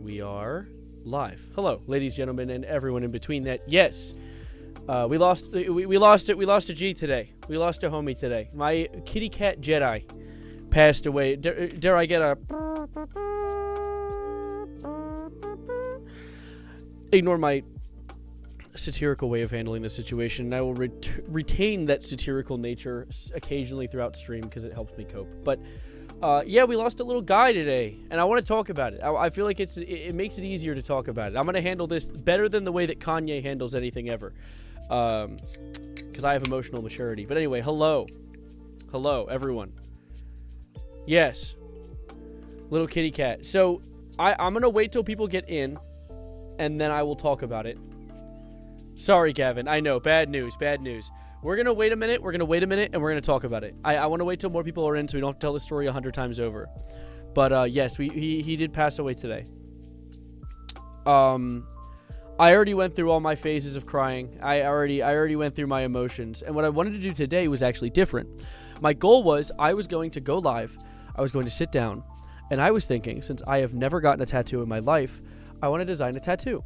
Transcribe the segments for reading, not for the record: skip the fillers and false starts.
we are live. Hello, ladies, gentlemen, and everyone in between that. Yes, we lost a G today. We lost a homie today. My kitty cat Jedi passed away. Dare I get a... Ignore my satirical way of handling the situation. I will retain that satirical nature occasionally throughout stream because it helps me cope. But yeah, we lost a little guy today, and I want to talk about it. I feel like it makes it easier to talk about it. I'm going to handle this better than the way that Kanye handles anything ever, because I have emotional maturity. But anyway, hello everyone. Yes, little kitty cat. So I'm going to wait till people get in, and then I will talk about it. Sorry, Gavin. I know. Bad news. We're going to wait a minute. And we're going to talk about it. I want to wait till more people are in so we don't have to tell the story 100 times over. But, yes, he did pass away today. I already went through all my phases of crying. I already went through my emotions. And what I wanted to do today was actually different. My goal was I was going to go live. I was going to sit down. And I was thinking, since I have never gotten a tattoo in my life, I want to design a tattoo.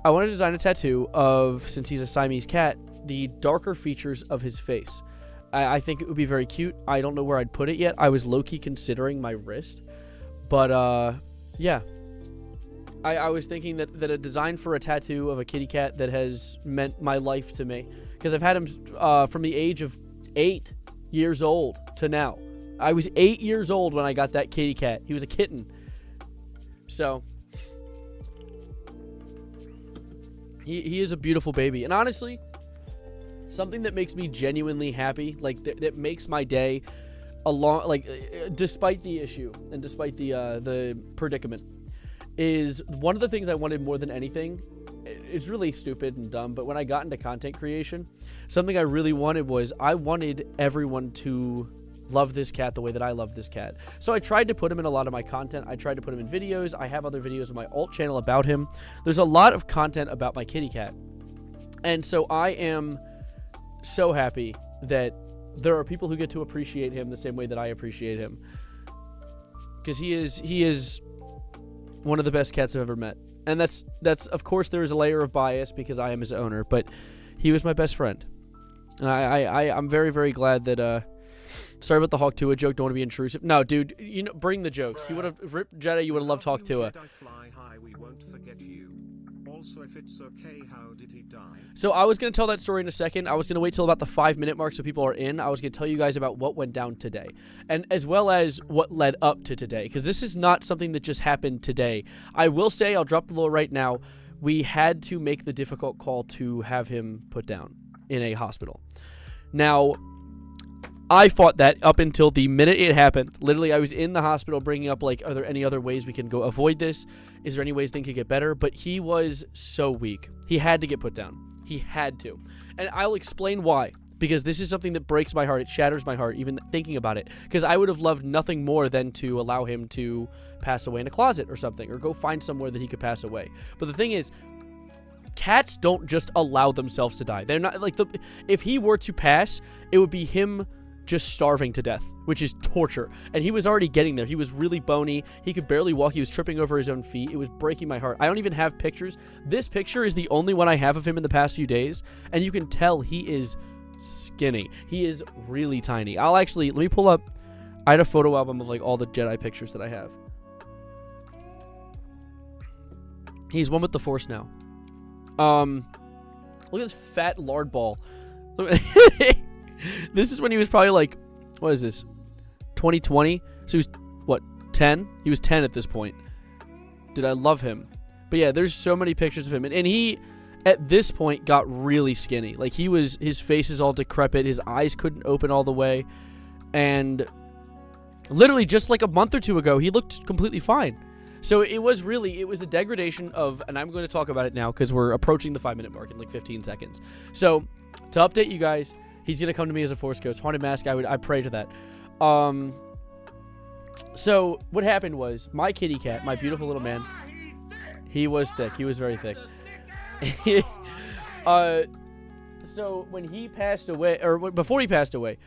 I want to design a tattoo of, since he's a Siamese cat, the darker features of his face. I think it would be very cute. I don't know where I'd put it yet. I was low-key considering my wrist. But, yeah. I was thinking that a design for a tattoo of a kitty cat that has meant my life to me. Because I've had him from the age of 8 years old to now. I was 8 years old when I got that kitty cat. He was a kitten. So... He is a beautiful baby. And honestly, something that makes me genuinely happy, like that makes my day despite the issue and despite the predicament, is one of the things I wanted more than anything. It's really stupid and dumb, but when I got into content creation, something I really wanted was I wanted everyone to love this cat the way that I love this cat. So I tried to put him in a lot of my content. I tried to put him in videos. I have other videos on my alt channel about him. There's a lot of content about my kitty cat. And so I am so happy that there are people who get to appreciate him the same way that I appreciate him. Because he is one of the best cats I've ever met. And that's of course there is a layer of bias because I am his owner, but he was my best friend. And I'm very, very glad that sorry about the Hawk Tua joke. Don't want to be intrusive. No, dude. Bring the jokes. He would have ripped Jedi. You would have loved Hawk Tua. Also, if it's okay, how did he die? So I was gonna tell that story in a second. I was gonna wait till about the 5-minute mark so people are in. I was gonna tell you guys about what went down today, and as well as what led up to today, because this is not something that just happened today. I will say, I'll drop the low right now. We had to make the difficult call to have him put down in a hospital. Now, I fought that up until the minute it happened. Literally, I was in the hospital bringing up, like, are there any other ways we can go avoid this? Is there any ways things could get better? But he was so weak. He had to get put down. He had to. And I'll explain why. Because this is something that breaks my heart. It shatters my heart, even thinking about it. Because I would have loved nothing more than to allow him to pass away in a closet or something. Or go find somewhere that he could pass away. But the thing is, cats don't just allow themselves to die. They're not, like, if he were to pass, it would be him just starving to death, which is torture. And he was already getting there. He was really bony. He could barely walk. He was tripping over his own feet. It was breaking my heart. I don't even have pictures. This picture is the only one I have of him in the past few days, and you can tell he is skinny. He is really tiny. Let me pull up. I had a photo album of, like, all the Jedi pictures that I have. He's one with the Force now. Look at this fat lard ball. This is when he was probably, like, what is this, 2020? So he was, what, 10? He was 10 at this point. Dude, I love him. But yeah, there's so many pictures of him. And he, at this point, got really skinny. Like, his face is all decrepit. His eyes couldn't open all the way. And literally just like a month or two ago, he looked completely fine. So it was a degradation of, and I'm going to talk about it now because we're approaching the 5-minute mark in like 15 seconds. So to update you guys, he's going to come to me as a Force Ghost. Haunted Mask, I pray to that. So what happened was, my kitty cat, my beautiful little man, he was thick. He was very thick. So when he passed away, or before he passed away,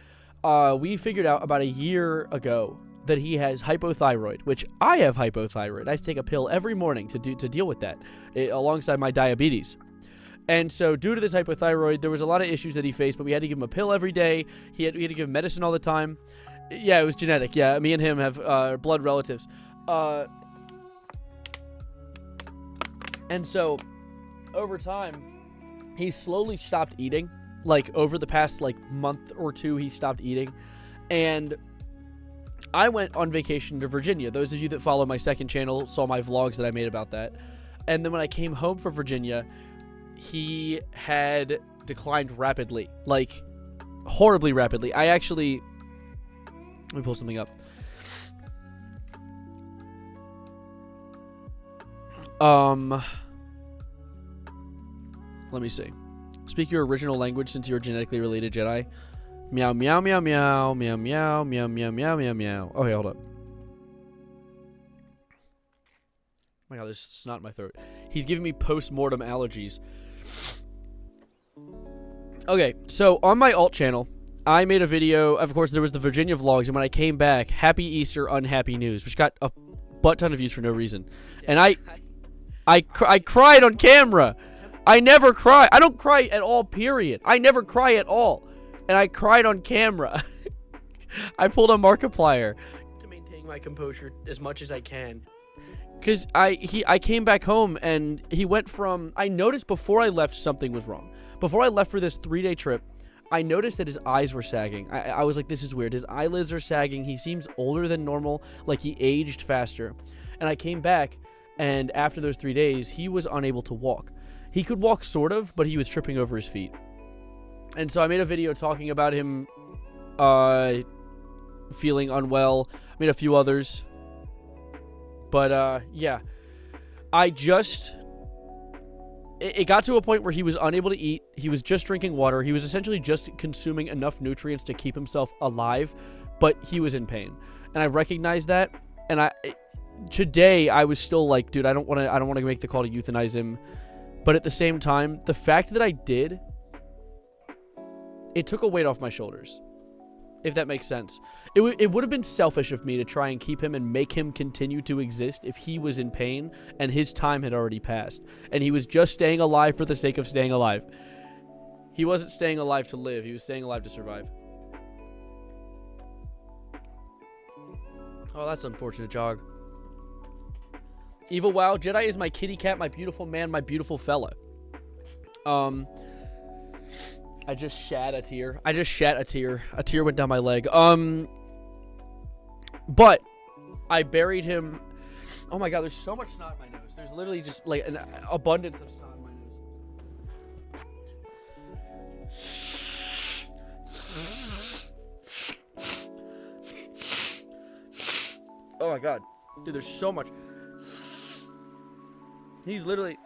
we figured out about a year ago, that he has hypothyroid, which I have hypothyroid. I take a pill every morning to deal with that, alongside my diabetes. And so due to this hypothyroid, there was a lot of issues that he faced, but we had to give him a pill every day. We had to give him medicine all the time. Yeah, it was genetic. Yeah, me and him have blood relatives. And so over time, he slowly stopped eating. Like, over the past, like, month or two, he stopped eating. And I went on vacation to Virginia. Those of you that follow my second channel saw my vlogs that I made about that. And then when I came home from Virginia, he had declined rapidly. Like, horribly rapidly. Let me pull something up. Let me see. Speak your original language since you're a genetically related Jedi. Meow, meow, meow, meow, meow, meow, meow, meow, meow, meow, meow. Okay, hold up. Oh my god, there's snot in my throat. He's giving me post-mortem allergies. Okay, so on my alt channel, I made a video. Of course, there was the Virginia vlogs, and when I came back, Happy Easter, Unhappy News, which got a butt ton of views for no reason. And I cried on camera. I never cry. I don't cry at all, period. I never cry at all. And I cried on camera. I pulled a Markiplier to maintain my composure as much as I can. Because I came back home, and he went from... I noticed before I left something was wrong. Before I left for this 3-day trip, I noticed that his eyes were sagging. I was like, this is weird. His eyelids are sagging. He seems older than normal, like he aged faster. And I came back, and after those 3 days, he was unable to walk. He could walk sort of, but he was tripping over his feet. And so I made a video talking about him feeling unwell. I made a few others. But, yeah. It got to a point where he was unable to eat. He was just drinking water. He was essentially just consuming enough nutrients to keep himself alive, but he was in pain. And I recognized that. And today I was still like, dude, I don't want to make the call to euthanize him. But at the same time, the fact that I did, it took a weight off my shoulders, if that makes sense. It would have been selfish of me to try and keep him and make him continue to exist if he was in pain and his time had already passed. And he was just staying alive for the sake of staying alive. He wasn't staying alive to live. He was staying alive to survive. Oh, that's an unfortunate jog. Evil Wow, Jedi is my kitty cat, my beautiful man, my beautiful fella. I just shat a tear. A tear went down my leg. But I buried him. Oh my god, there's so much snot in my nose. There's literally just like an abundance of snot in my nose. Oh my god. Dude, there's so much. He's literally...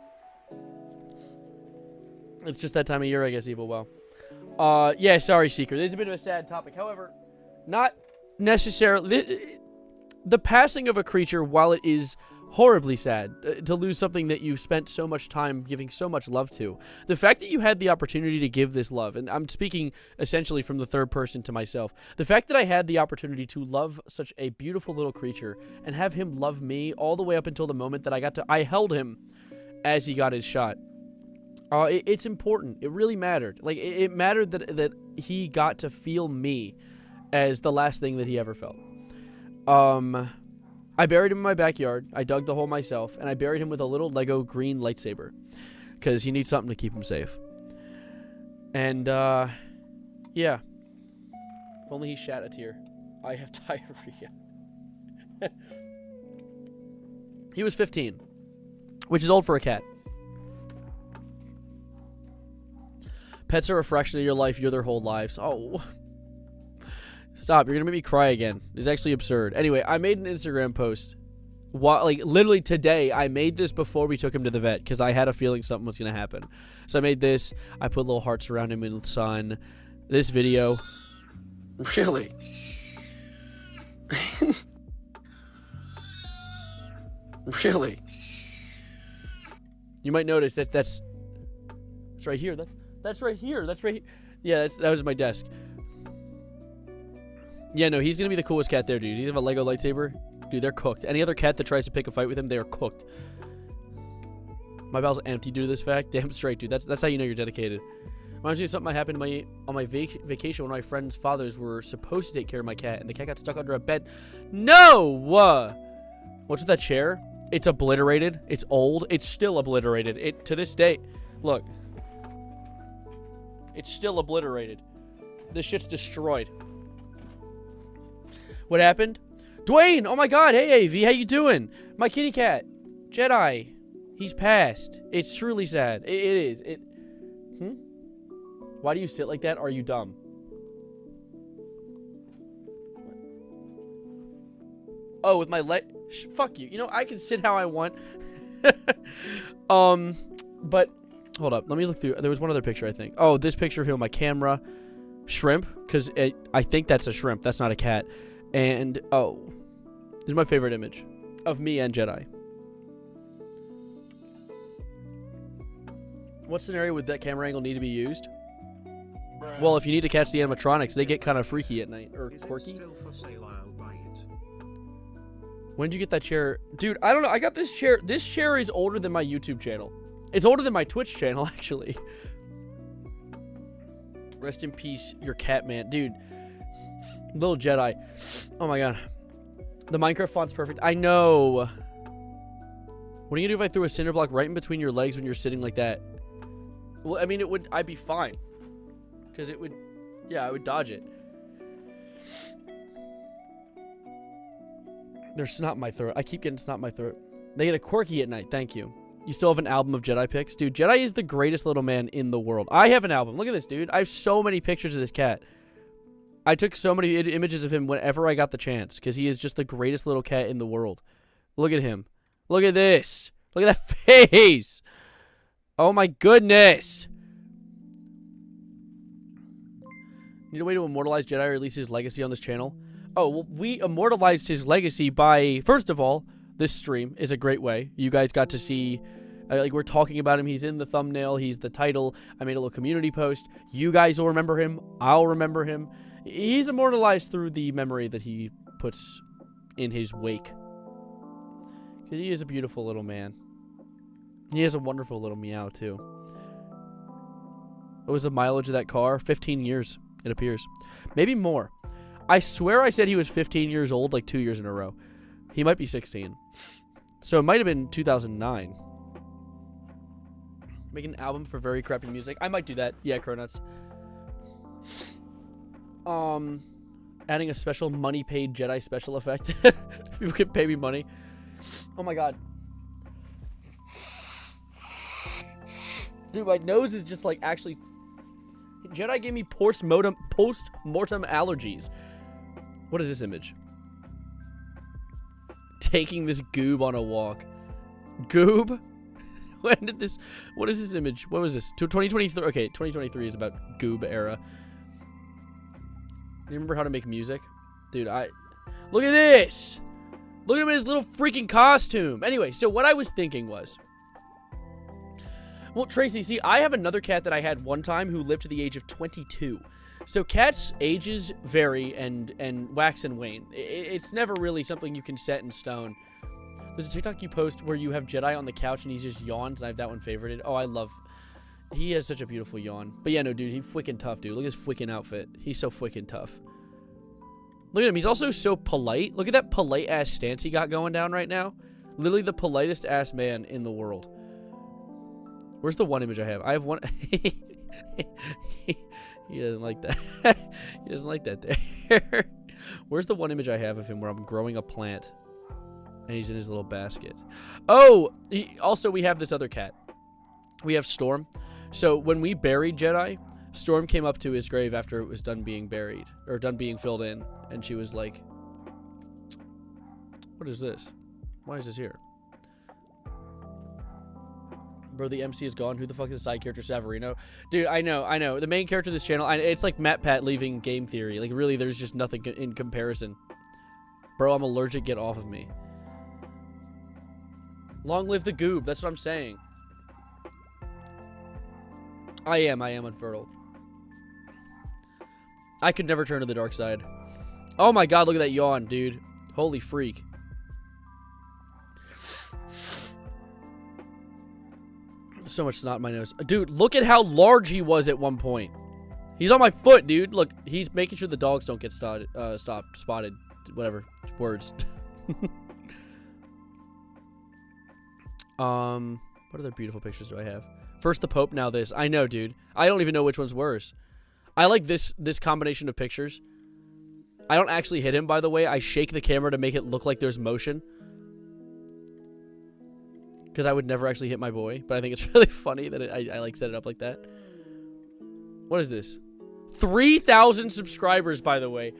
It's just that time of year, I guess, Evil Well. Yeah, sorry, Seeker. This is a bit of a sad topic. However, not necessarily... The passing of a creature, while it is horribly sad, to lose something that you spent so much time giving so much love to, the fact that you had the opportunity to give this love, and I'm speaking essentially from the third person to myself, the fact that I had the opportunity to love such a beautiful little creature and have him love me all the way up until the moment that I held him as he got his shot. It's important. It really mattered. Like, it mattered that he got to feel me as the last thing that he ever felt. I buried him in my backyard. I dug the hole myself, and I buried him with a little Lego green lightsaber, because he needs something to keep him safe. And, yeah. If only he shat a tear. I have diarrhea. He was 15, which is old for a cat. Pets are a fraction of your life. You're their whole lives. Oh. Stop. You're going to make me cry again. It's actually absurd. Anyway, I made an Instagram post. Literally today, I made this before we took him to the vet because I had a feeling something was going to happen. So I made this. I put little hearts around him in the sun. This video. Really? Really? You might notice that's right here. That's right here. That's right here. Yeah, that was my desk. Yeah, no, he's gonna be the coolest cat there, dude. He's have a Lego lightsaber. Dude, they're cooked. Any other cat that tries to pick a fight with him, they are cooked. My bowel's empty due to this fact. Damn straight, dude. That's how you know you're dedicated. Reminds me of something that happened on my vacation when my friends' fathers were supposed to take care of my cat, and the cat got stuck under a bed. No! What's with that chair? It's obliterated. It's old. It's still obliterated. It to this day. Look. It's still obliterated. This shit's destroyed. What happened? Dwayne! Oh my god! Hey, AV, how you doing? My kitty cat. Jedi. He's passed. It's truly sad. It is. Why do you sit like that? Are you dumb? Oh, with my leg. Fuck you. You know, I can sit how I want. But hold up. Let me look through. There was one other picture, I think. Oh, this picture of him on my camera. Shrimp, because I think that's a shrimp. That's not a cat. And, oh. This is my favorite image of me and Jedi. What scenario would that camera angle need to be used? Well, if you need to catch the animatronics, they get kind of freaky at night. Or quirky. When did you get that chair? Dude, I don't know. I got this chair. This chair is older than my YouTube channel. It's older than my Twitch channel, actually. Rest in peace, your cat man. Dude. Little Jedi. Oh my god. The Minecraft font's perfect. I know. What are you gonna do if I threw a cinder block right in between your legs when you're sitting like that? Well, I mean, I'd be fine. Because it would, yeah, I would dodge it. There's snot in my throat. I keep getting snot in my throat. They get a quirky at night. Thank you. You still have an album of Jedi pics? Dude, Jedi is the greatest little man in the world. I have an album. Look at this, dude. I have so many pictures of this cat. I took so many images of him whenever I got the chance. Because he is just the greatest little cat in the world. Look at him. Look at this. Look at that face. Oh my goodness. Need a way to immortalize Jedi or release his legacy on this channel? Oh, well, we immortalized his legacy by, first of all, this stream is a great way. You guys got to see, like, we're talking about him. He's in the thumbnail. He's the title. I made a little community post. You guys will remember him. I'll remember him. He's immortalized through the memory that he puts in his wake. Because he is a beautiful little man. He has a wonderful little meow, too. What was the mileage of that car? 15 years, it appears. Maybe more. I swear I said he was 15 years old like 2 years in a row. He might be 16. So it might have been 2009. Make an album for very crappy music. I might do that. Yeah, Cronuts. Adding a special money paid Jedi special effect. People can pay me money. Oh my god. Dude, my nose is just like actually... Jedi gave me post-mortem allergies. What is this image? Taking this Goob on a walk. Goob? When did this... What is this image? What was this? 2023. Okay, 2023 is about Goob era. Do you remember how to make music? Dude, Look at this! Look at him in his little freaking costume. Anyway, so what I was thinking was... Well, Tracy, see, I have another cat that I had one time who lived to the age of 22. So cats' ages vary and wax and wane. It's never really something you can set in stone. There's a TikTok you post where you have Jedi on the couch and he just yawns, and I have that one favorited. Oh, I love... He has such a beautiful yawn. But yeah, no, dude, he's freaking tough, dude. Look at his freaking outfit. He's so freaking tough. Look at him. He's also so polite. Look at that polite-ass stance he got going down right now. Literally the politest-ass man in the world. Where's the one image I have? I have one... He doesn't like that. He doesn't like that there. Where's the one image I have of him where I'm growing a plant and he's in his little basket? Oh! Also, we have this other cat. We have Storm. So, when we buried Jedi, Storm came up to his grave after it was done being buried. Or done being filled in. And she was like... What is this? Why is this here? Bro, the MC is gone. Who the fuck is the side character, Savarino? Dude, I know. The main character of this channel, it's like Matt Pat leaving Game Theory. Like, really, there's just nothing in comparison. Bro, I'm allergic. Get off of me. Long live the Goob. That's what I'm saying. I am unfertile. I could never turn to the dark side. Oh my god, look at that yawn, dude. Holy freak. So much snot in my nose. Dude, look at how large he was at one point. He's on my foot, dude. Look, he's making sure the dogs don't get spotted. Whatever. Words. What other beautiful pictures do I have? First the Pope, now this. I know, dude. I don't even know which one's worse. I like this combination of pictures. I don't actually hit him, by the way. I shake the camera to make it look like there's motion. Because I would never actually hit my boy. But I think it's really funny that I like set it up like that. What is this? 3,000 subscribers, by the way.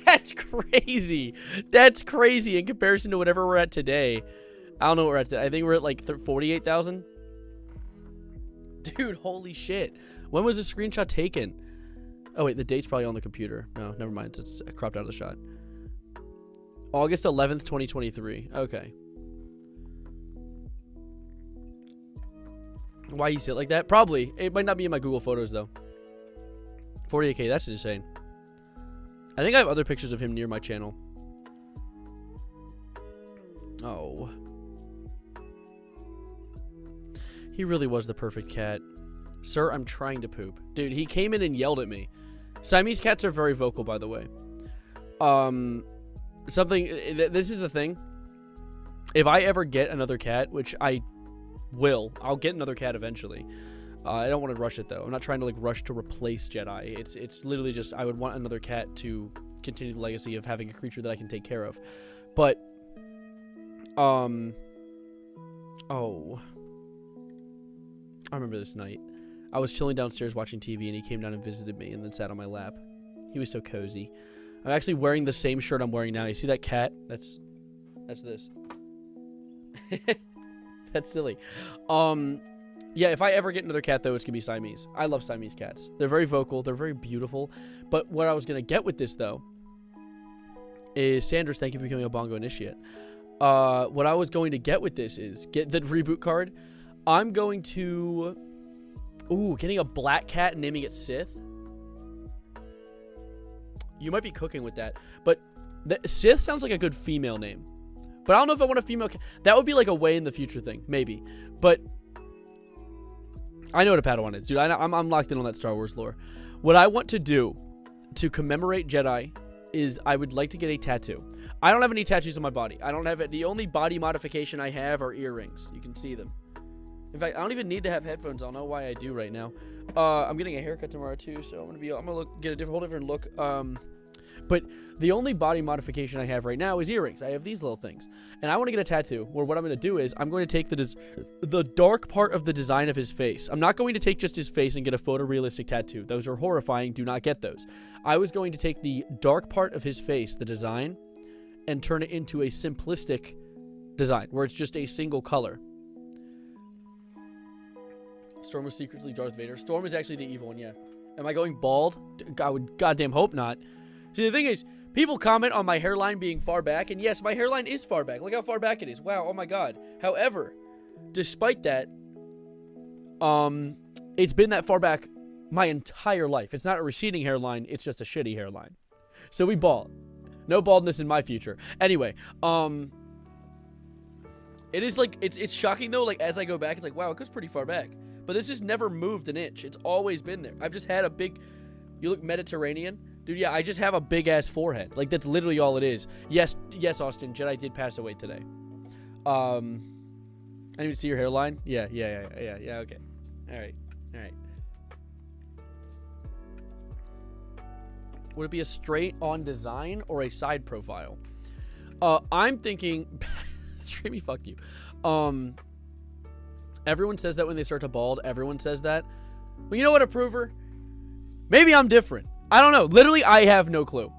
That's crazy. That's crazy in comparison to whatever we're at today. I don't know what we're at today. I think we're at like 48,000. Dude, holy shit. When was this screenshot taken? Oh, wait, the date's probably on the computer. No, never mind. It's cropped out of the shot. August 11th, 2023. Okay. Why you sit like that? Probably. It might not be in my Google Photos, though. 48K, that's insane. I think I have other pictures of him near my channel. Oh. He really was the perfect cat. Sir, I'm trying to poop. Dude, he came in and yelled at me. Siamese cats are very vocal, by the way. This is the thing. If I ever get another cat, which I will, I'll get another cat eventually. I don't want to rush it, though. I'm not trying to, like, rush to replace Jedi. It's literally just, I would want another cat to continue the legacy of having a creature that I can take care of. But, oh. I remember this night. I was chilling downstairs watching TV, and he came down and visited me and then sat on my lap. He was so cozy. I'm actually wearing the same shirt I'm wearing now. You see that cat? That's this. That's silly. Yeah, if I ever get another cat, though, it's going to be Siamese. I love Siamese cats. They're very vocal. They're very beautiful. But what I was going to get with this, though, is Sanders, thank you for becoming a Bongo initiate. What I was going to get with this is get the reboot card. I'm going to... Ooh, getting a black cat and naming it Sith. You might be cooking with that. But Sith sounds like a good female name. But I don't know if I want a female cat. That would be like a way in the future thing. Maybe. But... I know what a Padawan is, dude. I'm locked in on that Star Wars lore. What I want to do to commemorate Jedi is I would like to get a tattoo. I don't have any tattoos on my body. I don't have it. The only body modification I have are earrings. You can see them. In fact, I don't even need to have headphones. I don't know why I do right now. I'm getting a haircut tomorrow too, so I'm gonna get a whole different look. But the only body modification I have right now is earrings. I have these little things, and I want to get a tattoo. Where what I'm going to do is I'm going to take the dark part of the design of his face. I'm not going to take just his face and get a photorealistic tattoo. Those are horrifying. Do not get those. I was going to take the dark part of his face, the design, and turn it into a simplistic design where it's just a single color. Storm was secretly Darth Vader. Storm is actually the evil one, yeah. Am I going bald? I would goddamn hope not. See, the thing is, people comment on my hairline being far back, and yes, my hairline is far back. Look how far back it is. Wow, oh my god. However, despite that, it's been that far back my entire life. It's not a receding hairline, it's just a shitty hairline. So we bald. No baldness in my future. Anyway, it is like, it's shocking though, like as I go back, it's like, wow, it goes pretty far back. But this has never moved an inch. It's always been there. I've just had a big, you look Mediterranean. Dude, yeah, I just have a big-ass forehead. Like, that's literally all it is. Yes, Austin, Jedi did pass away today. I didn't even see your hairline. Yeah, okay. All right. Would it be a straight-on design or a side profile? I'm thinking... Streamy, fuck you. Everyone says that when they start to bald. Everyone says that. Well, you know what, Approver? Maybe I'm different. I don't know. Literally, I have no clue.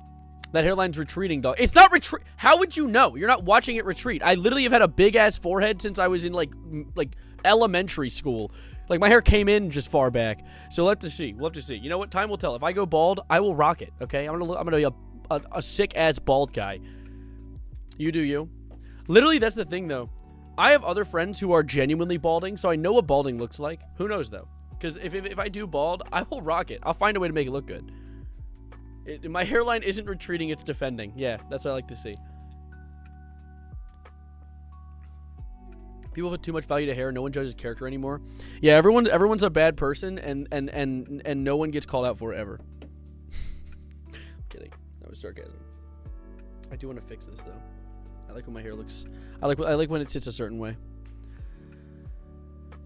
That hairline's retreating, dog. It's not retreat. How would you know? You're not watching it retreat. I literally have had a big-ass forehead since I was in, like elementary school. Like, my hair came in just far back. So, we'll have to see. You know what? Time will tell. If I go bald, I will rock it, okay? I'm gonna be a sick-ass bald guy. You do you. Literally, that's the thing, though. I have other friends who are genuinely balding, so I know what balding looks like. Who knows, though? Because if I do bald, I will rock it. I'll find a way to make it look good. My hairline isn't retreating, it's defending. Yeah, that's what I like to see. People put too much value to hair. No one judges character anymore. Yeah, everyone's a bad person, and no one gets called out for it ever. Kidding. That was sarcasm. I do want to fix this though. I like when my hair looks. I like when it sits a certain way.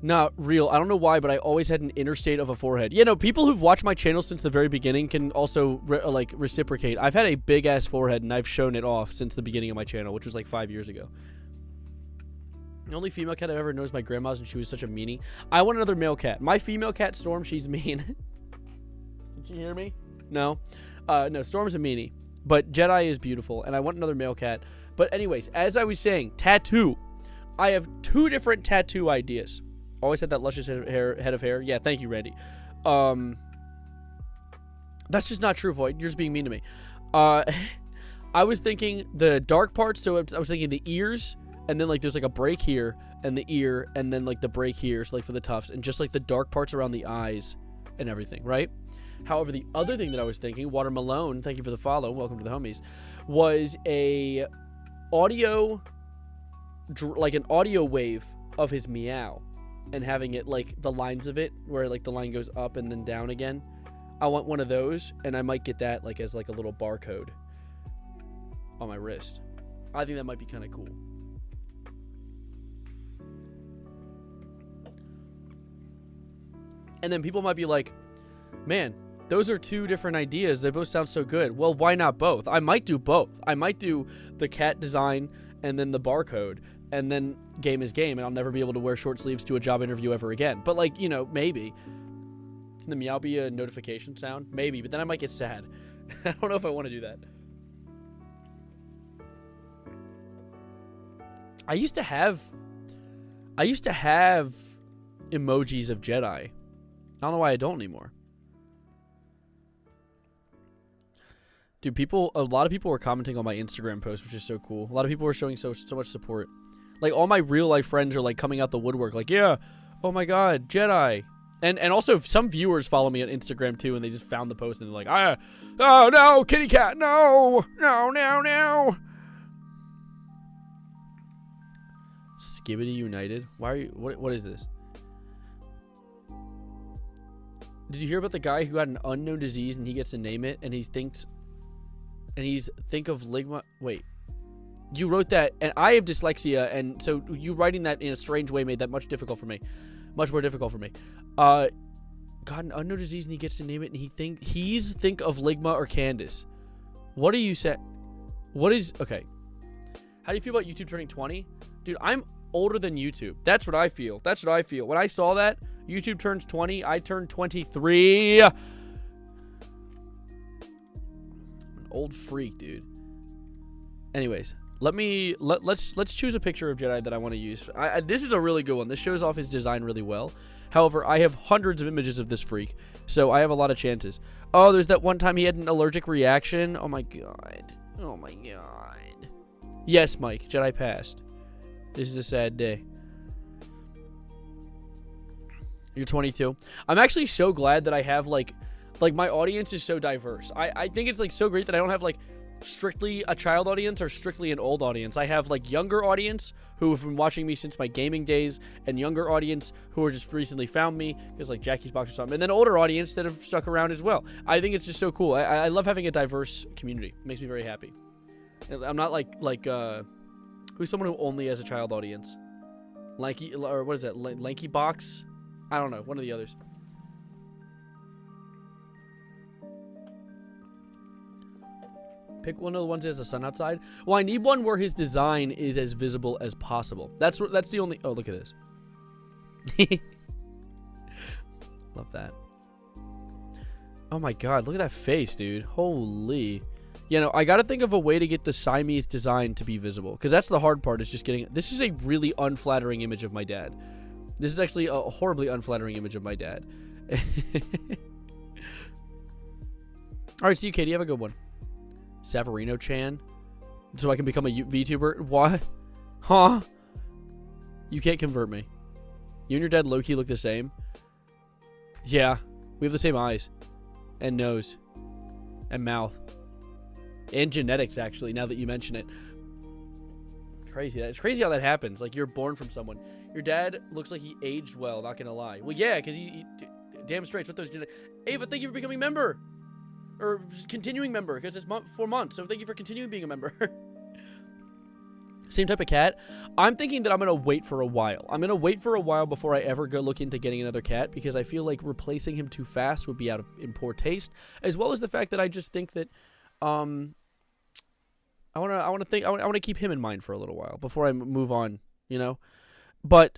Not real. I don't know why, but I always had an interstate of a forehead. You know, people who've watched my channel since the very beginning can also reciprocate. I've had a big ass forehead, and I've shown it off since the beginning of my channel, which was like 5 years ago. The only female cat I've ever known is my grandma's, and she was such a meanie. I want another male cat. My female cat, Storm, she's mean. Did you hear me? No. No, Storm's a meanie. But Jedi is beautiful, and I want another male cat. But anyways, as I was saying, tattoo. I have 2 different tattoo ideas. Always had that luscious head of hair. Yeah, thank you, Randy. That's just not true, Void. You're just being mean to me. I was thinking the dark parts, so I was thinking the ears, and then like there's like a break here, and the ear, and then like the break here, so like for the tufts, and just like the dark parts around the eyes and everything, right? However, the other thing that I was thinking, Water Malone, thank you for the follow, welcome to the homies, was a audio, like an audio wave of his meow, and having it like the lines of it where like the line goes up and then down again. I want one of those, and I might get that like as like a little barcode on my wrist. I think that might be kind of cool. And then people might be like, man, those are 2 different ideas. They both sound so good. Well, why not both? I might do both. I might do the cat design and then the barcode, and then game is game, and I'll never be able to wear short sleeves to a job interview ever again. But like, you know, maybe. Can the meow be a notification sound? Maybe, but then I might get sad. I don't know if I want to do that. I used to have emojis of Jedi. I don't know why I don't anymore. Dude, a lot of people were commenting on my Instagram post, which is so cool. A lot of people were showing so much support. Like, all my real life friends are like coming out the woodwork, like, yeah, oh my god, Jedi. And also some viewers follow me on Instagram too, and they just found the post and they're like, oh no, kitty cat, no. Skibbity United? Why are you, what is this? Did you hear about the guy who had an unknown disease and he gets to name it, and he's think of ligma? Wait, you wrote that, and I have dyslexia, and so you writing that in a strange way made that much more difficult for me. Got an unknown disease and he gets to name it, and he's think of ligma or Candace. What do you say? What is, okay. How do you feel about YouTube turning 20? Dude, I'm older than YouTube. That's what I feel. When I saw that YouTube turns 20, I turned 23. I'm an old freak, dude. Anyways, let's choose a picture of Jedi that I want to use. This is a really good one. This shows off his design really well. However, I have hundreds of images of this freak, so I have a lot of chances. Oh, there's that one time he had an allergic reaction. Oh my god. Yes, Mike. Jedi passed. This is a sad day. You're 22. I'm actually so glad that I have like my audience is so diverse. I think it's like so great that I don't have like strictly a child audience or strictly an old audience. I have like younger audience who have been watching me since my gaming days, and younger audience who are just recently found me because like Jackie's Box or something, and then older audience that have stuck around as well. I think it's just so cool. I love having a diverse community. It makes me very happy. I'm not like who's someone who only has a child audience? Lanky, or what is that? Lanky Box? I don't know. One of the others. Pick one of the ones that has the sun outside. Well, I need one where his design is as visible as possible. That's the only. Oh, look at this. Love that. Oh my god, look at that face, dude. Holy. You know, I gotta think of a way to get the Siamese design to be visible, because that's the hard part, is just getting. This is a really unflattering image of my dad. This is actually a horribly unflattering image of my dad. Alright, see you, Katie. Have a good one. Savarino Chan. So I can become a VTuber? What? Huh? You can't convert me. You and your dad low-key look the same. Yeah. We have the same eyes. And nose. And mouth. And genetics, actually, now that you mention it. Crazy. It's crazy how that happens. Like, you're born from someone. Your dad looks like he aged well, not gonna lie. Well, yeah, because he damn straight with those genetics. Ava, thank you for becoming a member. Or continuing member, because it's 4 months, so thank you for continuing being a member. Same type of cat. I'm thinking that I'm going to wait for a while. I'm going to wait for a while before I ever go look into getting another cat, because I feel like replacing him too fast would be in poor taste, as well as the fact that I just think that I want to keep him in mind for a little while before I move on, you know? But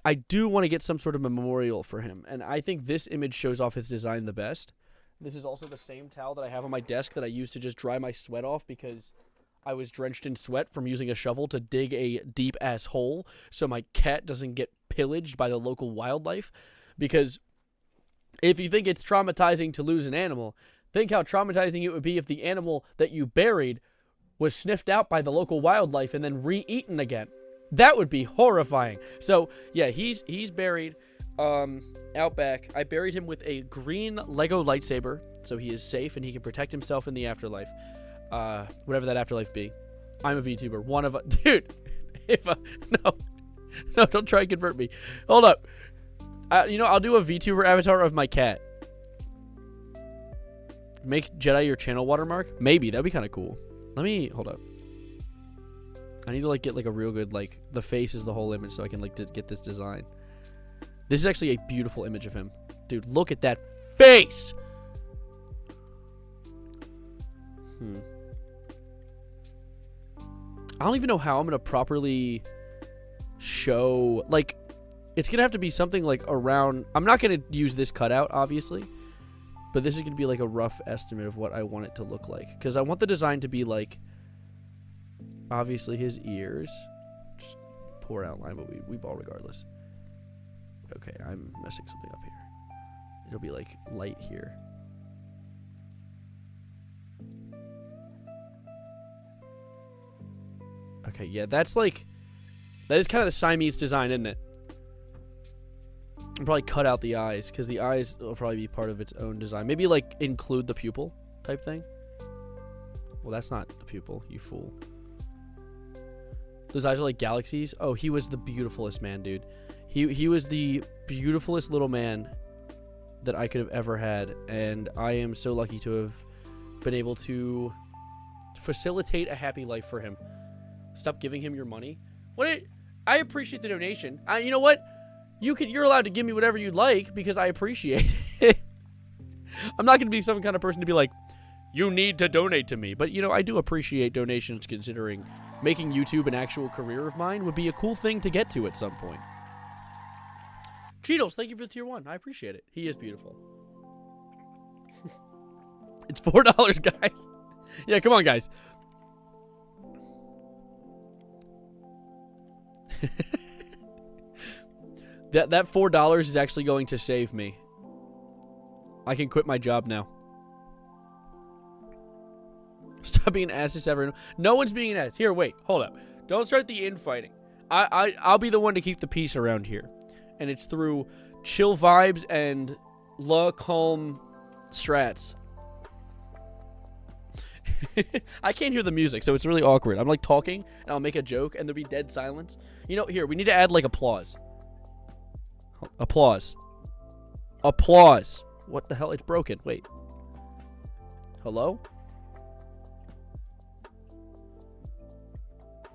I do want to get some sort of memorial for him, and I think this image shows off his design the best. This is also the same towel that I have on my desk that I used to just dry my sweat off because I was drenched in sweat from using a shovel to dig a deep-ass hole so my cat doesn't get pillaged by the local wildlife. Because if you think it's traumatizing to lose an animal, think how traumatizing it would be if the animal that you buried was sniffed out by the local wildlife and then re-eaten again. That would be horrifying. So, yeah, he's buried out back. I buried him with a green Lego lightsaber, so he is safe and he can protect himself in the afterlife. Whatever that afterlife be. I'm a VTuber. One of dude. No, don't try and convert me. Hold up. I'll do a VTuber avatar of my cat. Make Jedi your channel watermark. Maybe that'd be kind of cool. Hold up. I need to get a real good the face is the whole image so I can get this design. This is actually a beautiful image of him, dude. Look at that face. I don't even know how I'm going to properly show, it's going to have to be something around, I'm not going to use this cutout, obviously, but this is going to be a rough estimate of what I want it to look like, because I want the design to be obviously his ears, just poor outline, but we ball regardless. Okay, I'm messing something up here. It'll be light here. Okay, yeah, that is kind of the Siamese design, isn't it? I'll probably cut out the eyes, because the eyes will probably be part of its own design. Maybe, include the pupil type thing. Well, that's not the pupil, you fool. Those eyes are like galaxies. Oh, he was the beautifulest man, dude. He was the beautifulest little man that I could have ever had, and I am so lucky to have been able to facilitate a happy life for him. Stop giving him your money. I appreciate the donation. You know what? You're allowed to give me whatever you'd like because I appreciate it. I'm not going to be some kind of person to be like, you need to donate to me. But, I do appreciate donations, considering making YouTube an actual career of mine would be a cool thing to get to at some point. Cheetos, thank you for the tier 1. I appreciate it. He is beautiful. It's $4, guys. Yeah, come on, guys. That $4 is actually going to save me. I can quit my job now. Stop being an ass to everyone. No one's being an ass. Here, wait, hold up. Don't start the infighting. I'll be the one to keep the peace around here, and it's through chill vibes and la calm strats. I can't hear the music, so it's really awkward. I'm talking, and I'll make a joke, and there'll be dead silence. Here, we need to add applause. Applause. Applause. What the hell? It's broken. Wait. Hello?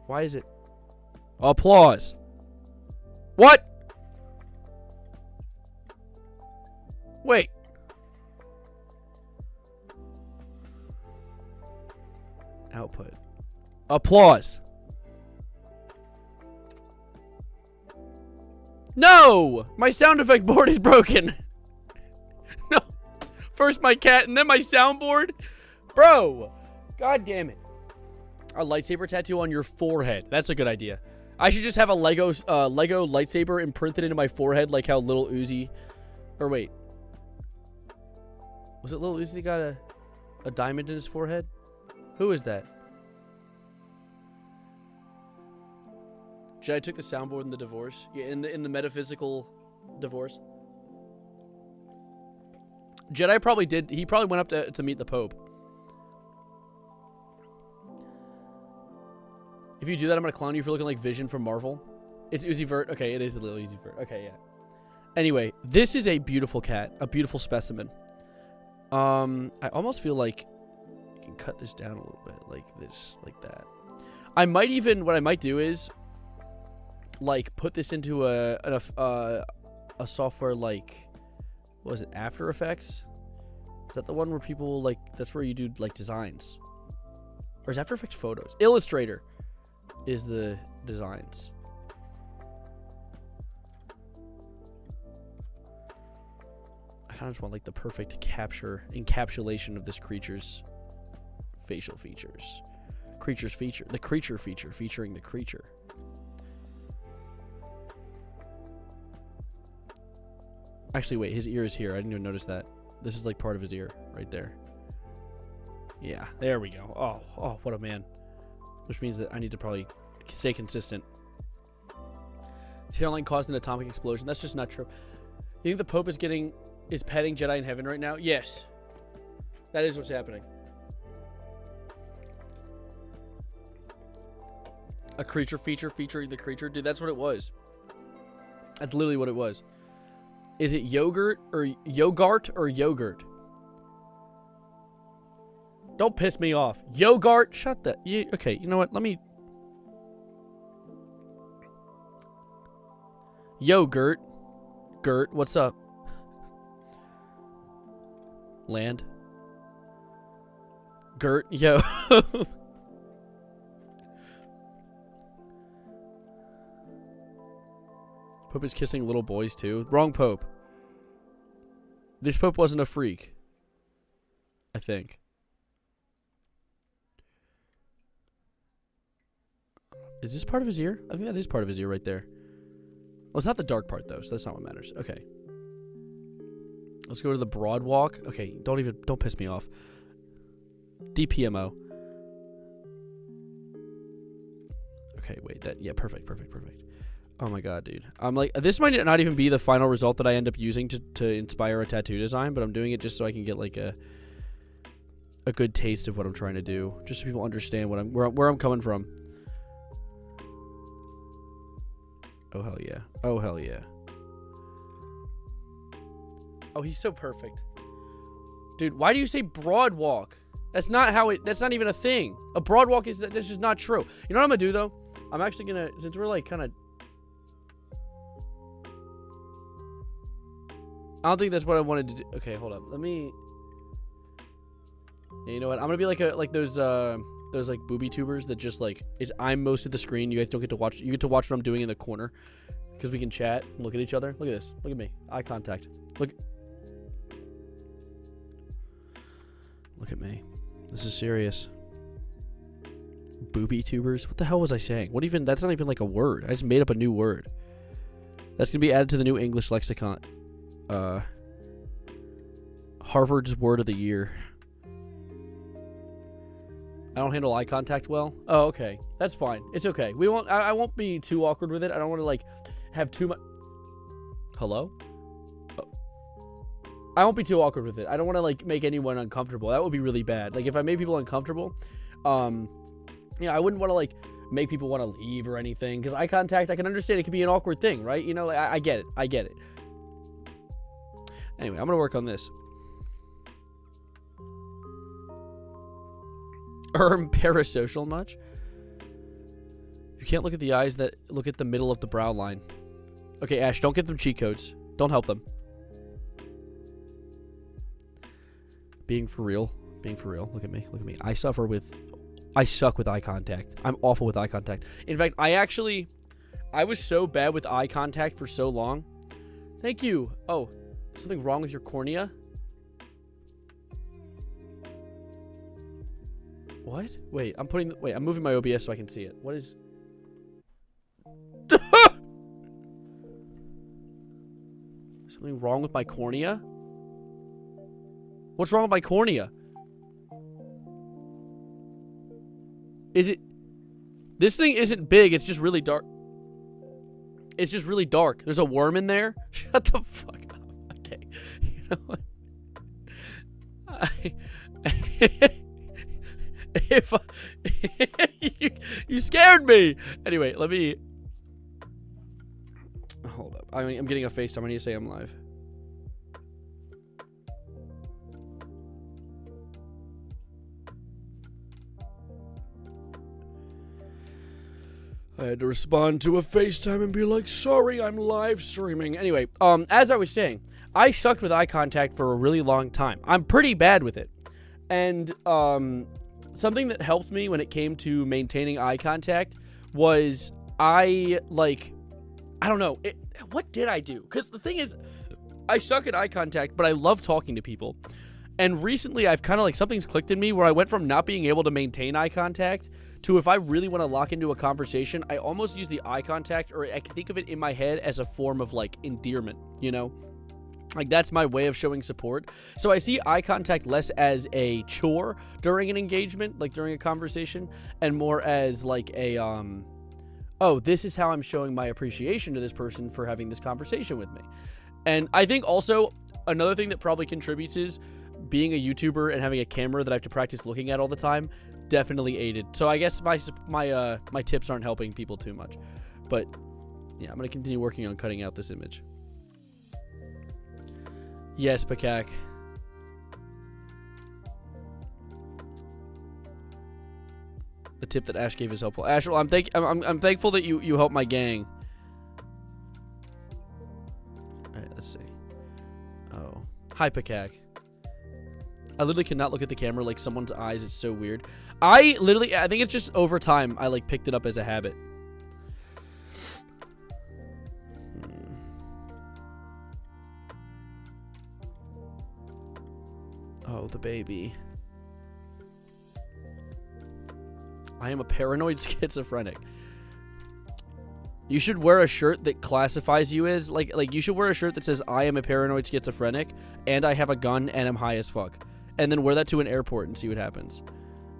Why is it? Applause. What? Wait. Output. Applause. No! My sound effect board is broken. No. First my cat and then my soundboard? Bro. God damn it. A lightsaber tattoo on your forehead. That's a good idea. I should just have a Lego lightsaber imprinted into my forehead like how Lil Uzi... Or wait. Was it Lil Uzi that got a diamond in his forehead? Who is that? Jedi took the soundboard in the divorce. Yeah, in the metaphysical divorce. Jedi probably did. He probably went up to meet the Pope. If you do that, I'm gonna clown you for looking like Vision from Marvel. It's Uzi Vert. Okay, it is a little Uzi Vert. Okay, yeah. Anyway, this is a beautiful cat, a beautiful specimen. I almost feel like I can cut this down a little bit, like this, like that. I might even, what I might do is, like, put this into a software like, what was it, After Effects? Is that the one where people, like, that's where you do, like, designs? Or is After Effects photos? Illustrator is the designs. I kind of just want, like, the perfect encapsulation of this creature's facial features. The creature feature, featuring the creature. Actually, wait, his ear is here. I didn't even notice that. This is like part of his ear right there. Yeah, there we go. Oh, what a man. Which means that I need to probably stay consistent. His hairline caused an atomic explosion. That's just not true. You think the Pope is petting Jedi in heaven right now? Yes. That is what's happening. A creature feature featuring the creature? Dude, that's what it was. That's literally what it was. Is it yogurt or yogurt or yogurt? Don't piss me off. Yogurt? Shut the... okay, you know what? Let me... Yogurt. Gert, what's up? Land. Gert, yo. Pope is kissing little boys too. Wrong Pope. This Pope wasn't a freak. I think. Is this part of his ear? I think that is part of his ear right there. Well, it's not the dark part though, so that's not what matters. Okay. Let's go to the broad walk. Okay, don't piss me off. DPMO. Okay, wait, perfect. Oh my god, dude. I'm like, this might not even be the final result that I end up using to inspire a tattoo design, but I'm doing it just so I can get like a good taste of what I'm trying to do, just so people understand where I'm coming from. Oh hell yeah. Oh hell yeah. Oh, he's so perfect. Dude, why do you say broad walk? That's not even a thing. A broad walk that's just not true. You know what I'm gonna do though? I'm actually gonna, since we're like kind of, I don't think that's what I wanted to do. Okay, hold up. Let me, yeah, you know what? I'm gonna be like those like booby tubers that just like, I'm most of the screen. You guys don't get to watch. You get to watch what I'm doing in the corner because we can chat and look at each other. Look at this. Look at me. Eye contact. Look at me. This is serious. Booby tubers? What the hell was I saying? That's not even like a word. I just made up a new word. That's gonna be added to the new English lexicon. Harvard's word of the year. I don't handle eye contact well. Oh, okay. That's fine. It's okay. I won't be too awkward with it. I don't want to like have too much. Hello? I won't be too awkward with it. I don't want to like make anyone uncomfortable. That would be really bad. Like if I made people uncomfortable, I wouldn't want to like make people want to leave or anything. Because eye contact, I can understand it could be an awkward thing, right? You know, I get it. I get it. Anyway, I'm gonna work on this. Parasocial much? You can't look at the eyes that look at the middle of the brow line. Okay, Ash, don't give them cheat codes. Don't help them. Being for real. Look at me. I suck with eye contact. I'm awful with eye contact. In fact, I was so bad with eye contact for so long. Thank you. Oh, something wrong with your cornea? What? Wait, I'm moving my OBS so I can see it. What is... Something wrong with my cornea? What's wrong with my cornea? Is it... This thing isn't big, it's just really dark. It's just really dark. There's a worm in there? Shut the fuck up. Okay. You know what? If you scared me. Anyway, let me hold up. I'm getting a FaceTime. I need to say I'm live. I had to respond to a FaceTime and be like, sorry, I'm live streaming. Anyway, as I was saying, I sucked with eye contact for a really long time. I'm pretty bad with it. And something that helped me when it came to maintaining eye contact was I don't know. What did I do? Because the thing is, I suck at eye contact, but I love talking to people. And recently, I've kind of like something's clicked in me where I went from not being able to maintain eye contact to if I really want to lock into a conversation, I almost use the eye contact, or I can think of it in my head as a form of like endearment, you know? Like that's my way of showing support. So I see eye contact less as a chore during an engagement, like during a conversation, and more as like a, oh, this is how I'm showing my appreciation to this person for having this conversation with me. And I think also another thing that probably contributes is being a YouTuber and having a camera that I have to practice looking at all the time definitely aided. So I guess my tips aren't helping people too much. But yeah, I'm going to continue working on cutting out this image. Yes, Pakak. The tip that Ash gave is helpful. Ash, well, I'm thankful that you helped my gang. All right, let's see. Oh, hi, Pakak. I literally cannot look at the camera like someone's eyes. It's so weird. I think it's just over time I like picked it up as a habit. Oh, the baby. I am a paranoid schizophrenic. You should wear a shirt that classifies you as like you should wear a shirt that says I am a paranoid schizophrenic and I have a gun and I'm high as fuck. And then wear that to an airport and see what happens.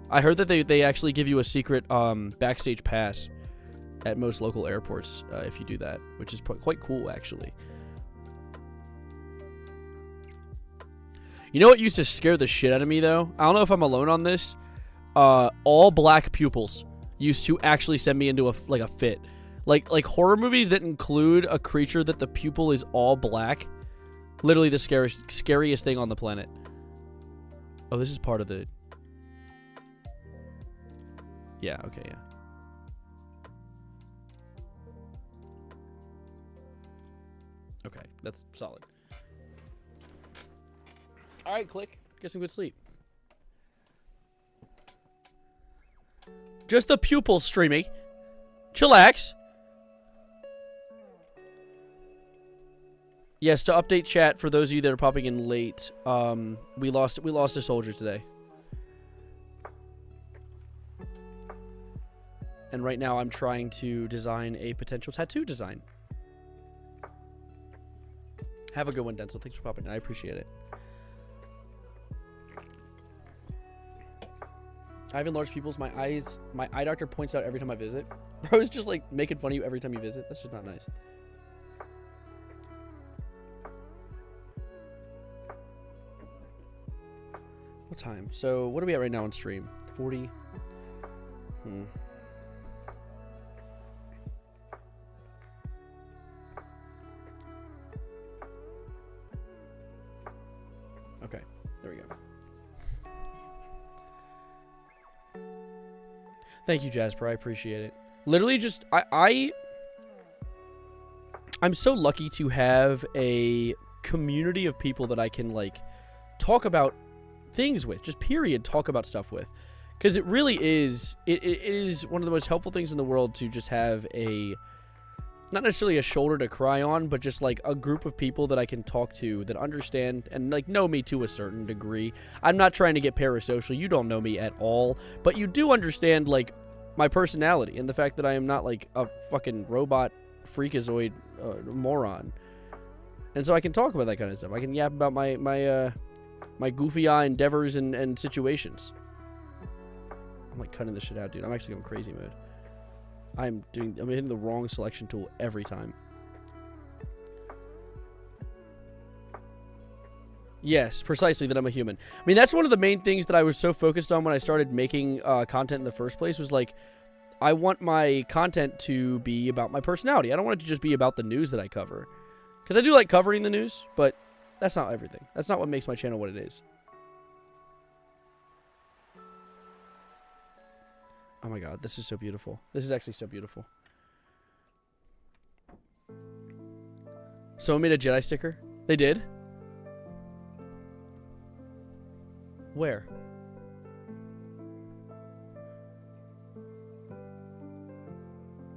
I heard that they actually give you a secret backstage pass at most local airports if you do that, which is quite cool actually. You know what used to scare the shit out of me though? I don't know if I'm alone on this. All black pupils used to actually send me into a fit. Like horror movies that include a creature that the pupil is all black. Literally the scariest thing on the planet. Oh, this is part of the... Yeah, okay, yeah. Okay, that's solid. Alright, click. Get some good sleep. Just the pupils streaming. Chillax. Yes, to update chat for those of you that are popping in late, we lost a soldier today. And right now I'm trying to design a potential tattoo design. Have a good one, Denzel. Thanks for popping in. I appreciate it. I have enlarged pupils. My eye doctor points out every time I visit. Bro is just like making fun of you every time you visit. That's just not nice. What time? So what are we at right now on stream? 40. Okay, there we go. Thank you, Jasper. I appreciate it. Literally just, I'm so lucky to have a community of people that I can, like, talk about things with. Just period, talk about stuff with. Because it really is, it is one of the most helpful things in the world to just have a, not necessarily a shoulder to cry on, but just, like, a group of people that I can talk to that understand and, like, know me to a certain degree. I'm not trying to get parasocial. You don't know me at all. But you do understand, like, my personality and the fact that I am not, like, a fucking robot freakazoid moron. And so I can talk about that kind of stuff. I can yap about my goofy eye endeavors and situations. I'm, like, cutting this shit out, dude. I'm actually going crazy mode. I'm hitting the wrong selection tool every time. Yes, precisely, that I'm a human. I mean, that's one of the main things that I was so focused on when I started making content in the first place was, like, I want my content to be about my personality. I don't want it to just be about the news that I cover. Because I do like covering the news, but that's not everything. That's not what makes my channel what it is. Oh my god, this is so beautiful. This is actually so beautiful. Someone made a Jedi sticker? They did? Where?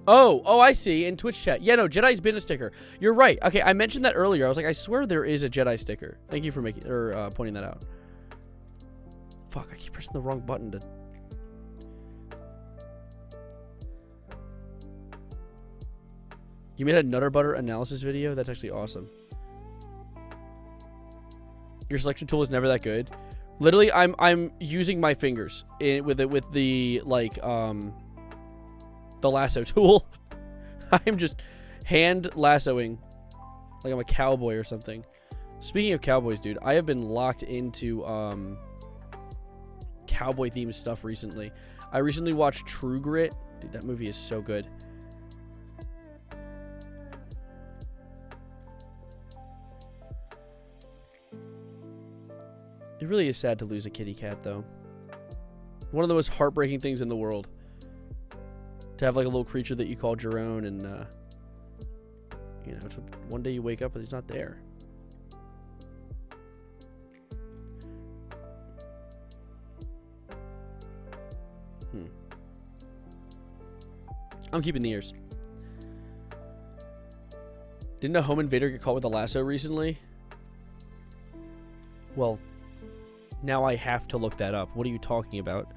Oh, I see. In Twitch chat. Yeah, no, Jedi's been a sticker. You're right. Okay, I mentioned that earlier. I was like, I swear there is a Jedi sticker. Thank you for making or pointing that out. Fuck, I keep pressing the wrong button to... You made a Nutter Butter analysis video? That's actually awesome. Your selection tool is never that good. Literally, I'm using my fingers with the like the lasso tool. I'm just hand lassoing like I'm a cowboy or something. Speaking of cowboys, dude, I have been locked into cowboy themed stuff recently. I recently watched True Grit. Dude, that movie is so good. It really is sad to lose a kitty cat, though. One of the most heartbreaking things in the world. To have, like, a little creature that you called your own and, you know, one day you wake up and he's not there. I'm keeping the ears. Didn't a home invader get caught with a lasso recently? Well... Now I have to look that up. What are you talking about?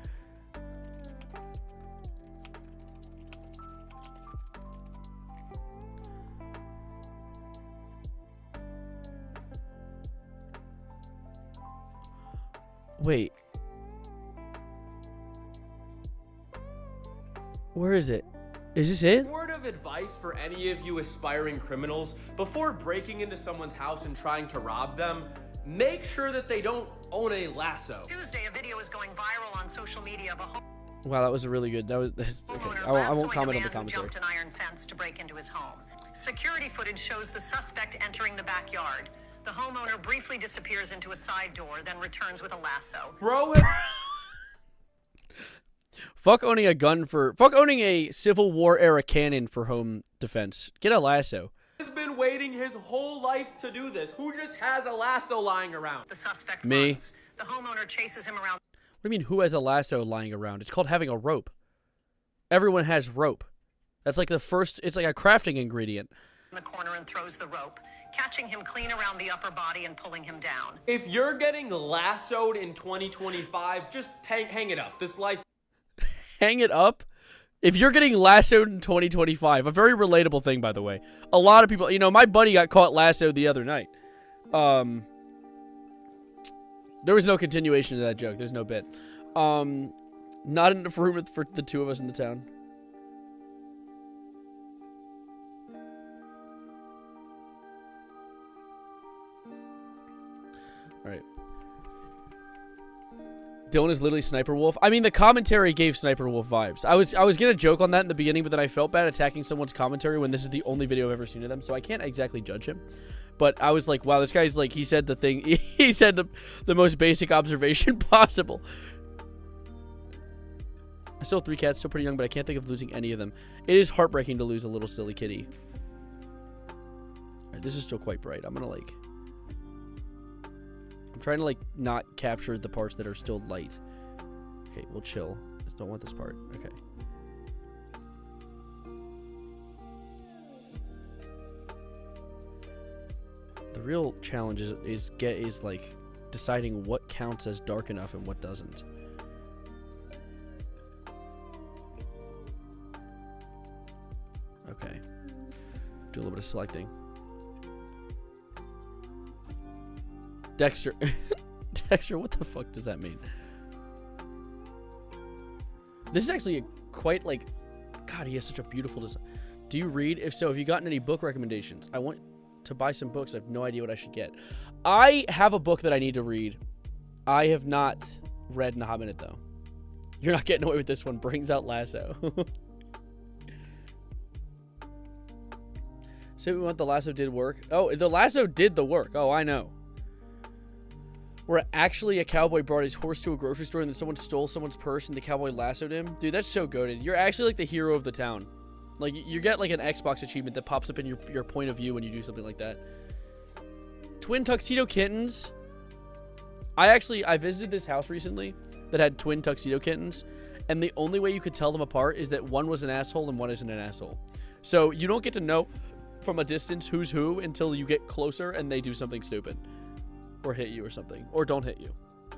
Wait. Where is it? Is this it? Word of advice for any of you aspiring criminals, before breaking into someone's house and trying to rob them, make sure that they don't own a lasso. Tuesday, a video is going viral on social media of a home. Wow, that was a really good. That was okay. I won't comment on the commentary. Jumped an iron fence to break into his home. Security footage shows the suspect entering the backyard. The homeowner briefly disappears into a side door, then returns with a lasso. Bro, fuck owning a gun for. Fuck owning a Civil War era cannon for home defense. Get a lasso. Has been waiting his whole life to do this. Who just has a lasso lying around? The suspect Me. runs. The homeowner chases him around. What do you mean, who has a lasso lying around? It's called having a rope. Everyone has rope. That's like the first, it's like a crafting ingredient. In the corner and throws the rope, catching him clean around the upper body and pulling him down. If you're getting lassoed in 2025, just hang it up. This life... Hang it up? If you're getting lassoed in 2025, a very relatable thing, by the way. A lot of people, you know, my buddy got caught lassoed the other night. There was no continuation to that joke. There's no bit. Not enough room for the two of us in the town. All right. Dylan is literally Sniper Wolf. I mean, the commentary gave Sniper Wolf vibes. I was gonna joke on that in the beginning, but then I felt bad attacking someone's commentary when this is the only video I've ever seen of them, so I can't exactly judge him. But I was like, wow, this guy's like, he said the thing, he said the most basic observation possible. I still have 3 cats, still pretty young, but I can't think of losing any of them. It is heartbreaking to lose a little silly kitty. All right, this is still quite bright. I'm gonna like... I'm trying to like not capture the parts that are still light. Okay, we'll chill. Just don't want this part. Okay. The real challenge is like deciding what counts as dark enough and what doesn't. Okay. Do a little bit of selecting. Dexter. Dexter, what the fuck does that mean? This is actually a quite like... God, he has such a beautiful design. Do you read? If so, have you gotten any book recommendations? I want to buy some books. I have no idea what I should get. I have a book that I need to read. I have not read in a hot minute, though. You're not getting away with this one. Brings out lasso. So we want the lasso did work. Oh, the lasso did the work. Oh, I know. Where actually a cowboy brought his horse to a grocery store and then someone stole someone's purse and the cowboy lassoed him. Dude, that's so goated. You're actually like the hero of the town. Like, you get like an Xbox achievement that pops up in your point of view when you do something like that. Twin tuxedo kittens. I visited this house recently that had twin tuxedo kittens, and the only way you could tell them apart is that one was an asshole and one isn't an asshole. So you don't get to know from a distance who's who until you get closer and they do something stupid. Or hit you or something. Or don't hit you.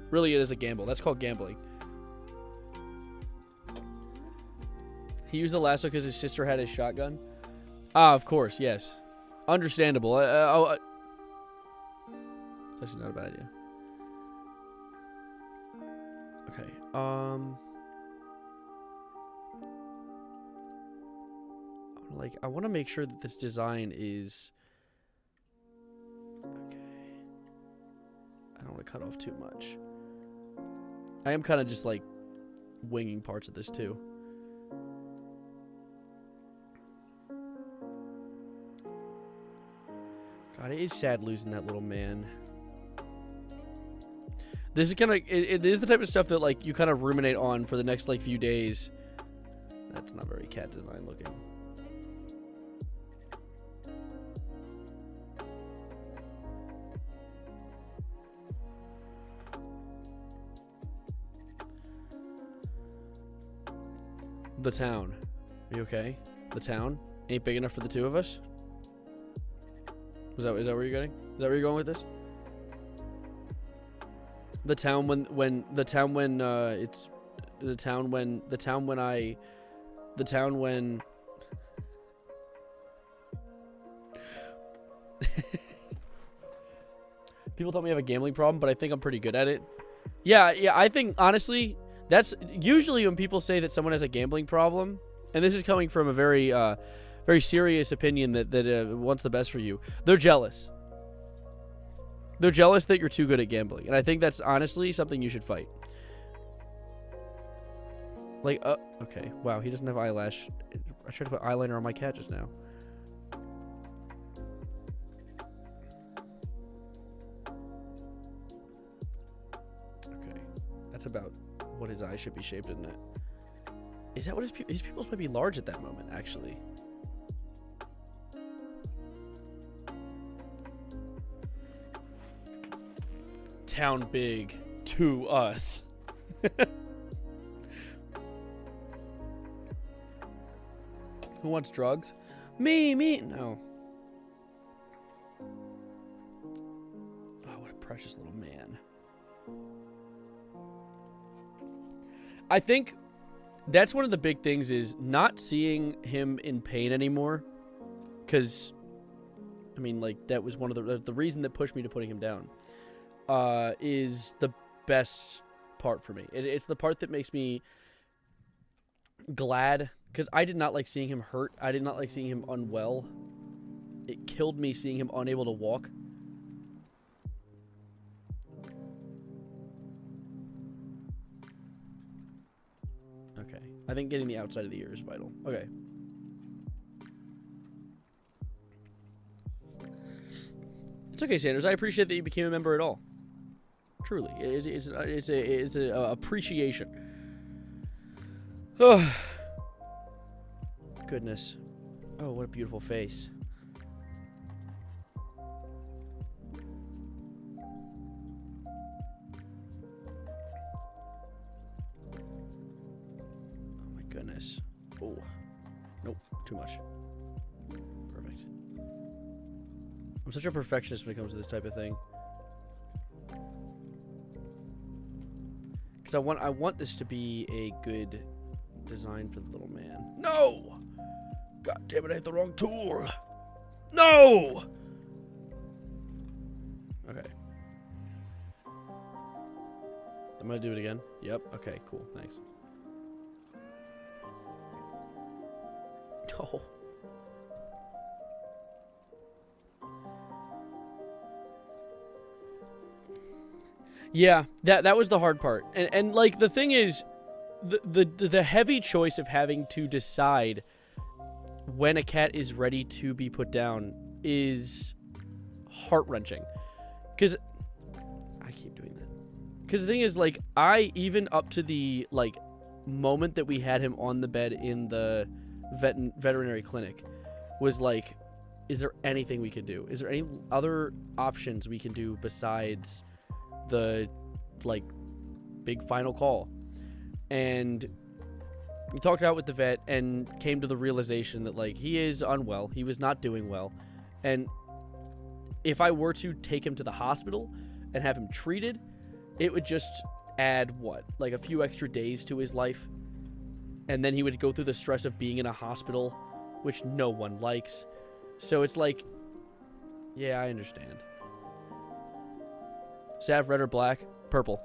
Really, it is a gamble. That's called gambling. He used the lasso because his sister had his shotgun. Ah, of course, yes. Understandable. It's actually not a bad idea. Okay. Like, I want to make sure that this design is... Okay. I don't want to cut off too much. I am kind of just, like, winging parts of this, too. God, it is sad losing that little man. This is kind of... It is the type of stuff that, like, you kind of ruminate on for the next, like, few days. That's not very cat design looking. The town. Are you okay? The town ain't big enough for the two of us? Is that where you're going? Is that where you're going with this? The town when people tell me I have a gambling problem, but I think I'm pretty good at it. Yeah, I think honestly that's usually when people say that someone has a gambling problem, and this is coming from a very very serious opinion that wants the best for you. They're jealous. They're jealous that you're too good at gambling, and I think that's honestly something you should fight. Like, okay, wow, he doesn't have eyelash. I tried to put eyeliner on my cat just now. Okay, that's about what his eyes should be shaped, isn't it? Is that what his pupils might be large at that moment, actually? Town big to us. Who wants drugs? Me. No. Oh, what a precious little man. I think that's one of the big things is not seeing him in pain anymore. Because, I mean, like, that was one of the reason that pushed me to putting him down. Is the best part for me. It's the part that makes me glad, because I did not like seeing him hurt. I did not like seeing him unwell. It killed me seeing him unable to walk. Okay. I think getting the outside of the ear is vital. Okay. It's okay, Sanders. I appreciate that you became a member at all. Truly, it's a appreciation. Oh, goodness. Oh, what a beautiful face. Oh my goodness. Oh, nope, too much. Perfect. I'm such a perfectionist when it comes to this type of thing. Because I want this to be a good design for the little man. No! God damn it, I hit the wrong tool. No! Okay. I'm gonna do it again. Yep. Okay, cool. Thanks. Oh. Yeah, that was the hard part. And like, the thing is, the heavy choice of having to decide when a cat is ready to be put down is heart-wrenching. Because I keep doing that. Because the thing is, like, I, even up to the, like, moment that we had him on the bed in the veterinary clinic, was like, is there anything we can do? Is there any other options we can do besides the, like, big final call? And we talked out with the vet and came to the realization that, like, he is unwell. He was not doing well. And if I were to take him to the hospital and have him treated, it would just add, what, like a few extra days to his life. And then he would go through the stress of being in a hospital, which no one likes. So it's like, yeah, I understand. Sav, red or black? Purple.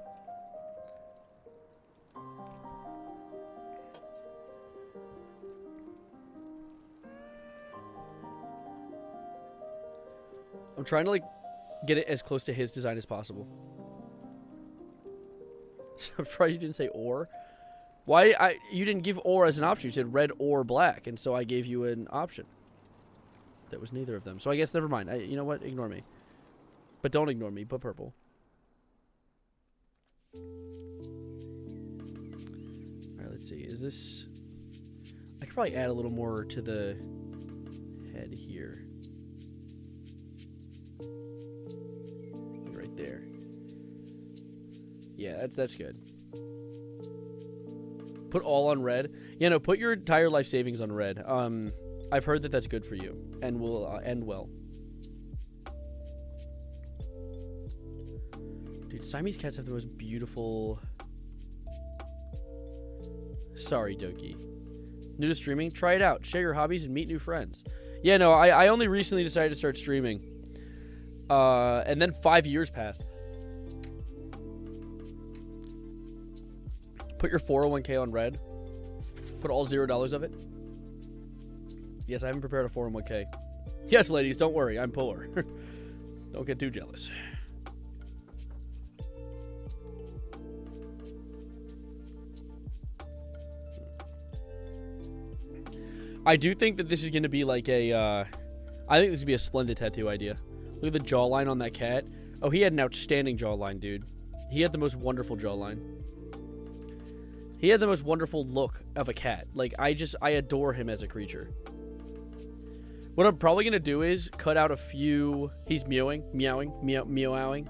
I'm trying to, like, get it as close to his design as possible. I'm surprised you didn't say or. Why? You didn't give or as an option. You said red or black, and so I gave you an option. That was neither of them. So I guess never mind. You know what? Ignore me. But don't ignore me. Put purple. Alright, let's see. Is this... I could probably add a little more to the head here. Right there. Yeah, that's good. Put all on red. Yeah, no, put your entire life savings on red. I've heard that that's good for you and will end well. Dude, Siamese cats have the most beautiful... Sorry, Doki. New to streaming? Try it out. Share your hobbies and meet new friends. Yeah, no, I only recently decided to start streaming. And then 5 years passed. Put your 401k on red. Put all $0 of it. Yes, I haven't prepared a 401k. Yes, ladies, don't worry. I'm poor. Don't get too jealous. I do think that this is going to be like a... I think this would be a splendid tattoo idea. Look at the jawline on that cat. Oh, he had an outstanding jawline, dude. He had the most wonderful jawline. He had the most wonderful look of a cat. Like, I adore him as a creature. What I'm probably going to do is cut out a few... He's meowing. Meowing.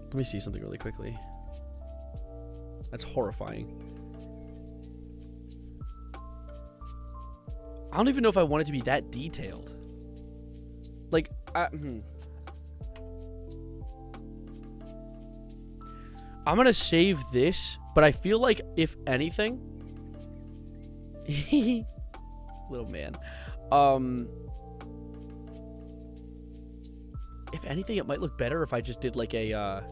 Let me see something really quickly. That's horrifying. I don't even know if I want it to be that detailed. Like, I'm gonna save this, but I feel like, if anything... Little man. If anything, it might look better if I just did like a...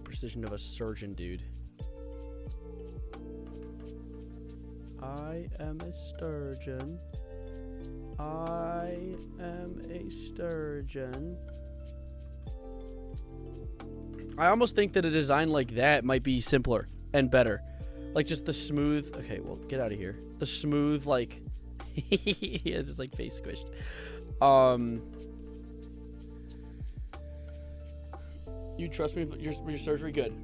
Precision of a surgeon, dude. I am a sturgeon. I am a sturgeon. I almost think that a design like that might be simpler and better. Like, just the smooth... Okay, well, get out of here. The smooth, like... He has his, like, face squished. You trust me, but your surgery good.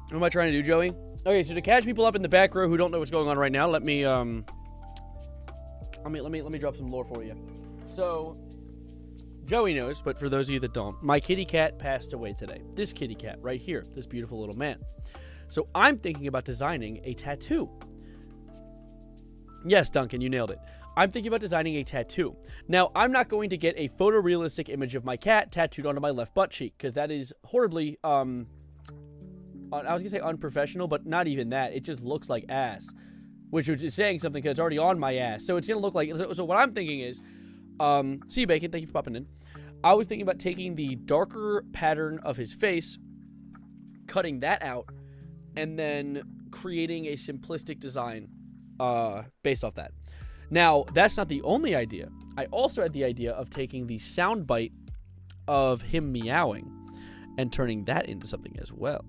What am I trying to do, Joey? Okay, so to catch people up in the back row who don't know what's going on right now, let me drop some lore for you. So, Joey knows, but for those of you that don't, my kitty cat passed away today. This kitty cat right here, this beautiful little man. So I'm thinking about designing a tattoo. Yes, Duncan, you nailed it. I'm thinking about designing a tattoo. Now, I'm not going to get a photorealistic image of my cat tattooed onto my left butt cheek, because that is horribly, I was going to say unprofessional, but not even that. It just looks like ass which is saying something because it's already on my ass. So it's going to look like... So what I'm thinking is... see you, Bacon. Thank you for popping in. I was thinking about taking the darker pattern of his face, cutting that out, and then creating a simplistic design based off that. Now, that's not the only idea. I also had the idea of taking the sound bite of him meowing and turning that into something as well.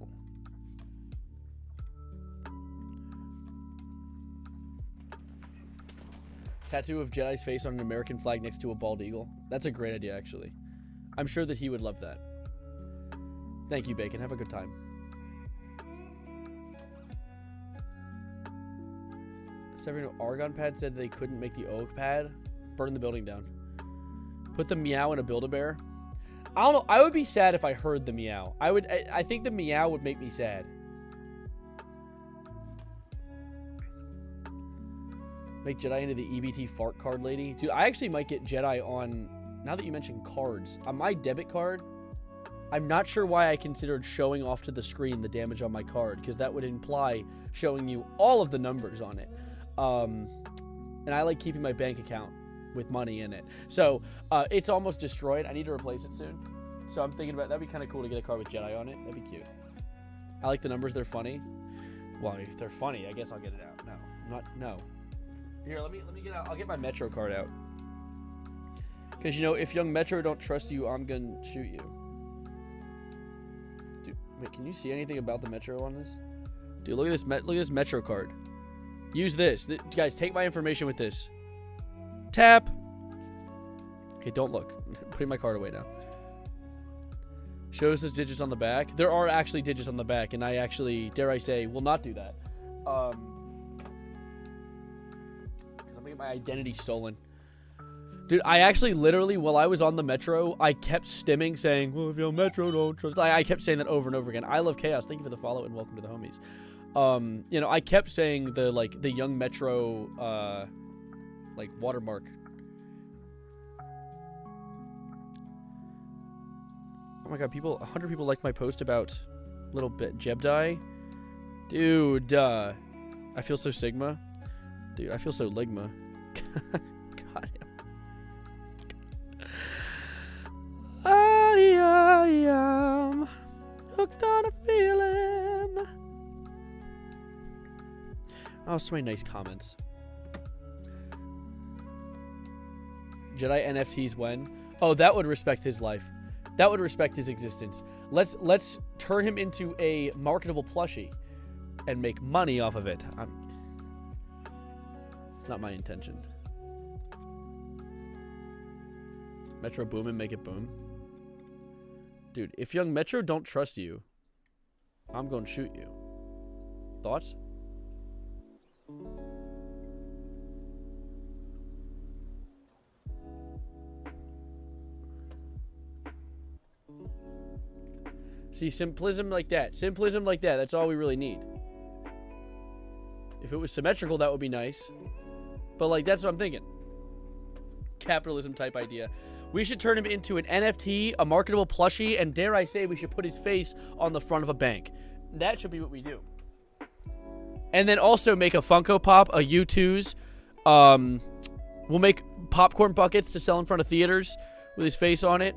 Tattoo of Jedi's face on an American flag next to a bald eagle. That's a great idea, actually. I'm sure that he would love that. Thank you, Bacon. Have a good time. Severin Argon Pad said they couldn't make the Oak Pad. Burn the building down. Put the meow in a Build-A-Bear. I don't know. I would be sad if I heard the meow. I think the meow would make me sad. Make Jedi into the EBT fart card lady. Dude, I actually might get Jedi on... Now that you mentioned cards. On my debit card, I'm not sure why I considered showing off to the screen the damage on my card, because that would imply showing you all of the numbers on it. And I like keeping my bank account with money in it. So, it's almost destroyed. I need to replace it soon. So I'm thinking about... That'd be kind of cool to get a card with Jedi on it. That'd be cute. I like the numbers. They're funny. Well, if they're funny, I guess I'll get it out. No. No. Here, let me get out. I'll get my Metro card out. Because, you know, if young Metro don't trust you, I'm gonna shoot you. Dude, wait, can you see anything about the Metro on this? Dude, look at this. Look at this Metro card. Use this. Guys, take my information with this. Tap. Okay, don't look. I'm putting my card away now. Shows the digits on the back. There are actually digits on the back, and I actually, dare I say, will not do that. Because I'm gonna get my identity stolen. Dude, I actually literally, while I was on the Metro, I kept stimming saying, well, if you're Metro, don't trust. I kept saying that over and over again. I love chaos. Thank you for the follow and welcome to the homies. You know, I kept saying the young Metro, watermark. Oh my god, 100 people liked my post about little bit Jedi. Dude, I feel so Sigma. Dude, I feel so Ligma. God. I am hooked on a feeling. Oh, so many nice comments. Jedi NFTs when? Oh, that would respect his life. That would respect his existence. Let's turn him into a marketable plushie and make money off of it. It's not my intention. Metro boom and make it boom. Dude, if young Metro don't trust you, I'm gonna shoot you. Thoughts? See, simplism like that. Simplism like that. That's all we really need. If it was symmetrical, that would be nice. But, like, that's what I'm thinking. Capitalism type idea. We should turn him into an NFT, a marketable plushie, and dare I say we should put his face on the front of a bank. That should be what we do. And then also make a Funko Pop, a U2's. We'll make popcorn buckets to sell in front of theaters with his face on it.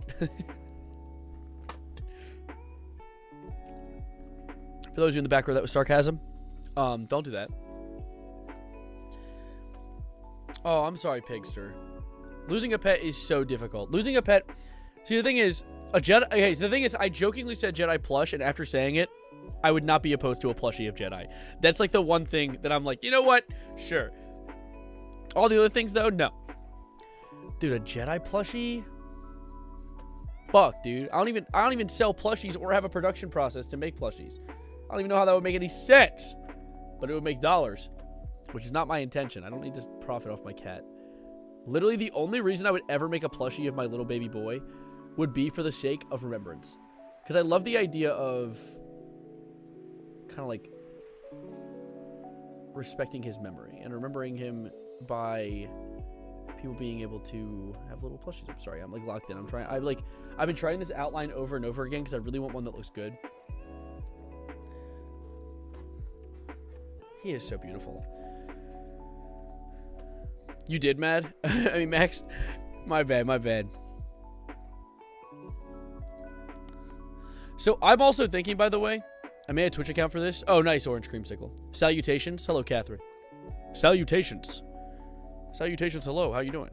For those of you in the back row, that was sarcasm. Don't do that. Oh, I'm sorry, Pigster. Losing a pet is so difficult. Losing a pet... See, the thing is... Okay, so the thing is, I jokingly said Jedi plush, and after saying it, I would not be opposed to a plushie of Jedi. That's, like, the one thing that I'm like, you know what? Sure. All the other things, though, no. Dude, a Jedi plushie? Fuck, dude. I don't even sell plushies or have a production process to make plushies. I don't even know how that would make any sense. But it would make dollars. Which is not my intention. I don't need to profit off my cat. Literally, the only reason I would ever make a plushie of my little baby boy would be for the sake of remembrance. Because I love the idea of kind of like respecting his memory and remembering him by people being able to have little plushies. I'm sorry, I'm like locked in. I've been trying this outline over and over again because I really want one that looks good. He is so beautiful. You did, Mad? I mean, Max. My bad. So I'm also thinking, by the way, I made a Twitch account for this. Oh, nice, Orange Creamsicle. Salutations. Hello, Catherine. Salutations. Salutations, hello. How you doing?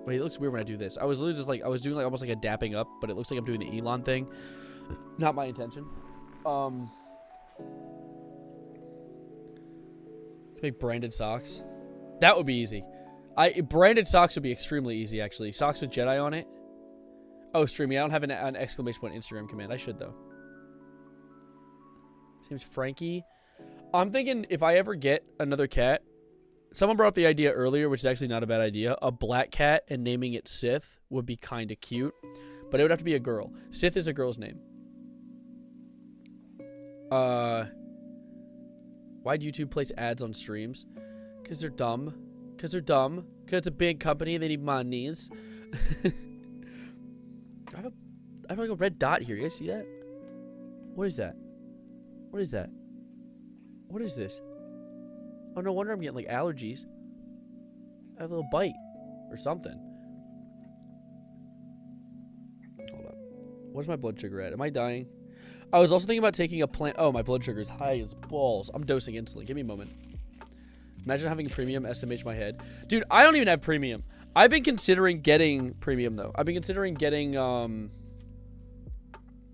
Wait, it looks weird when I do this. I was literally just like, I was doing like almost like a dapping up, but it looks like I'm doing the Elon thing. Not my intention. Make branded socks. That would be easy. Branded socks would be extremely easy, actually. Socks with Jedi on it. Oh, streaming. I don't have an exclamation point Instagram command. I should, though. His name's Frankie. I'm thinking if I ever get another cat, someone brought up the idea earlier, which is actually not a bad idea. A black cat and naming it Sith would be kind of cute, but it would have to be a girl. Sith is a girl's name. Why'd YouTube place ads on streams? Because they're dumb. Because it's a big company. They need monies. I have like a red dot here. You guys see that? What is that? What is that? What is this? Oh, no wonder I'm getting like allergies. I have a little bite or something. Hold up. Where's my blood sugar at? Am I dying? I was also thinking about taking a plant. Oh, my blood sugar is high as balls. I'm dosing insulin. Give me a moment. Imagine having premium SMH my head. Dude, I don't even have premium. I've been considering getting premium, though. I've been considering getting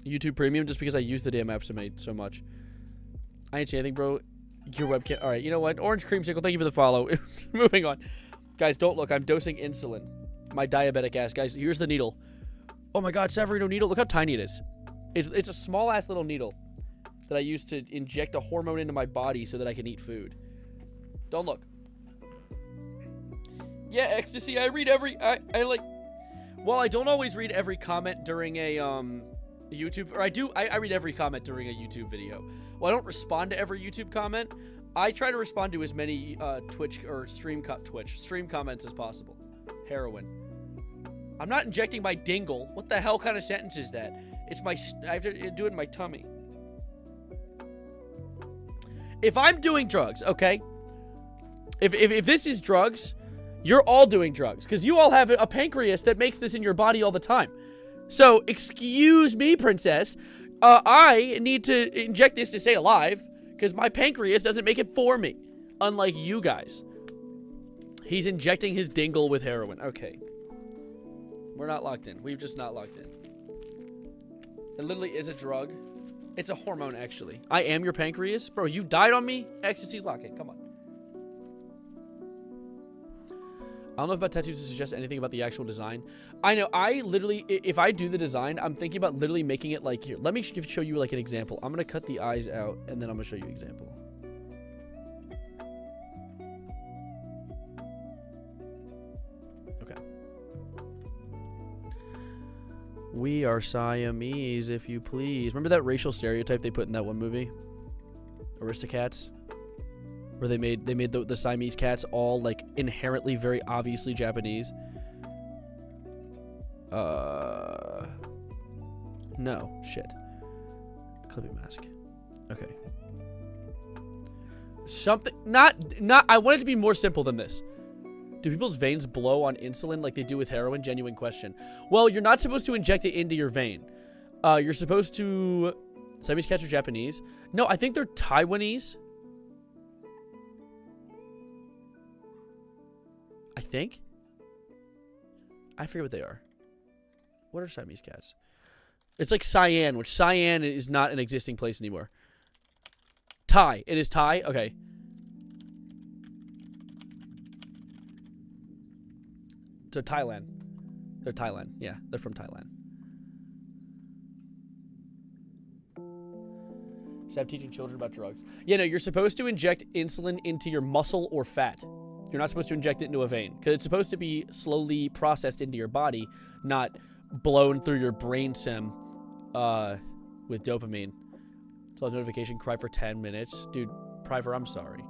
YouTube Premium just because I use the damn SMH so much. I ain't saying anything, bro. Your webcam. All right, you know what? Orange Creamsicle, thank you for the follow. Moving on. Guys, don't look. I'm dosing insulin. My diabetic ass. Guys, here's the needle. Oh, my God. Severino needle. Look how tiny it is. It's a small-ass little needle that I use to inject a hormone into my body so that I can eat food. Don't look. Yeah, ecstasy. I read every... I like... Well, I don't always read every comment during a YouTube... Or I do... I read every comment during a YouTube video. Well, I don't respond to every YouTube comment. I try to respond to as many Twitch stream comments as possible. Heroin. I'm not injecting my dingle. What the hell kind of sentence is that? It's my... I have to do it in my tummy. If I'm doing drugs, okay? If this is drugs, you're all doing drugs. Because you all have a pancreas that makes this in your body all the time. So, excuse me, princess. I need to inject this to stay alive. Because my pancreas doesn't make it for me. Unlike you guys. He's injecting his dingle with heroin. Okay. We're not locked in. We've just not locked in. It literally is a drug. It's a hormone, actually. I am your pancreas. Bro, you died on me? Ecstasy, lock in. Come on. I don't know about tattoos to suggest anything about the actual design. I know. I literally, if I do the design, I'm thinking about literally making it like here. Let me show you like an example. I'm going to cut the eyes out, and then I'm going to show you an example. Okay. We are Siamese, if you please. Remember that racial stereotype they put in that one movie? Aristocats? Where they made the Siamese cats all like inherently very obviously Japanese. No, shit. Clipping mask. Okay. Something not I want it to be more simple than this. Do people's veins blow on insulin like they do with heroin? Genuine question. Well, you're not supposed to inject it into your vein. You're supposed to... Siamese cats are Japanese. No, I think they're Taiwanese. I think. I forget what they are. What are Siamese cats? It's like cyan, which cyan is not an existing place anymore. Thai. It is Thai? Okay. So Thailand. They're Thailand. Yeah, they're from Thailand. Stop teaching children about drugs. Yeah, no, you're supposed to inject insulin into your muscle or fat. You're not supposed to inject it into a vein. Because it's supposed to be slowly processed into your body, not blown through your brain stem with dopamine. So notification, cry for 10 minutes. Dude, Priver, I'm sorry.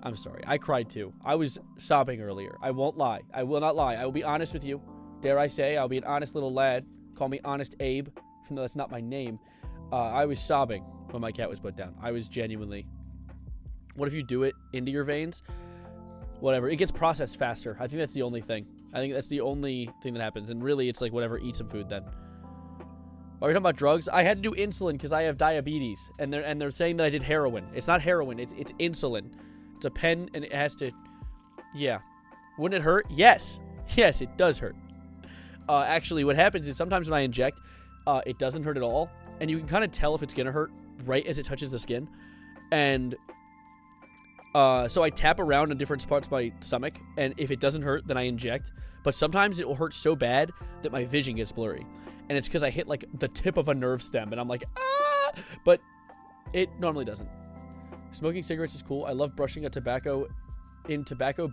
I'm sorry. I cried too. I was sobbing earlier. I won't lie. I will not lie. I will be honest with you. Dare I say, I'll be an honest little lad. Call me Honest Abe, even though that's not my name. I was sobbing when my cat was put down. I was genuinely... What if you do it into your veins? whatever. It gets processed faster. I think that's the only thing. I think that's the only thing that happens. And really, it's like whatever, eat some food then. Are we talking about drugs? I had to do insulin because I have diabetes, and they're saying that I did heroin. It's not heroin. It's insulin. It's a pen, and it has to. Yeah. Wouldn't it hurt? Yes. Yes, it does hurt. Actually, what happens is sometimes when I inject, it doesn't hurt at all, and you can kind of tell if it's gonna hurt right as it touches the skin, and so I tap around in different parts of my stomach, and if it doesn't hurt, then I inject. But sometimes it will hurt so bad that my vision gets blurry. And it's because I hit, like, the tip of a nerve stem, and I'm like, ah! But it normally doesn't. Smoking cigarettes is cool. I love brushing tobacco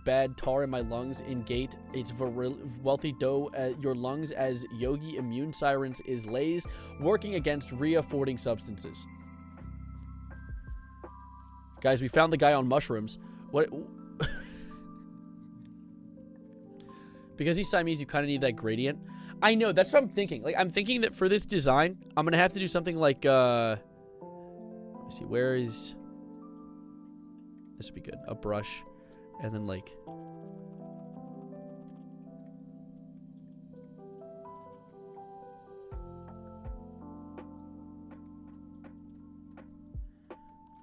bad tar in my lungs in gate. It's wealthy dough your lungs as yogi immune sirens is lays working against re-affording substances. Guys, we found the guy on mushrooms. What? Because he's Siamese, you kind of need that gradient. I know, that's what I'm thinking. Like, I'm thinking that for this design, I'm going to have to do something like, let me see, where is... This would be good. A brush, and then, like...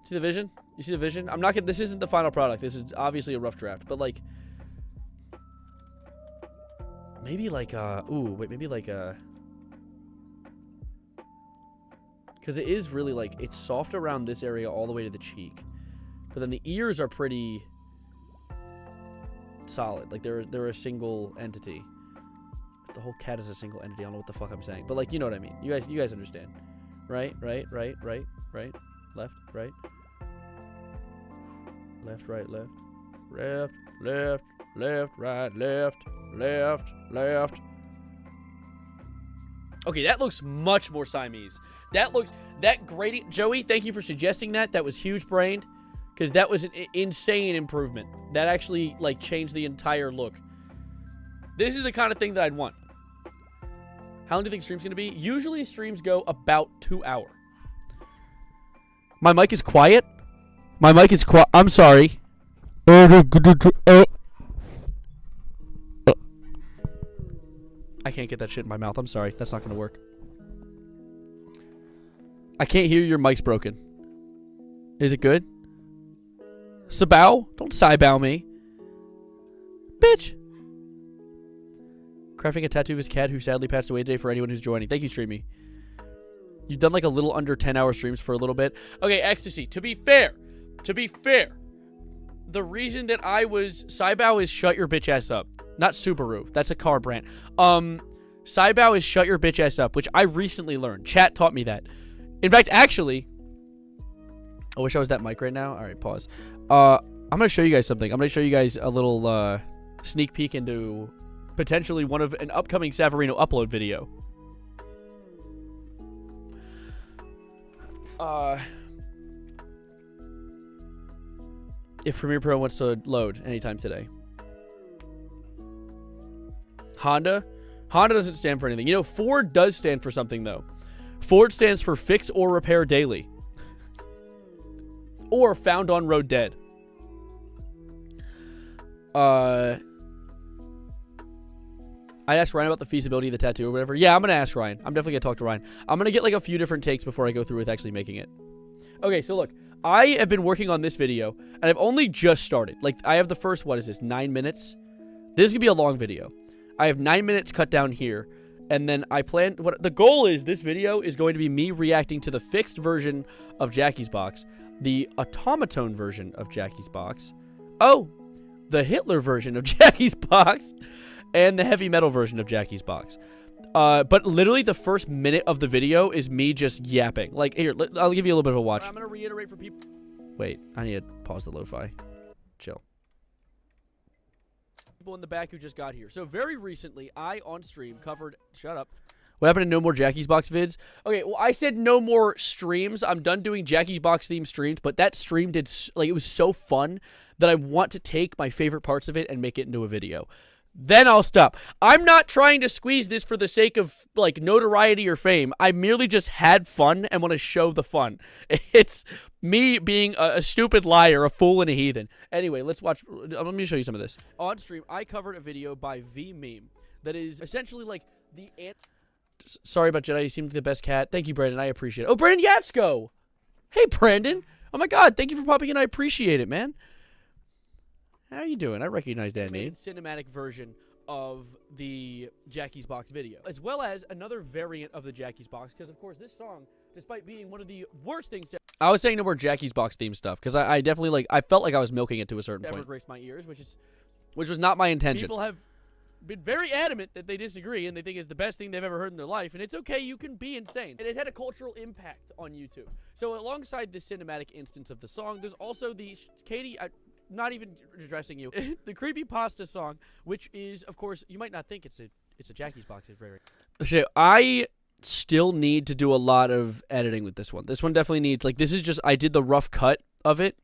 See the vision? You see the vision? I'm not gonna... This isn't the final product. This is obviously a rough draft, but, like... Maybe like, maybe like, because it is really like, it's soft around this area all the way to the cheek. But then the ears are pretty solid. Like, they're a single entity. The whole cat is a single entity. I don't know what the fuck I'm saying. But, like, you know what I mean. You guys understand. Right, left, right. Left, right, left. Okay, that looks much more Siamese. That gradient, Joey, thank you for suggesting that. That was huge-brained, because that was an insane improvement. That actually, like, changed the entire look. This is the kind of thing that I'd want. How long do you think stream's gonna be? Usually streams go about 2 hours. My mic is quiet? My mic is quiet. I'm sorry. I can't get that shit in my mouth. I'm sorry. That's not going to work. I can't hear your mic's broken. Is it good? Sabow? Don't Sabow me. Bitch. Crafting a tattoo of his cat who sadly passed away today for anyone who's joining. Thank you, Streamy. You've done like a little under 10-hour streams for a little bit. Okay, Ecstasy. To be fair, the reason that I was... Saibao is shut your bitch ass up. Not Subaru. That's a car brand. Saibao is shut your bitch ass up, which I recently learned. Chat taught me that. In fact, actually... I wish I was that mic right now. All right, pause. I'm going to show you guys something. I'm going to show you guys a little sneak peek into potentially an upcoming Savarino upload video. If Premiere Pro wants to load anytime today. Honda doesn't stand for anything. You know, Ford does stand for something, though. Ford stands for fix or repair daily. Or found on road dead. I asked Ryan about the feasibility of the tattoo or whatever. Yeah, I'm going to ask Ryan. I'm definitely going to talk to Ryan. I'm going to get like a few different takes before I go through with actually making it. Okay, so look. I have been working on this video, and I've only just started. Like, I have the first, 9 minutes? This is going to be a long video. I have 9 minutes cut down here, and then I plan... the goal is this video is going to be me reacting to the fixed version of Jackie's Box, the automaton version of Jackie's Box, the Hitler version of Jackie's Box, and the heavy metal version of Jackie's Box. But literally the first minute of the video is me just yapping. Like, here, I'll give you a little bit of a watch. I'm going to reiterate for people... Wait, I need to pause the lo-fi. Chill. People in the back who just got here. So very recently, I, on stream, covered... Shut up. What happened to no more Jackie's Box vids? Okay, well, I said no more streams. I'm done doing Jackie's Box themed streams, but that stream did... Like, it was so fun that I want to take my favorite parts of it and make it into a video. Then I'll stop. I'm not trying to squeeze this for the sake of, like, notoriety or fame. I merely just had fun and want to show the fun. It's Me being a stupid liar, a fool, and a heathen. Anyway, let's watch. Let me show you some of this. On stream, I covered a video by V-Meme that is essentially like the... Sorry about Jedi. You seem like the best cat. Thank you, Brandon. I appreciate it. Oh, Brandon Yapsko. Hey, Brandon. Oh, my God. Thank you for popping in. I appreciate it, man. How you doing? I recognize that name. Cinematic version of the Jackie's Box video, as well as another variant of the Jackie's Box, because, of course, this song, despite being one of the worst things to... I was saying no more Jackie's Box theme stuff, because I definitely, like, I felt like I was milking it to a certain point. Ever graced my ears, which was not my intention. People have been very adamant that they disagree, and they think it's the best thing they've ever heard in their life, and it's okay, you can be insane. It has had a cultural impact on YouTube. So alongside this cinematic instance of the song, there's also the... Katie... not even addressing you. The creepypasta song, which is, of course, you might not think it's a Jackie's Box. It's very... So I still need to do a lot of editing with this one. This one definitely needs, like, this is just, I did the rough cut of it.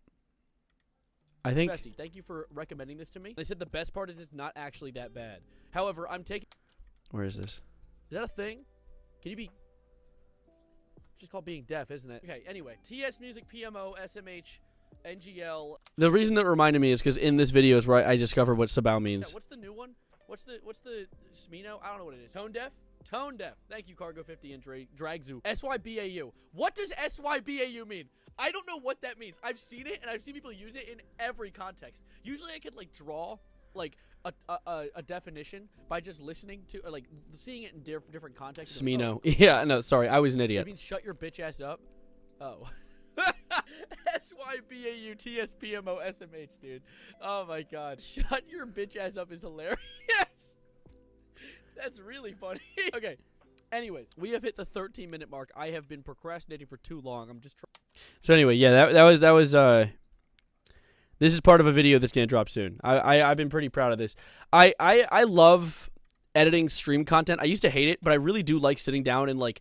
I think... Bestie, thank you for recommending this to me. They said the best part is it's not actually that bad. However, I'm taking... Where is this? Is that a thing? Can you be... It's just called being deaf, isn't it? Okay, anyway. TS Music, PMO, SMH... NGL. The reason that reminded me is because in this video is where I discovered what Sabao means. Yeah, what's the new one? What's the Smino? I don't know what it is. Tone deaf? Tone deaf. Thank you, Cargo 50 and Dragzoo. SYBAU. What does SYBAU mean? I don't know what that means. I've seen it and I've seen people use it in every context. Usually I could like draw like a definition by just listening to or like seeing it in different contexts. Smino. Yeah, no, sorry. I was an idiot. It means shut your bitch ass up. Oh. SYBAUTSPMO dude. Oh my god. Shut your bitch ass up is hilarious. That's really funny. Okay. Anyways, we have hit the 13-minute mark. I have been procrastinating for too long. I'm just trying. So anyway, yeah, that was this is part of a video that's gonna drop soon. I've been pretty proud of this. I love editing stream content. I used to hate it, but I really do like sitting down and like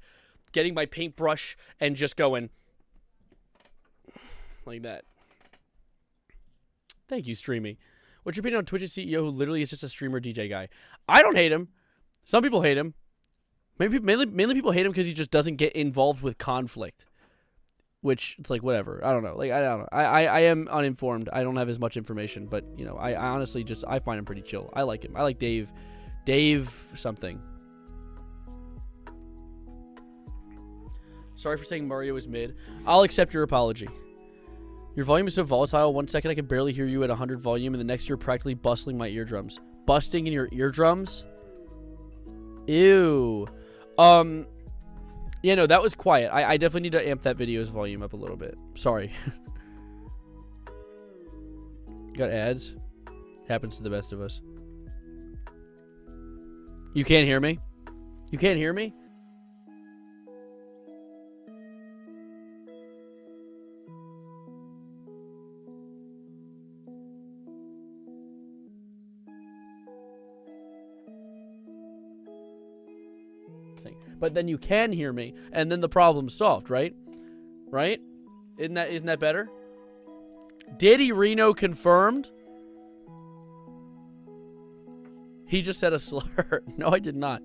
getting my paintbrush and just going like that. Thank you, Streamy. What's your opinion on Twitch's CEO who literally is just a streamer DJ guy? I don't hate him. Some people hate him. Mainly people hate him because he just doesn't get involved with conflict. Which, it's like, whatever. I don't know. Like, I don't know. I am uninformed. I don't have as much information. But, you know, I honestly just, I find him pretty chill. I like him. I like Dave. Dave something. Sorry for saying Mario is mid. I'll accept your apology. Your volume is so volatile. 1 second I can barely hear you at 100 volume, and the next you're practically bustling my eardrums. Busting in your eardrums? Ew. Yeah, no, that was quiet. I definitely need to amp that video's volume up a little bit. Sorry. Got ads? Happens to the best of us. You can't hear me? You can't hear me? But then you can hear me, and then the problem's solved, right? Right? Isn't that better? Diddy Reno confirmed? He just said a slur. No, I did not.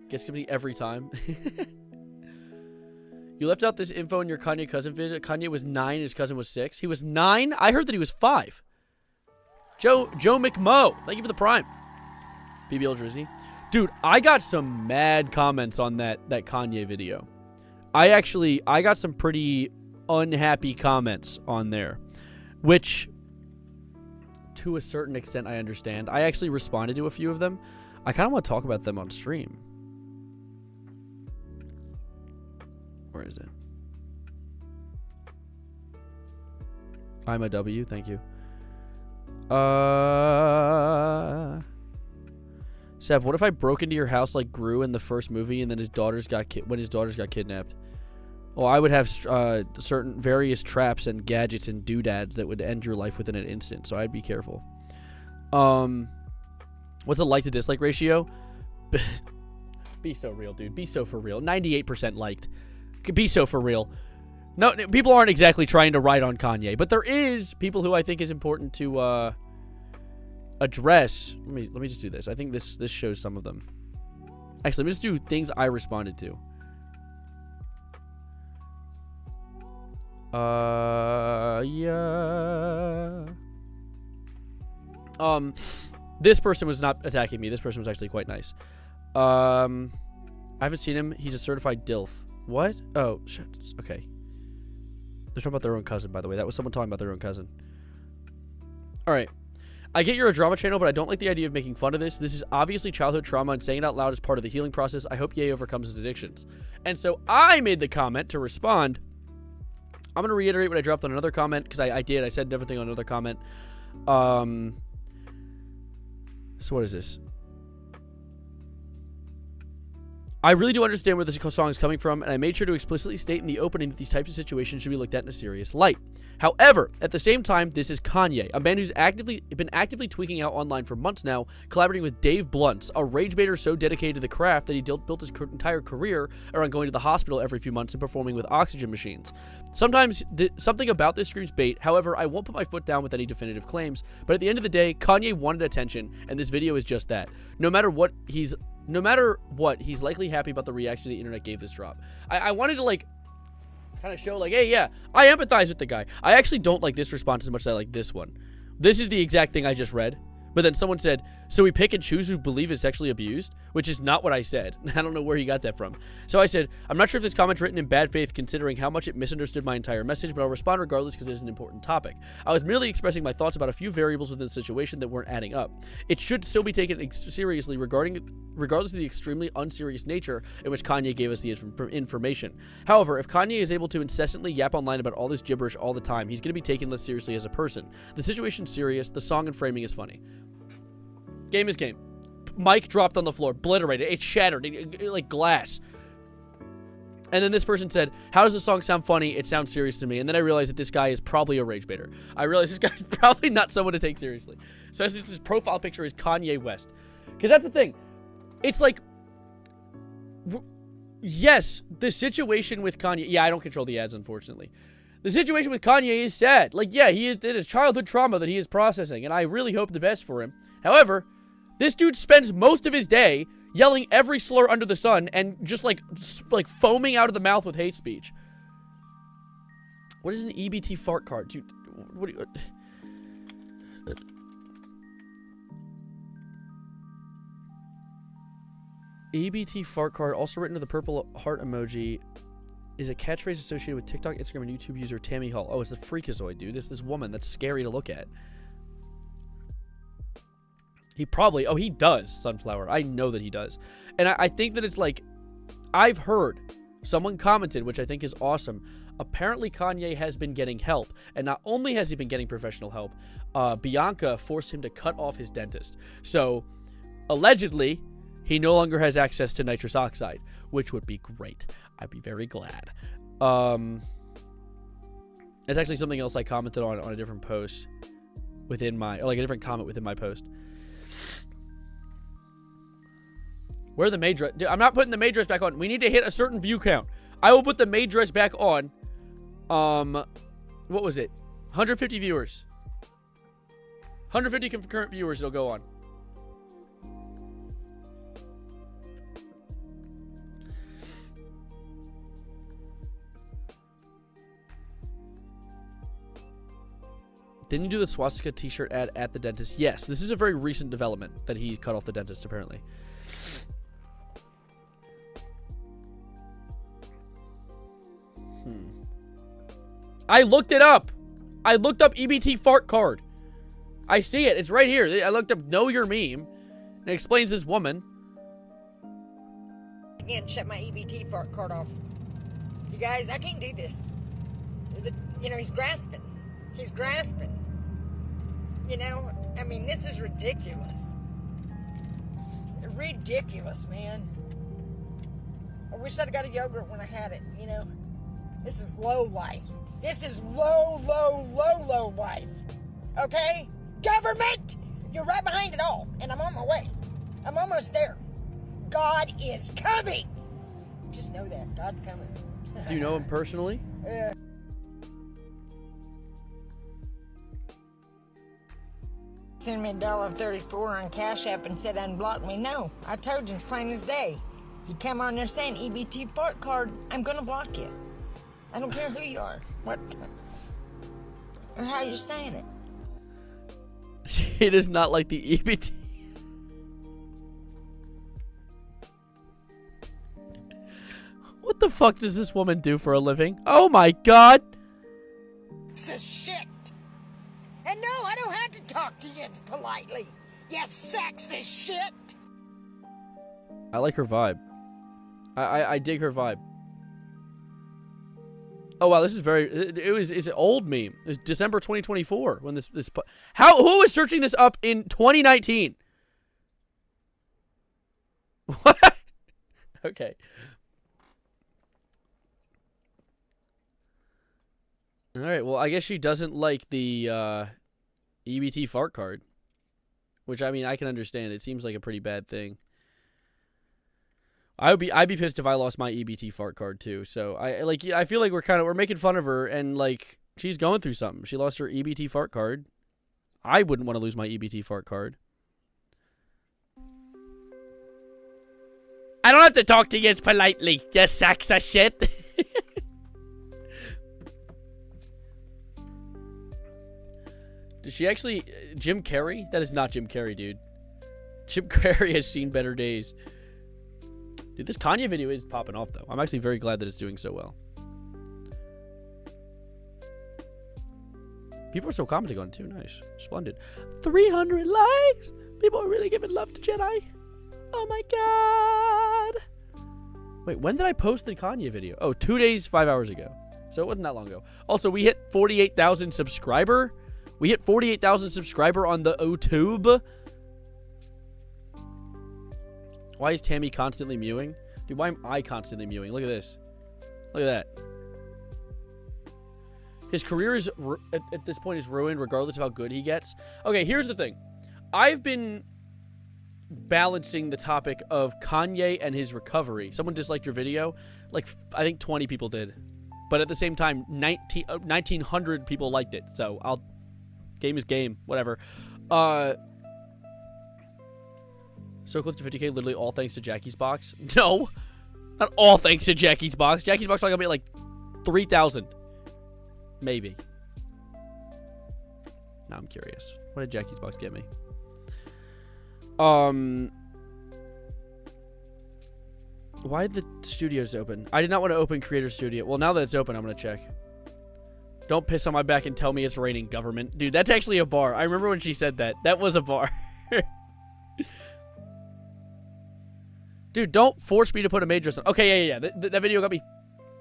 Guess it could be every time. You left out this info in your Kanye cousin video. Kanye was 9, his cousin was 6. He was 9? I heard that he was 5. Joe McMo, thank you for the prime. BBL Drizzy. Dude, I got some mad comments on that Kanye video. I got some pretty unhappy comments on there. Which, to a certain extent, I understand. I actually responded to a few of them. I kind of want to talk about them on stream. Where is it? I'm a W, thank you. Sev, what if I broke into your house like Gru in the first movie, and then his daughters got kidnapped? Well, I would have certain various traps and gadgets and doodads that would end your life within an instant, so I'd be careful. What's the like to dislike ratio? Be so real, dude. Be so for real. 98% liked. Be so for real. No, people aren't exactly trying to ride on Kanye, but there is people who I think is important to address. Let me just do this. I think this shows some of them. Actually, let me just do things I responded to. Yeah. This person was not attacking me. This person was actually quite nice. I haven't seen him. He's a certified DILF. What? Oh, shit. Okay. They're talking about their own cousin, by the way. That was someone talking about their own cousin. All right. I get you're a drama channel, but I don't like the idea of making fun of this. This is obviously childhood trauma, and saying it out loud is part of the healing process. I hope Ye overcomes his addictions. And so I made the comment to respond. I'm going to reiterate what I dropped on another comment, because I did. I said everything on another comment. So what is this? I really do understand where this song is coming from, and I made sure to explicitly state in the opening that these types of situations should be looked at in a serious light. However, at the same time, this is Kanye, a man who's been actively tweaking out online for months now, collaborating with Dave Bluntz, a rage baiter so dedicated to the craft that he built his entire career around going to the hospital every few months and performing with oxygen machines. Sometimes something about this screams bait. However, I won't put my foot down with any definitive claims, but at the end of the day, Kanye wanted attention, and this video is just that. No matter what, he's likely happy about the reaction the internet gave this drop. I wanted to, like, kind of show, like, hey, yeah, I empathize with the guy. I actually don't like this response as much as I like this one. This is the exact thing I just read. But then someone said, so we pick and choose who believe is sexually abused? Which is not what I said. I don't know where he got that from. So I said, I'm not sure if this comment's written in bad faith considering how much it misunderstood my entire message, but I'll respond regardless because it is an important topic. I was merely expressing my thoughts about a few variables within the situation that weren't adding up. It should still be taken seriously regardless of the extremely unserious nature in which Kanye gave us the information. However, if Kanye is able to incessantly yap online about all this gibberish all the time, he's going to be taken less seriously as a person. The situation's serious, the song and framing is funny. Game is game. Mic dropped on the floor, obliterated. It shattered, like glass. And then this person said, how does the song sound funny? It sounds serious to me. And then I realized that this guy is probably a rage baiter. I realized this guy's probably not someone to take seriously. So his profile picture is Kanye West. Because that's the thing. It's like, yes, the situation with Kanye. Yeah, I don't control the ads, unfortunately. The situation with Kanye is sad. Like, yeah, it is childhood trauma that he is processing. And I really hope the best for him. However, this dude spends most of his day yelling every slur under the sun and just like foaming out of the mouth with hate speech. What is an EBT fart card? Dude, what do you... EBT fart card, also written to the purple heart emoji, is a catchphrase associated with TikTok, Instagram, and YouTube user Tammy Hall. Oh, it's the Freakazoid, dude. This woman that's scary to look at. He probably... Oh, he does, Sunflower. I know that he does. And I think that it's like... I've heard... Someone commented, which I think is awesome. Apparently, Kanye has been getting help. And not only has he been getting professional help, Bianca forced him to cut off his dentist. So, allegedly, he no longer has access to nitrous oxide, which would be great. I'd be very glad. It's actually something else I commented on a different post within my... Like, a different comment within my post. Where are the maid dress? Dude, I'm not putting the maid dress back on. We need to hit a certain view count. I will put the maid dress back on. What was it? 150 viewers. 150 concurrent viewers it'll go on. Didn't you do the swastika t-shirt ad at the dentist? Yes, this is a very recent development that he cut off the dentist, apparently. I looked it up. I looked up EBT fart card. I see it. It's right here. I looked up Know Your Meme. And it explains this woman. I can't shut my EBT fart card off. You guys, I can't do this. You know, he's grasping. He's grasping. You know, I mean, this is ridiculous. Ridiculous, man. I wish I'd got a yogurt when I had it, you know. This is low life. This is low life. Okay? Government! You're right behind it all. And I'm on my way. I'm almost there. God is coming! Just know that. God's coming. Do you know him personally? Send me $1.34 on Cash App and said unblock me. No, I told you it's plain as day. You come on there saying EBT fart card, I'm gonna block you. I don't care who you are. What? Or how you're saying it. It is not like the EBT. What the fuck does this woman do for a living? Oh my god! This is shit! And no, I don't have to talk to you politely. You sexist shit! I like her vibe. I dig her vibe. Oh wow, this is very. It's an old meme. It was December 2024 when this. Who was searching this up in 2019? What? Okay. All right. Well, I guess she doesn't like the EBT fart card, which I mean I can understand. It seems like a pretty bad thing. I'd be pissed if I lost my EBT fart card too. So I feel like we're making fun of her, and like she's going through something. She lost her EBT fart card. I wouldn't want to lose my EBT fart card. I don't have to talk to you politely, you sacks of shit. Does she actually Jim Carrey? That is not Jim Carrey, dude. Jim Carrey has seen better days. Dude, this Kanye video is popping off, though. I'm actually very glad that it's doing so well. People are so commenting on it, too. Nice. Splendid. 300 likes! People are really giving love to Jedi. Oh, my God! Wait, when did I post the Kanye video? Oh, 2 days, 5 hours ago. So it wasn't that long ago. Also, we hit 48,000 subscriber. We hit 48,000 subscriber on the YouTube. Why is Tammy constantly mewing? Dude, why am I constantly mewing? Look at this. Look at that. His career is, at this point, is ruined regardless of how good he gets. Okay, here's the thing. I've been balancing the topic of Kanye and his recovery. Someone disliked your video. Like, I think 20 people did. But at the same time, 1,900 people liked it. So, game is game. Whatever. So close to 50K, literally all thanks to Jackie's box. No, not all thanks to Jackie's box. Jackie's box probably got me like 3,000, maybe. Now I'm curious. What did Jackie's box get me? Why did the studios open? I did not want to open Creator Studio. Well, now that it's open, I'm gonna check. Don't piss on my back and tell me it's raining, government. Dude, that's actually a bar. I remember when she said that. That was a bar. Dude, don't force me to put a major on. Okay, yeah. That video got me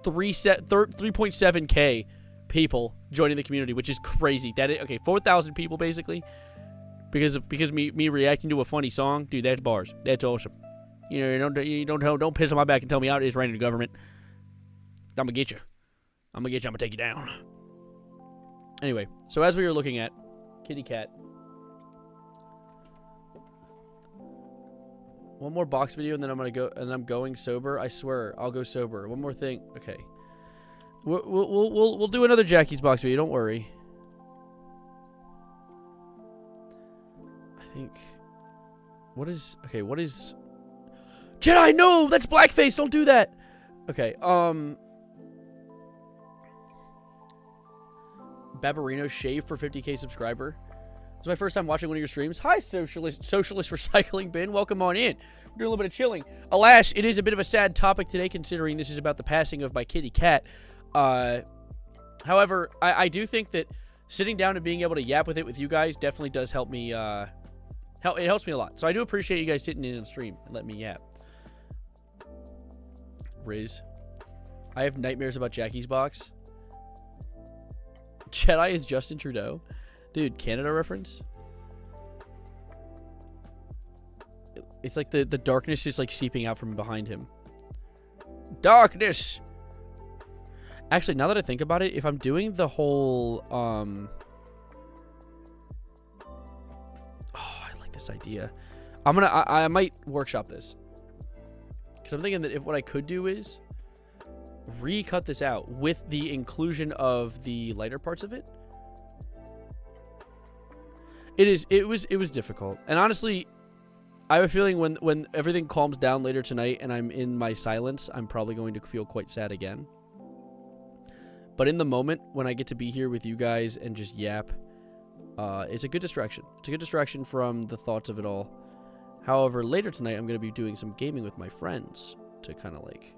3.7K people joining the community, which is crazy. Okay, 4,000 people basically because me reacting to a funny song. Dude, that's bars. That's awesome. You know, don't piss on my back and tell me out it is raining, government. I'm gonna get you. I'm gonna take you down. Anyway, so as we were looking at Kitty Cat. One more box video and then I'm gonna go, and I'm going sober. I swear, I'll go sober. One more thing. Okay. We'll do another Jackie's box video. Don't worry. I think. What is Jedi? No, that's blackface. Don't do that. Okay. Barbarino shave for 50K subscriber. It's my first time watching one of your streams. Hi, socialist recycling bin. Welcome on in. We're doing a little bit of chilling. Alas, it is a bit of a sad topic today, considering this is about the passing of my kitty cat. However, I do think that sitting down and being able to yap with you guys definitely does help me. It helps me a lot. So I do appreciate you guys sitting in the stream and letting me yap. Riz, I have nightmares about Jackie's box. Jedi is Justin Trudeau. Dude, Canada reference? It's like the darkness is like seeping out from behind him. Darkness! Actually, now that I think about it, if I'm doing the whole, oh, I like this idea. I might workshop this. Because I'm thinking that if what I could do is recut this out with the inclusion of the lighter parts of it. It was difficult. And honestly, I have a feeling when everything calms down later tonight and I'm in my silence, I'm probably going to feel quite sad again. But in the moment, when I get to be here with you guys and just yap, it's a good distraction. It's a good distraction from the thoughts of it all. However, later tonight, I'm going to be doing some gaming with my friends to kind of like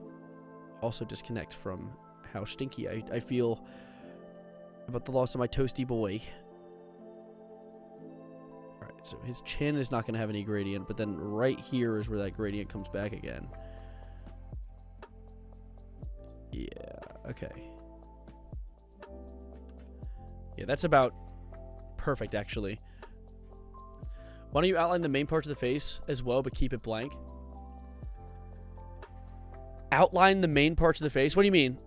also disconnect from how stinky I feel about the loss of my toasty boy. Alright, so his chin is not going to have any gradient, but then right here is where that gradient comes back again. Yeah, okay. Yeah, that's about perfect, actually. Why don't you outline the main parts of the face as well, but keep it blank? Outline the main parts of the face? What do you mean?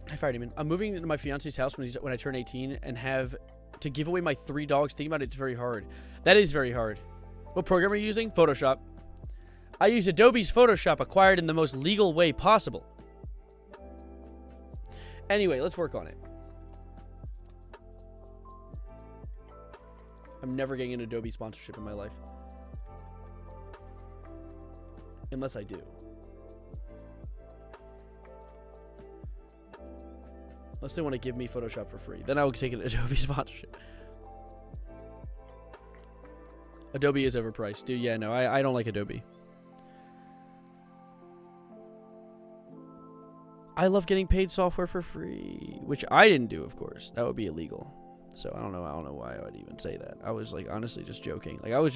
Hi, Fire Demon. I'm moving into my fiance's house when I turn 18 and have to give away my 3 dogs. Think about it, it's very hard. That is very hard. What program are you using? Photoshop. I use Adobe's Photoshop, acquired in the most legal way possible. Anyway, let's work on it. I'm never getting an Adobe sponsorship in my life. Unless I do. Unless they want to give me Photoshop for free. Then I will take an Adobe sponsorship. Adobe is overpriced. Dude, yeah, no, I don't like Adobe. I love getting paid software for free, which I didn't do, of course. That would be illegal. So I don't know why I would even say that. I was like honestly just joking. Like I was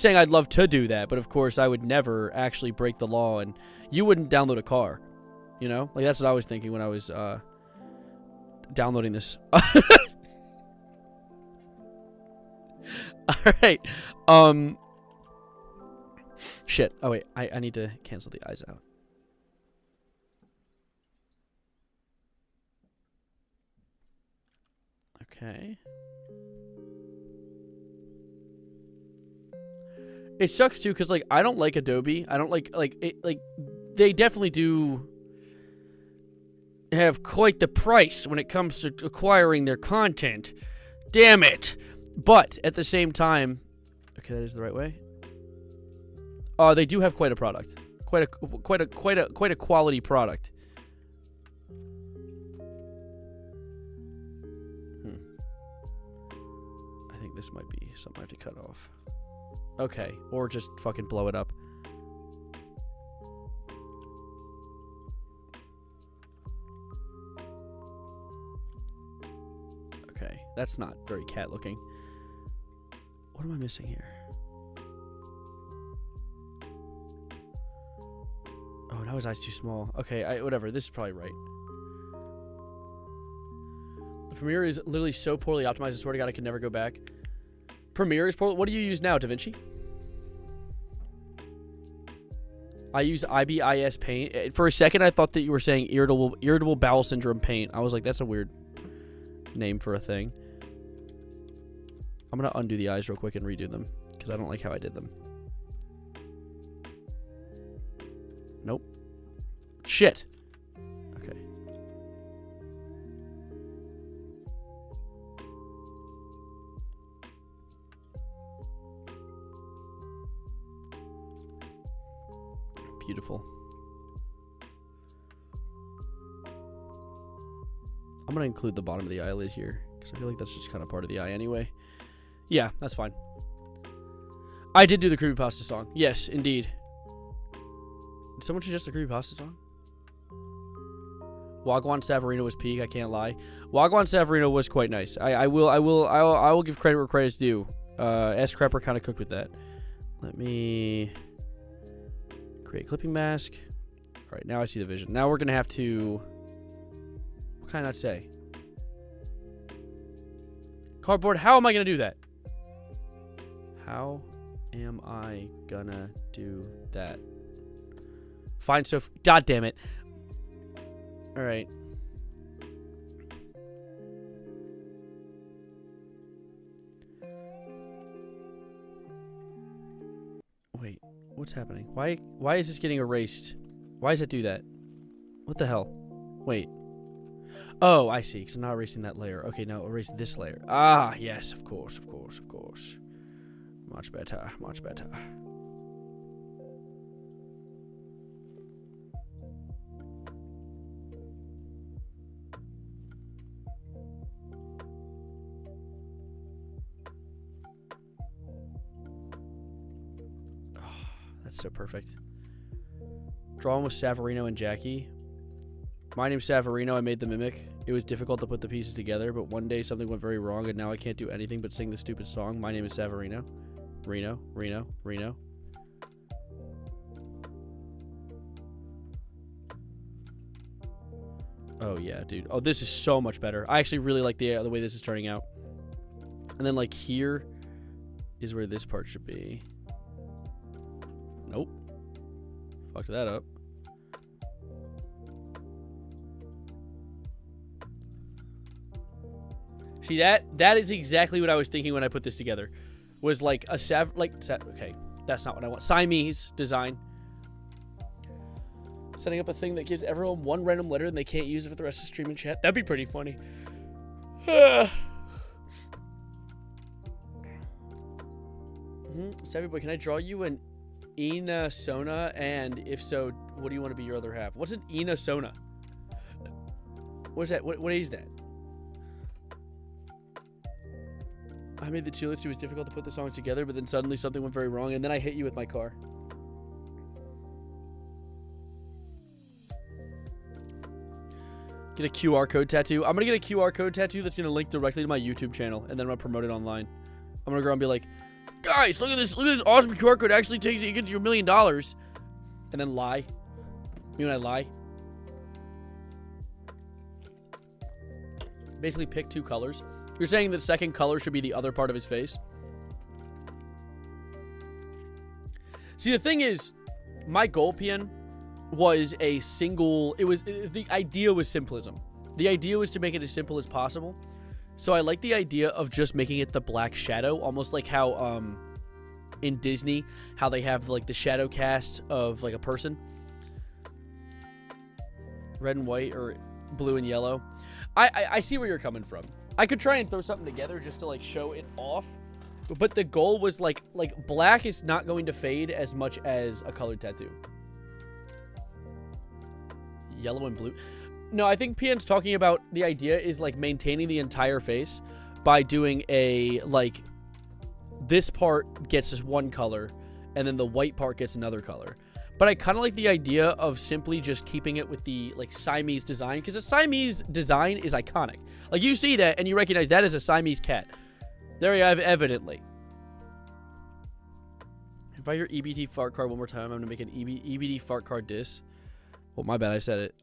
saying I'd love to do that, but of course I would never actually break the law, and you wouldn't download a car. You know? Like that's what I was thinking when I was downloading this. All right. Shit. Oh wait, I need to cancel the eyes out. Okay. It sucks too, cause like I don't like Adobe. I don't like it. Like they definitely do have quite the price when it comes to acquiring their content. Damn it! But at the same time, okay, that is the right way. They do have quite a product, quite a quality product. This might be something I have to cut off. Okay, or just fucking blow it up. Okay, that's not very cat looking. What am I missing here? Oh, now his eye's too small. Okay, whatever. This is probably right. The Premiere is literally so poorly optimized, I swear to God I can never go back. Premiere is poorly. What do you use now, DaVinci? I use IBIS Paint. For a second, I thought that you were saying irritable bowel syndrome paint. I was like, that's a weird name for a thing. I'm going to undo the eyes real quick and redo them, because I don't like how I did them. Nope. Shit. Okay. Beautiful. I'm going to include the bottom of the eyelid here, because I feel like that's just kind of part of the eye anyway. Yeah, that's fine. I did do the creepypasta song. Yes, indeed. Did someone suggest the creepypasta song? Wagwan Savarino was peak, I can't lie. Wagwan Savarino was quite nice. I will give credit where credit's due. S. Crepper kind of cooked with that. Let me create clipping mask. Alright, now I see the vision. Now we're going to have to... What can I not say? Cardboard, how am I going to do that? How am I gonna do that? Fine, so... God damn it. Alright. Wait, what's happening? Why is this getting erased? Why does it do that? What the hell? Wait. Oh, I see, because I'm not erasing that layer. Okay, now erase this layer. Ah, yes, of course, of course, of course. Much better, much better. That's so perfect. Drawing with Savarino and Jackie. My name's Savarino. I made the mimic. It was difficult to put the pieces together, but one day something went very wrong, and now I can't do anything but sing the stupid song. My name is Savarino. Reno, Reno, Reno. Oh, yeah, dude. Oh, this is so much better. I actually really like the way this is turning out. And then, like, here is where this part should be. Nope. Fucked that up. See, that is exactly what I was thinking when I put this together. Was like a okay, that's not what I want. Siamese design. Setting up a thing that gives everyone one random letter and they can't use it for the rest of the stream and chat. That'd be pretty funny. Savvy boy, can I draw you an Ina Sona? And if so, what do you want to be your other half? What's an Ina Sona? What is that? What is that? I made the tier list. It was difficult to put the songs together, but then suddenly something went very wrong, and then I hit you with my car. Get a QR code tattoo. I'm going to get a QR code tattoo that's going to link directly to my YouTube channel, and then I'm going to promote it online. I'm going to go and be like, guys, look at this awesome QR code. It actually takes you, it gets you $1 million. And then lie. You and I lie. Basically pick two colors. You're saying the second color should be the other part of his face? See, the thing is, my goal, PN, was a single... the idea was simplism. The idea was to make it as simple as possible. So I like the idea of just making it the black shadow, almost like how, in Disney, how they have, like, the shadow cast of, like, a person. Red and white, or blue and yellow. I see where you're coming from. I could try and throw something together just to, like, show it off. But the goal was, like black is not going to fade as much as a colored tattoo. Yellow and blue. No, I think PN's talking about the idea is, like, maintaining the entire face by doing a, like, this part gets just one color, and then the white part gets another color. But I kind of like the idea of simply just keeping it with the, like, Siamese design, because the Siamese design is iconic. Like, you see that, and you recognize that as a Siamese cat. There you have, evidently. If I hear EBT fart card one more time, I'm going to make an EBT fart card diss. Oh, my bad, I said it.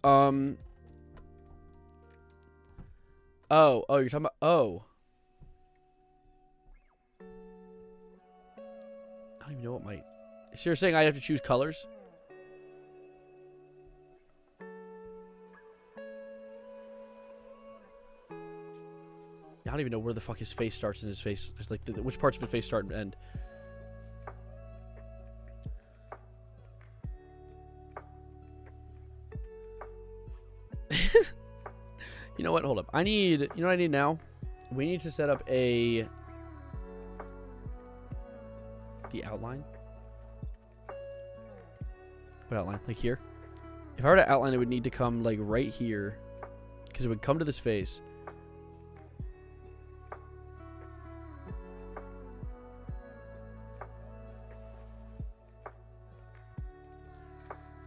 Oh, you're talking about, oh. I don't even know what my... So you're saying I have to choose colors? I don't even know where the fuck his face starts and his face. It's like, which parts of his face start and end. You know what? Hold up. You know what I need now? We need to set up the outline. What outline? Like here? If I were to outline, it would need to come, like, right here. Because it would come to this face.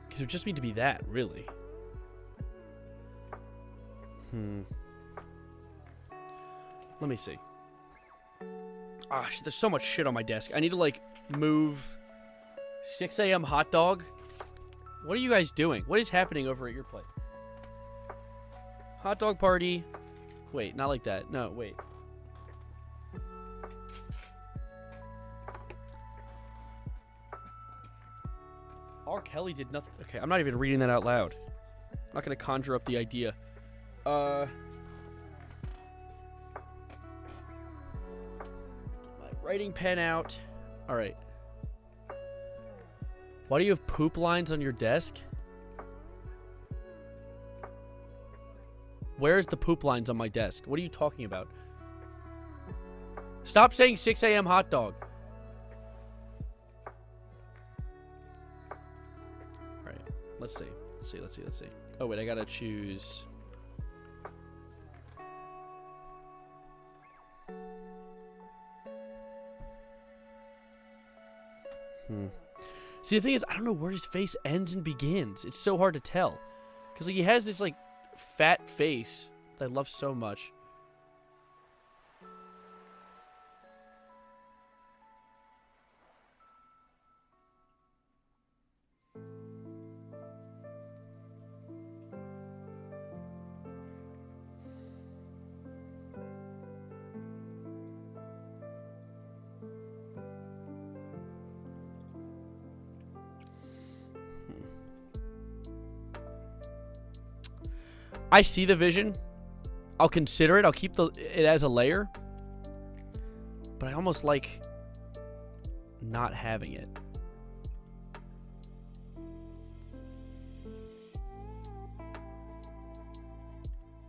Because it would just need to be that, really. Let me see. Ah, there's so much shit on my desk. I need to, like, move 6 a.m. hot dog. What are you guys doing? What is happening over at your place? Hot dog party. Wait, not like that. No, wait. R. Kelly did nothing. Okay, I'm not even reading that out loud. I'm not going to conjure up the idea. Get my writing pen out. All right. Why do you have poop lines on your desk? Where's the poop lines on my desk? What are you talking about? Stop saying 6 a.m. hot dog. All right. Let's see. Oh, wait. I got to choose... See, the thing is, I don't know where his face ends and begins. It's so hard to tell. Because, like, he has this, like, fat face that I love so much. I see the vision. I'll consider it. I'll keep it as a layer. But I almost like not having it.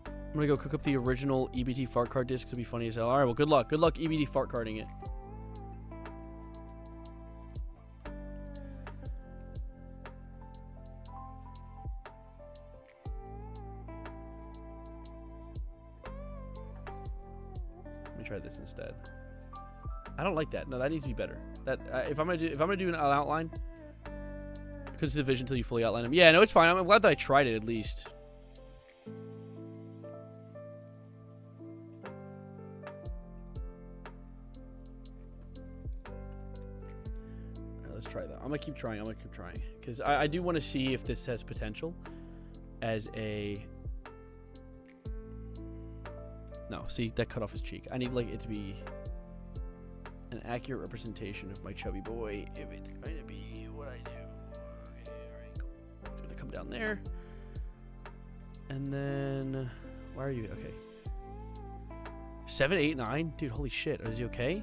I'm gonna go cook up the original EBT fart card discs. It'll be funny as hell. All right, well, good luck. Good luck EBT fart carding it. Try this instead. I don't like that. No, that needs to be better. That if I'm gonna do an outline, couldn't see the vision until you fully outline them. Yeah, no, it's fine. I'm glad that I tried it at least. Alright, let's try that. I'm gonna keep trying. Because I do want to see if this has potential as a. No, see, that cut off his cheek. I need, like, it to be an accurate representation of my chubby boy if it's going to be what I do. Okay, alright, cool. It's going to come down there. And then, why are you? Okay. 7, 8, 9? Dude, holy shit. Is he okay?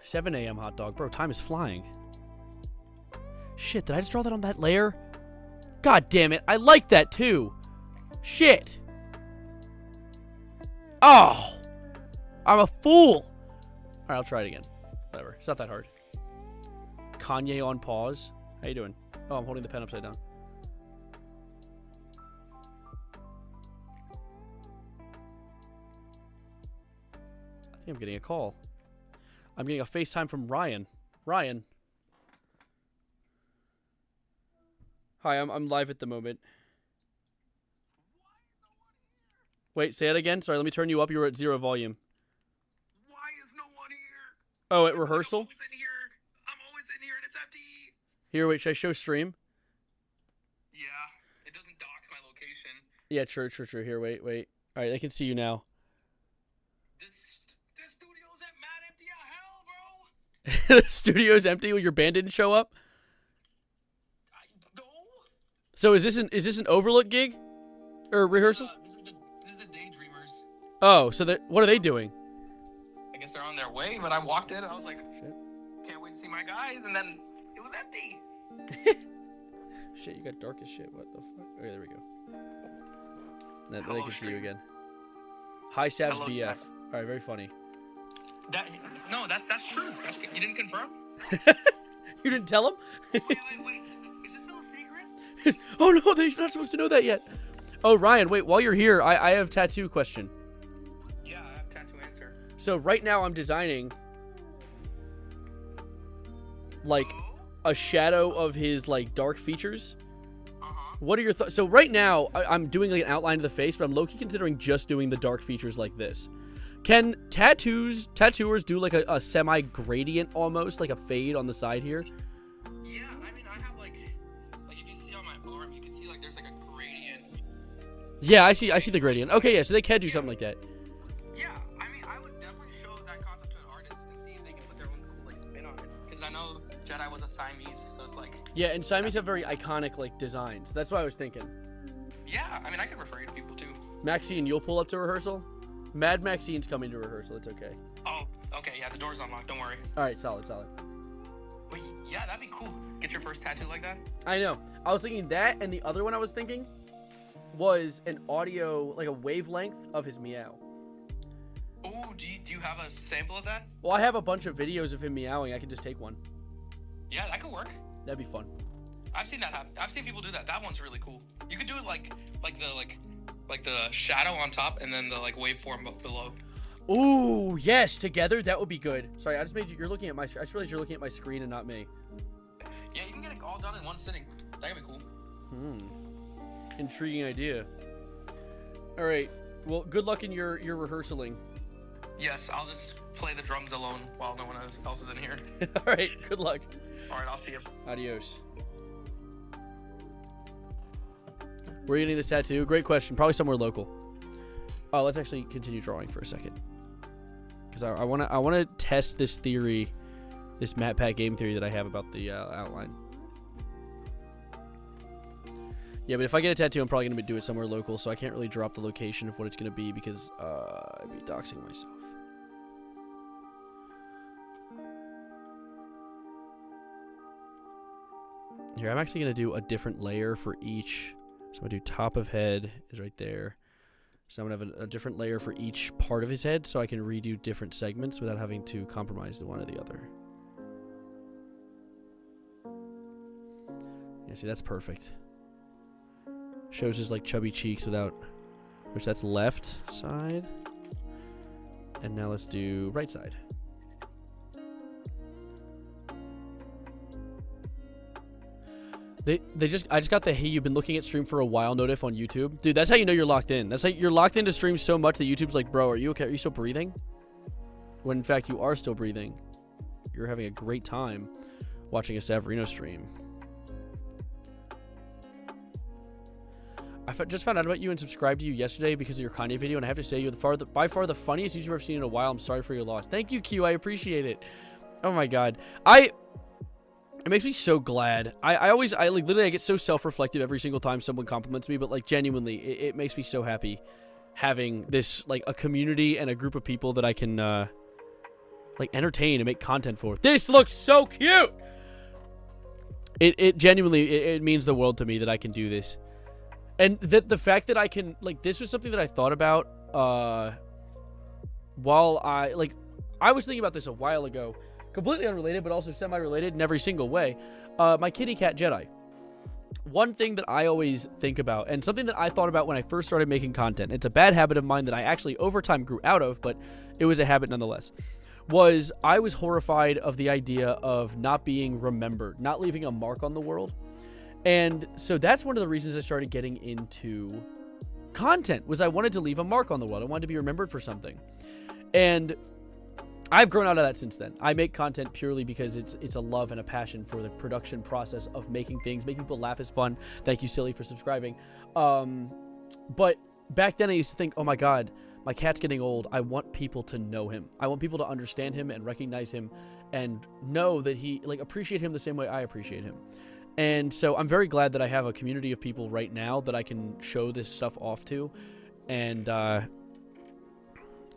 $7 a.m. hot dog. Bro, time is flying. Shit, did I just draw that on that layer? God damn it. I like that too. Shit. Oh. I'm a fool. Alright, I'll try it again. Whatever. It's not that hard. Kanye on pause. How you doing? Oh, I'm holding the pen upside down. I think I'm getting a call. I'm getting a FaceTime from Ryan. Ryan. Hi, I'm live at the moment. Wait, say it again. Sorry, let me turn you up. You were at 0 volume. Why is no one here? Oh, at rehearsal? I'm always in here and it's empty. Here, wait, should I show stream? Yeah, it doesn't dock my location. Yeah, true. Here, wait. All right, I can see you now. This studio's at mad empty as hell, bro. The studio's empty when your band didn't show up? No. So is this an Overlook gig? Or rehearsal? This is the Daydreamers. Oh, so what are they doing? I guess they're on their way, but I walked in and I was like, Shit. Can't wait to see my guys, and then it was empty. Shit, you got dark as shit. What the fuck? Okay, there we go. Then I can see you again. Hi, Savs Hello, BF. Sav. All right, very funny. That's true. You didn't confirm? You didn't tell him? Wait. Is this still a secret? Oh no, they're not supposed to know that yet. Oh, Ryan, wait, while you're here, I have a tattoo question. Yeah, I have tattoo answer. So right now I'm designing like a shadow of his like dark features. What are your thoughts? So right now I'm doing like an outline of the face, but I'm low-key considering just doing the dark features like this. Can tattooers do like a semi-gradient almost, like a fade on the side here? Yeah, I mean, I have like if you see on my arm, you can see like there's like a gradient. Yeah, I see the gradient. Okay, yeah, so they can do something like that. Yeah, I mean, I would definitely show that concept to an artist and see if they can put their own cool like spin on it. Because I know Jedi was a Siamese, so it's like. Yeah, and Siamese have very iconic like designs. That's what I was thinking. Yeah, I mean, I can refer you to people too. Maxine, you'll pull up to rehearsal? Mad Maxine's coming to rehearsal. It's okay. Oh, okay, yeah, the door's unlocked. Don't worry. All right, solid. Wait, yeah, that'd be cool. Get your first tattoo like that. I know. I was thinking that, and the other one I was thinking was an audio, like a wavelength of his meow. Oh, do you have a sample of that? Well, I have a bunch of videos of him meowing. I can just take one. Yeah, that could work. That'd be fun. I've seen that happen. I've seen people do that. That one's really cool. You could do it like the shadow on top and then the like waveform below. Ooh, yes, together that would be good. Sorry, I just made you. You're looking at my. I just realized you're looking at my screen and not me. Yeah, you can get it all done in one sitting. That could be cool. Intriguing idea. All right. Well, good luck in your rehearsaling. Yes, I'll just play the drums alone while no one else is in here. All right. Good luck. All right, I'll see you. Adios. Where are you getting this tattoo? Great question. Probably somewhere local. Oh, let's actually continue drawing for a second. Because I want to test this theory, this map pack game theory that I have about the outline. Yeah, but if I get a tattoo, I'm probably going to do it somewhere local, so I can't really drop the location of what it's going to be because I'd be doxing myself. Here, I'm actually going to do a different layer for each. So I'm going to do top of head is right there. So I'm going to have a different layer for each part of his head so I can redo different segments without having to compromise one or the other. Yeah, see, that's perfect. Shows his like chubby cheeks without, which that's left side. And now let's do right side. I just got the hey, you've been looking at stream for a while notif on YouTube. Dude, that's how you know you're locked in. That's how you're locked into streams so much that YouTube's like, bro, are you okay? Are you still breathing? When in fact you are still breathing. You're having a great time watching a Savarino stream. I just found out about you and subscribed to you yesterday because of your Kanye video, and I have to say you're by far the funniest YouTuber I've seen in a while. I'm sorry for your loss. Thank you, Q. I appreciate it. Oh my god. It makes me so glad. I like literally I get so self-reflective every single time someone compliments me, but like genuinely, it makes me so happy having this like a community and a group of people that I can like entertain and make content for. This looks so cute. It genuinely it means the world to me that I can do this. And the fact that I can like this was something that I thought about while I was thinking about this a while ago. Completely unrelated, but also semi-related in every single way. My kitty cat Jedi. One thing that I always think about, and something that I thought about when I first started making content, it's a bad habit of mine that I actually over time grew out of, but it was a habit nonetheless, was I was horrified of the idea of not being remembered, not leaving a mark on the world. And so that's one of the reasons I started getting into content, was I wanted to leave a mark on the world. I wanted to be remembered for something. And I've grown out of that since then. I make content purely because it's a love and a passion for the production process of making things. Making people laugh is fun. Thank you, Silly, for subscribing. But back then I used to think, oh my god, my cat's getting old. I want people to know him. I want people to understand him and recognize him and know that he, like, appreciate him the same way I appreciate him. And so I'm very glad that I have a community of people right now that I can show this stuff off to. And I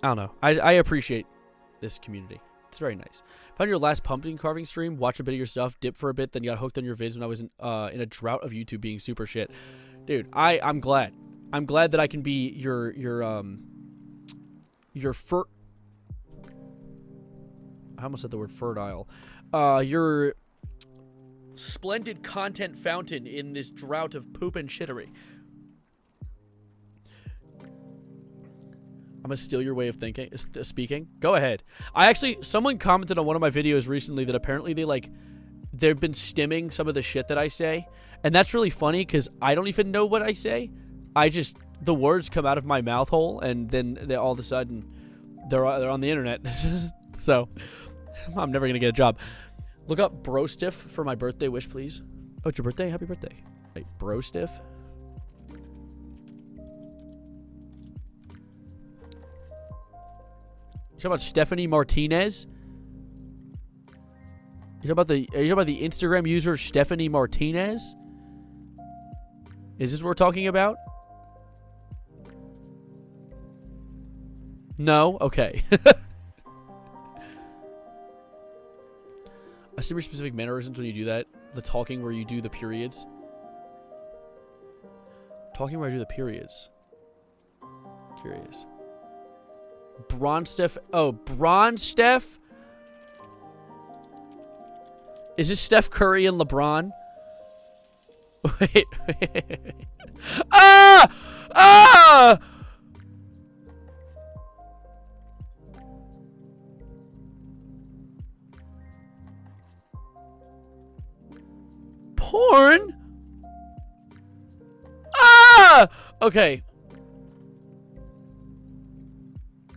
don't know. I appreciate this community. It's very nice. Found your last pumpkin carving stream, watch a bit of your stuff, dip for a bit, then got hooked on your vids when I was in a drought of YouTube being super shit. Dude, I'm glad. I'm glad that I can be your I almost said the word fertile. Your splendid content fountain in this drought of poop and shittery. I'm gonna steal your way of thinking, speaking. Go ahead. Someone commented on one of my videos recently that apparently they've been stimming some of the shit that I say, and that's really funny because I don't even know what I say. The words come out of my mouth hole, and then all of a sudden they're on the internet. So I'm never gonna get a job. Look up Bro Stiff for my birthday wish, please. Oh, it's your birthday? Happy birthday. Wait, Bro Stiff? You talking about Stephanie Martinez? Are you talking about the Instagram user Stephanie Martinez? Is this what we're talking about? No? Okay. I see your specific mannerisms when you do that. The talking where you do the periods. Talking where I do the periods. Curious. Bronsteph. Oh, Bronsteph? Is this Steph Curry and LeBron? Wait. Ah! Ah! Porn? Ah! Okay.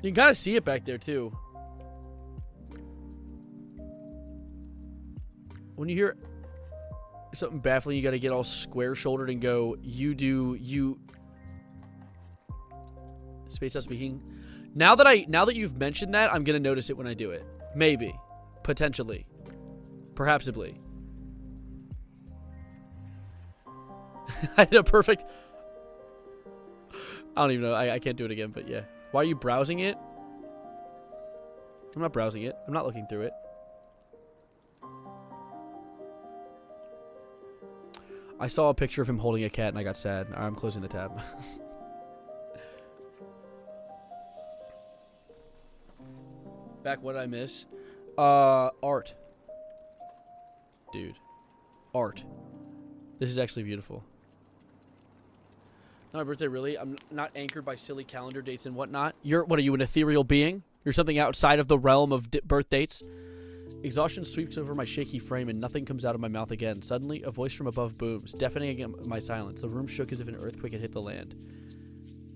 You can kind of see it back there, too. When you hear something baffling, you got to get all square-shouldered and go, you do, you... Space out speaking. Now that you've mentioned that, I'm going to notice it when I do it. Maybe. Potentially. Perhapsably. I did a perfect... I don't even know. I can't do it again, but yeah. Why are you browsing it? I'm not browsing it. I'm not looking through it. I saw a picture of him holding a cat and I got sad. I'm closing the tab. Back, what did I miss? Art. Dude. Art. This is actually beautiful. Not my birthday, really. I'm not anchored by silly calendar dates and whatnot. What are you, an ethereal being? You're something outside of the realm of birth dates? Exhaustion sweeps over my shaky frame and nothing comes out of my mouth again. Suddenly, a voice from above booms, deafening my silence. The room shook as if an earthquake had hit the land.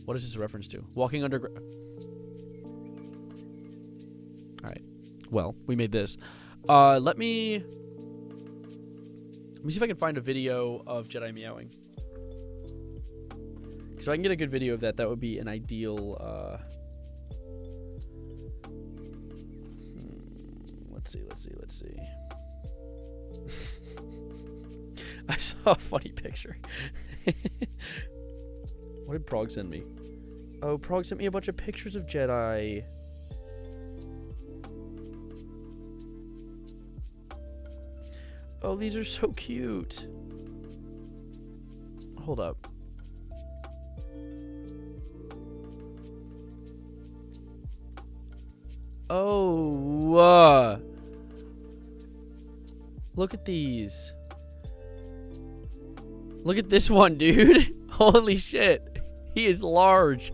What is this a reference to? Walking underground. Alright. Well, we made this. Let me see if I can find a video of Jedi meowing. So I can get a good video of that. That would be an ideal, Let's see. I saw a funny picture. What did Prog send me? Oh, Prog sent me a bunch of pictures of Jedi. Oh, these are so cute. Hold up. Oh, look at these. Look at this one, dude. Holy shit. He is large.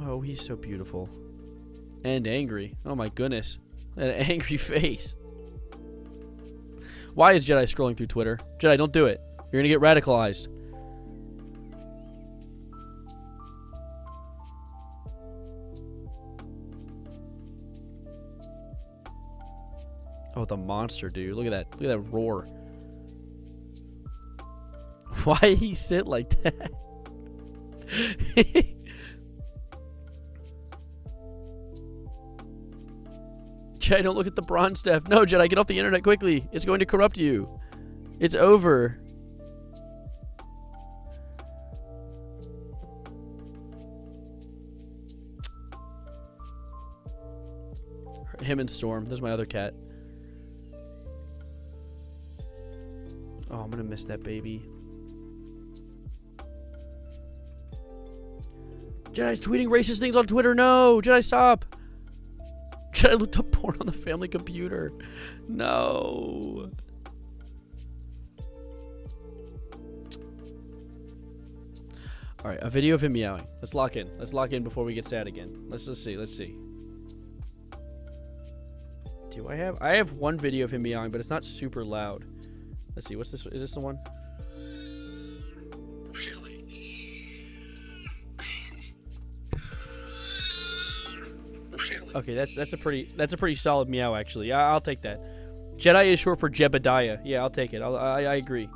Oh, he's so beautiful. And angry. Oh my goodness. An angry face. Why is Jedi scrolling through Twitter? Jedi, don't do it. You're gonna get radicalized. Oh, the monster, dude. Look at that. Look at that roar. Why did he sit like that? Jedi, don't look at the bronze staff. No, Jedi, get off the internet quickly. It's going to corrupt you. It's over. Him and Storm. There's my other cat. Oh, I'm gonna miss that baby. Jedi's tweeting racist things on Twitter. No, Jedi, stop. Jedi looked up porn on the family computer. No. All right, a video of him meowing. Let's lock in. Let's lock in before we get sad again. Let's see. Let's see. Do I have? I have one video of him meowing, but it's not super loud. Let's see. What's this? Is this the one? Really? Really? Okay, that's a pretty solid meow actually. Yeah, I'll take that. Jedi is short for Jebediah. Yeah, I'll take it. I agree.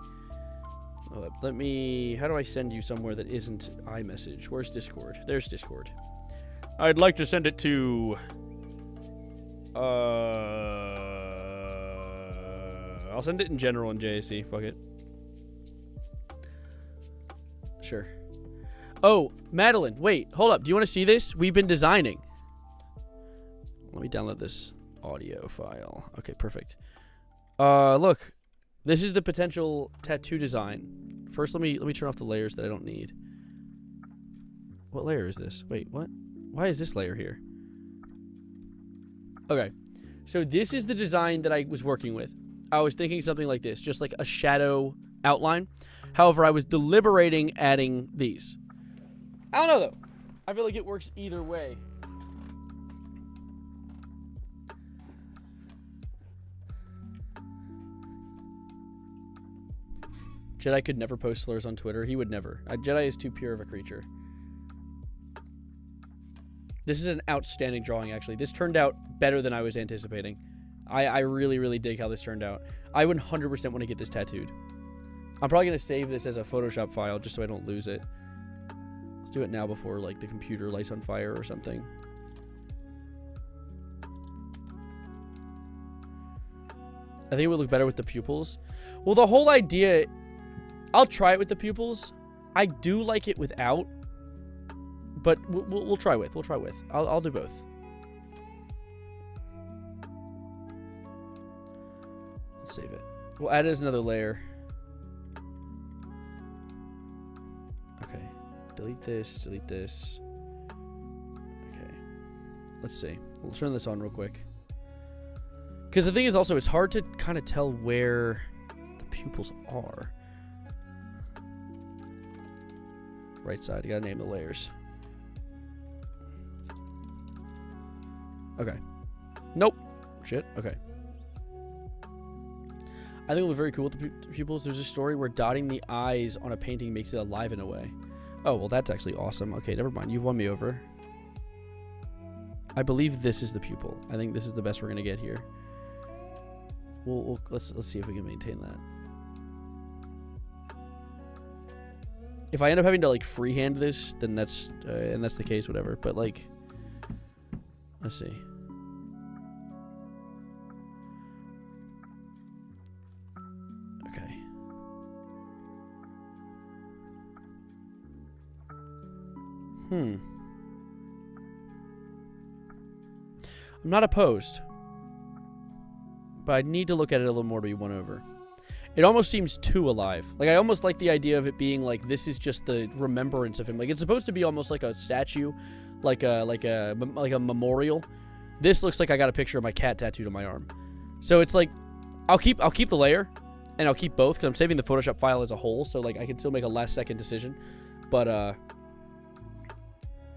Hold up. Let me. How do I send you somewhere that isn't iMessage? Where's Discord? There's Discord. I'd like to send it to. I'll send it in general in JAC. Fuck it. Sure. Oh, Madeline. Wait, hold up. Do you want to see this? We've been designing. Let me download this audio file. Okay, perfect. Look. This is the potential tattoo design. First, let me turn off the layers that I don't need. What layer is this? Wait, what? Why is this layer here? Okay. So this is the design that I was working with. I was thinking something like this, just like a shadow outline. However, I was deliberating adding these. I don't know, though. I feel like it works either way. Jedi could never post slurs on Twitter. He would never. Jedi is too pure of a creature. This is an outstanding drawing, actually. This turned out better than I was anticipating. I really, really dig how this turned out. I would 100% want to get this tattooed. I'm probably going to save this as a Photoshop file just so I don't lose it. Let's do it now before, like, the computer lights on fire or something. I think it would look better with the pupils. Well, the whole idea... I'll try it with the pupils. I do like it without. But we'll try with. We'll try with. I'll do both. Let's save it. We'll add it as another layer. Okay. Delete this. Delete this. Okay. Let's see. We'll turn this on real quick. Because the thing is also, it's hard to kind of tell where the pupils are. Right side. You gotta name the layers. Okay. Nope. Shit. Okay. I think it'll be very cool with the pupils. There's a story where dotting the eyes on a painting makes it alive in a way. Oh, well, that's actually awesome. Okay, never mind. You've won me over. I believe this is the pupil. I think this is the best we're gonna get here. Let's see if we can maintain that. If I end up having to like freehand this, then that's and that's the case, whatever. But like, let's see. Okay. I'm not opposed, but I need to look at it a little more to be won over. It almost seems too alive. Like, I almost like the idea of it being like, this is just the remembrance of him. Like, it's supposed to be almost like a statue, like a memorial. This looks like I got a picture of my cat tattooed on my arm. So it's like, I'll keep the layer, and I'll keep both, because I'm saving the Photoshop file as a whole, so like I can still make a last second decision. But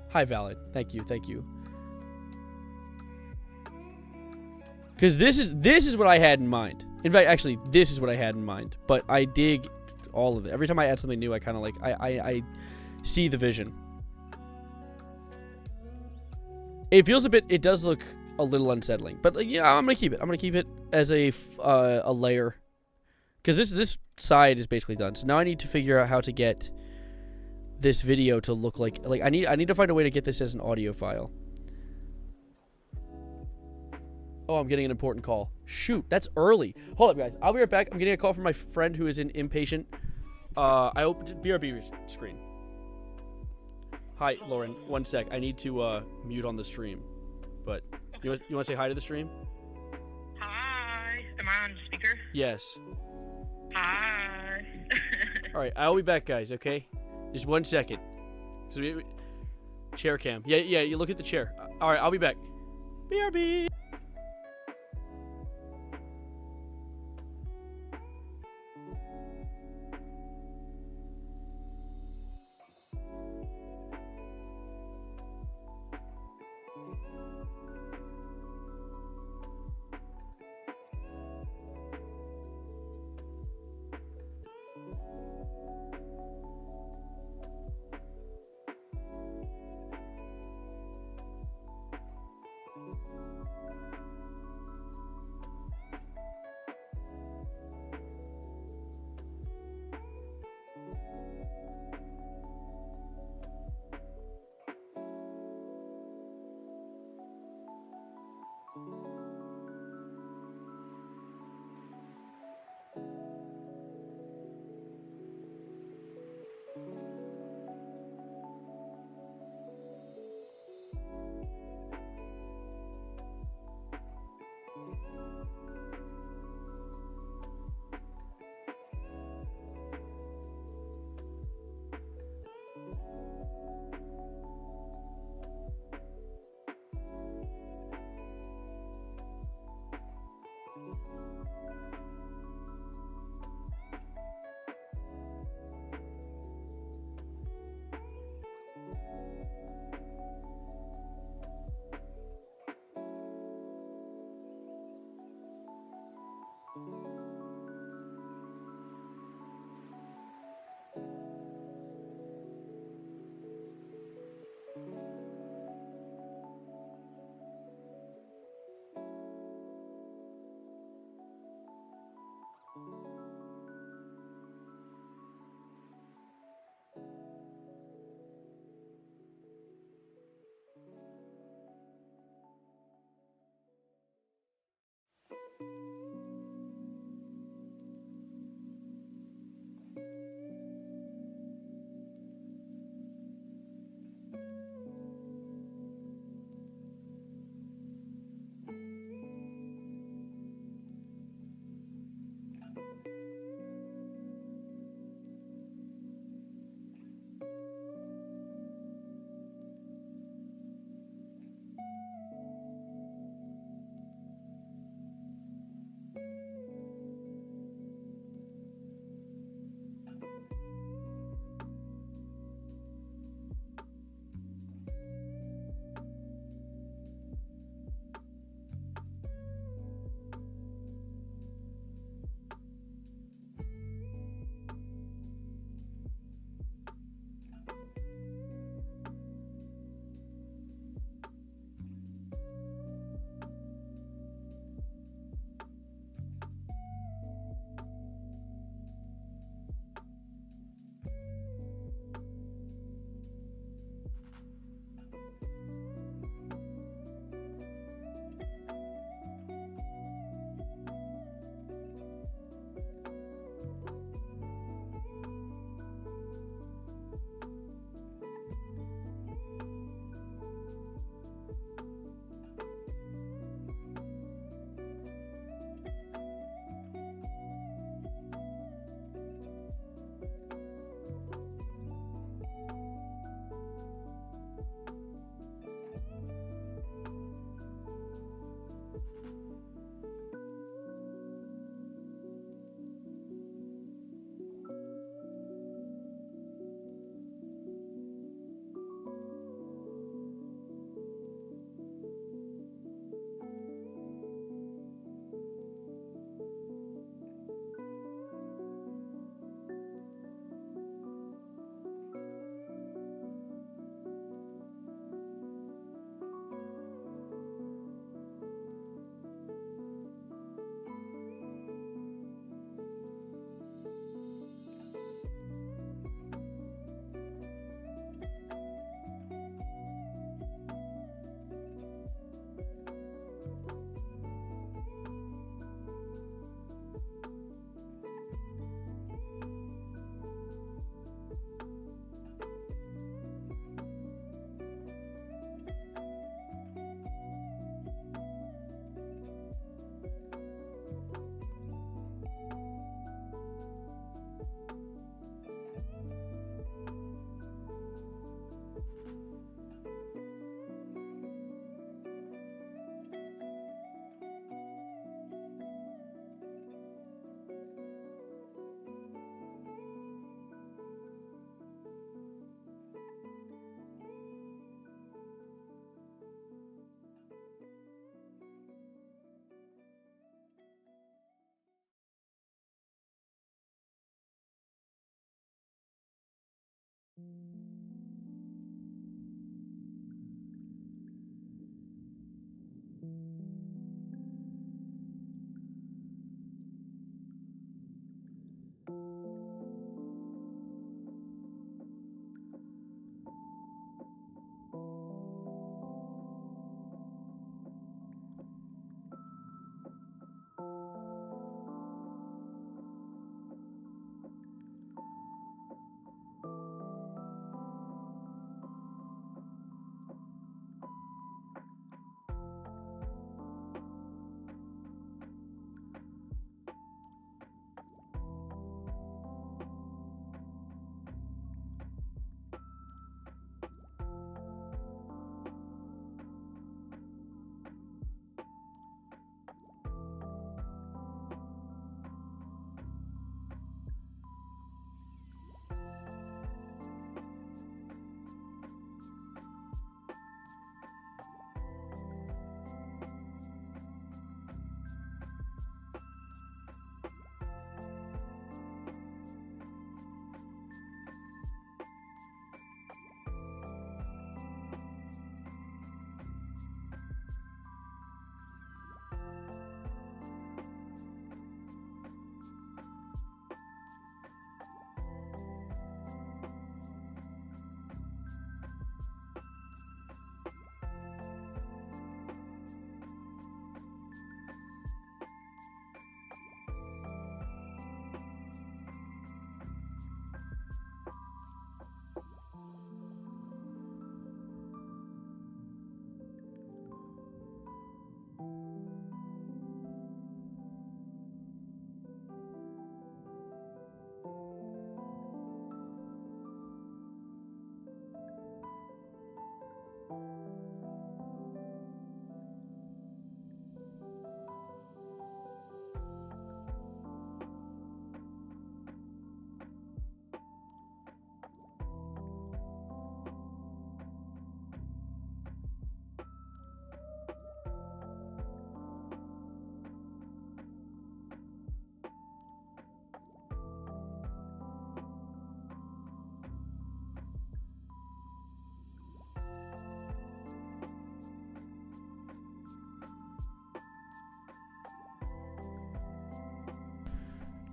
hi Valid, thank you. Because this is what I had in mind. In fact, actually, this is what I had in mind. But I dig all of it. Every time I add something new, I kind of like... I see the vision. It feels a bit... It does look a little unsettling. But, like, yeah, I'm going to keep it. I'm going to keep it as a layer. Because this side is basically done. So now I need to figure out how to get this video to look like... Like, I need to find a way to get this as an audio file. Oh, I'm getting an important call. Shoot, that's early. Hold up, guys. I'll be right back. I'm getting a call from my friend who is impatient. I opened BRB screen. Hi, Lauren. One sec. I need to mute on the stream. But you want to say hi to the stream? Hi. Am I on speaker? Yes. Hi. All right, I'll be back, guys. Okay, just 1 second. So chair cam. Yeah. You look at the chair. All right, I'll be back. BRB.